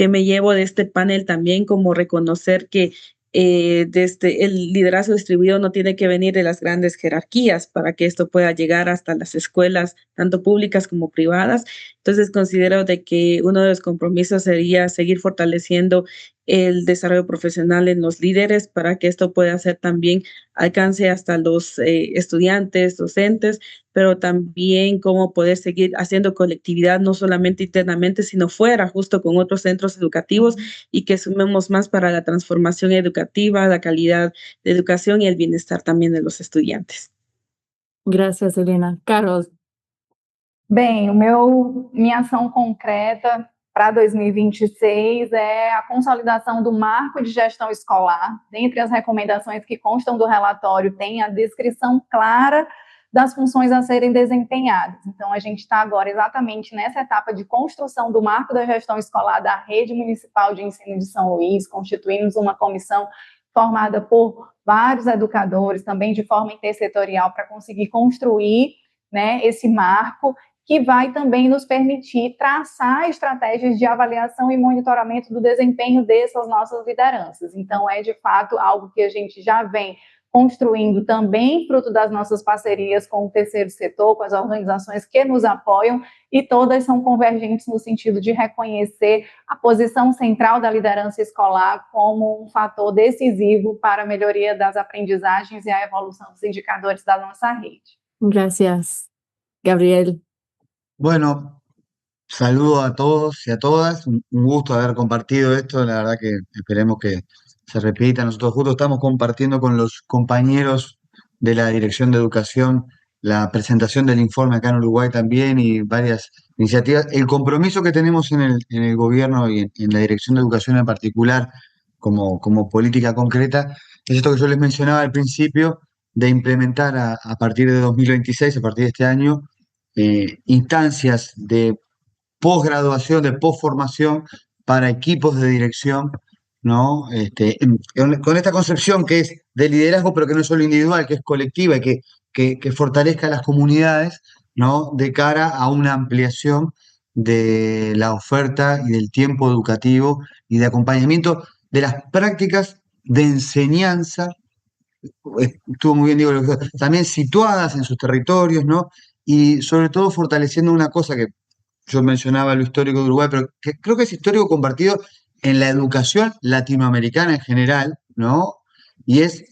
me llevo de este panel también, como reconocer que desde el liderazgo distribuido no tiene que venir de las grandes jerarquías para que esto pueda llegar hasta las escuelas, tanto públicas como privadas. Entonces considero de que uno de los compromisos sería seguir fortaleciendo el desarrollo profesional en los líderes para que esto pueda ser también alcance hasta los estudiantes, docentes, pero también cómo poder seguir haciendo colectividad, no solamente internamente, sino fuera, justo con otros centros educativos y que sumemos más para la transformación educativa, la calidad de educación y el bienestar también de los estudiantes. Gracias, Helena. Carol. Bem, minha ação concreta para 2026 é a consolidação do marco de gestão escolar. Dentre as recomendações que constam do relatório, tem a descrição clara das funções a serem desempenhadas. Então, a gente está agora exatamente nessa etapa de construção do marco da gestão escolar da Rede Municipal de Ensino de São Luís, constituímos uma comissão formada por vários educadores, também de forma intersetorial, para conseguir construir, né, esse marco, que vai também nos permitir traçar estratégias de avaliação e monitoramento do desempenho dessas nossas lideranças. Então, é de fato algo que a gente já vem construindo também, fruto das nossas parcerias com o terceiro setor, com as organizações que nos apoiam, e todas são convergentes no sentido de reconhecer a posição central da liderança escolar como um fator decisivo para a melhoria das aprendizagens e a evolução dos indicadores da nossa rede. Gracias. Gabriel. Bueno, saludo a todos y a todas. Un gusto haber compartido esto. La verdad que esperemos que se repita. Nosotros justo estamos compartiendo con los compañeros de la Dirección de Educación la presentación del informe acá en Uruguay también y varias iniciativas. El compromiso que tenemos en el gobierno y en la Dirección de Educación en particular como política concreta es esto que yo les mencionaba al principio, de implementar a partir de 2026, a partir de este año, instancias de posgraduación, de posformación para equipos de dirección, ¿no? Con esta concepción que es de liderazgo, pero que no es solo individual, que es colectiva y que fortalezca a las comunidades, ¿no? De cara a una ampliación de la oferta y del tiempo educativo y de acompañamiento de las prácticas de enseñanza, estuvo muy bien digo, también situadas en sus territorios, ¿no? Y sobre todo fortaleciendo una cosa que yo mencionaba, lo histórico de Uruguay, pero que creo que es histórico compartido en la educación latinoamericana en general, ¿no? Y es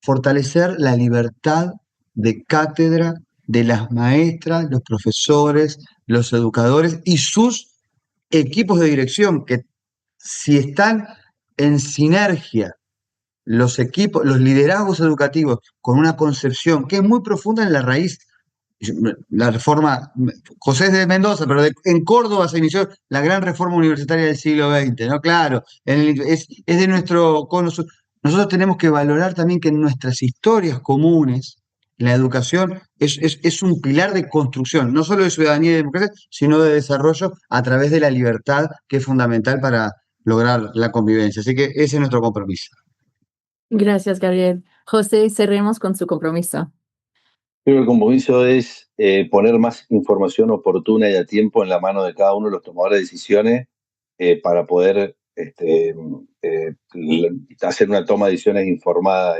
fortalecer la libertad de cátedra de las maestras, los profesores, los educadores y sus equipos de dirección, que si están en sinergia los equipos, los liderazgos educativos con una concepción que es muy profunda en la raíz. La reforma, José es de Mendoza, pero en Córdoba se inició la gran reforma universitaria del siglo XX, ¿no? Claro, es de nuestro cono. Nosotros tenemos que valorar también que en nuestras historias comunes, la educación es un pilar de construcción, no solo de ciudadanía y democracia, sino de desarrollo a través de la libertad, que es fundamental para lograr la convivencia. Así que ese es nuestro compromiso. Gracias, Gabriel. José, cerremos con su compromiso. Creo que el compromiso es poner más información oportuna y a tiempo en la mano de cada uno de los tomadores de decisiones para poder hacer una toma de decisiones informada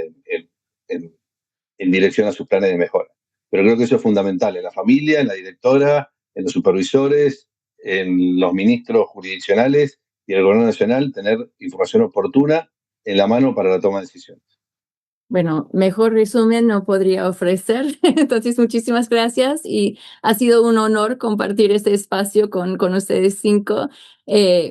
en dirección a sus planes de mejora. Pero creo que eso es fundamental en la familia, en la directora, en los supervisores, en los ministros jurisdiccionales y en el gobierno nacional, tener información oportuna en la mano para la toma de decisiones. Bueno, mejor resumen no podría ofrecer. Entonces, muchísimas gracias y ha sido un honor compartir este espacio con ustedes cinco.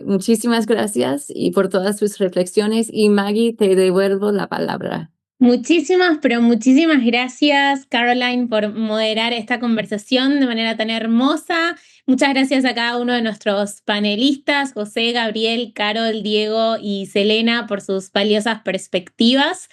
Muchísimas gracias y por todas sus reflexiones. Y Maggie, te devuelvo la palabra. Muchísimas, pero muchísimas gracias, Caroline, por moderar esta conversación de manera tan hermosa. Muchas gracias a cada uno de nuestros panelistas, José, Gabriel, Carol, Diego y Selena, por sus valiosas perspectivas.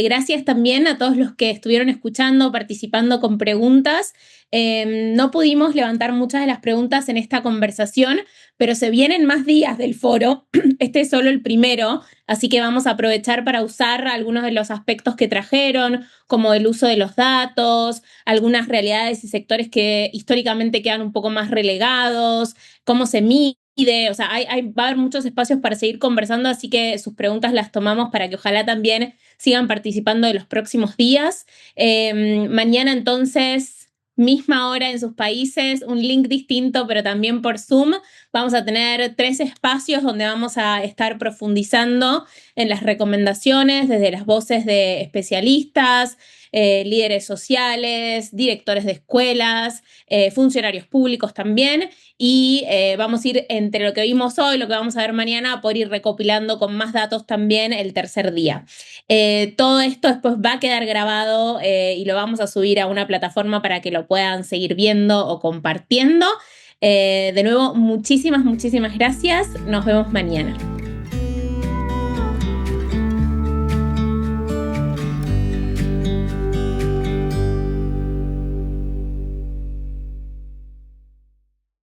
Gracias también a todos los que estuvieron escuchando, participando con preguntas. No pudimos levantar muchas de las preguntas en esta conversación, pero se vienen más días del foro. Este es solo el primero, así que vamos a aprovechar para usar algunos de los aspectos que trajeron, como el uso de los datos, algunas realidades y sectores que históricamente quedan un poco más relegados, cómo se mide. O sea, va a haber muchos espacios para seguir conversando, así que sus preguntas las tomamos para que ojalá también sigan participando de los próximos días. Mañana entonces, misma hora en sus países, un link distinto, pero también por Zoom, Vamos a tener 3 espacios donde vamos a estar profundizando en las recomendaciones desde las voces de especialistas, líderes sociales, directores de escuelas, funcionarios públicos también, y vamos a ir entre lo que vimos hoy, lo que vamos a ver mañana, a poder ir recopilando con más datos también el tercer día. Todo esto después va a quedar grabado y lo vamos a subir a una plataforma para que lo puedan seguir viendo o compartiendo. De nuevo, muchísimas gracias. Nos vemos mañana.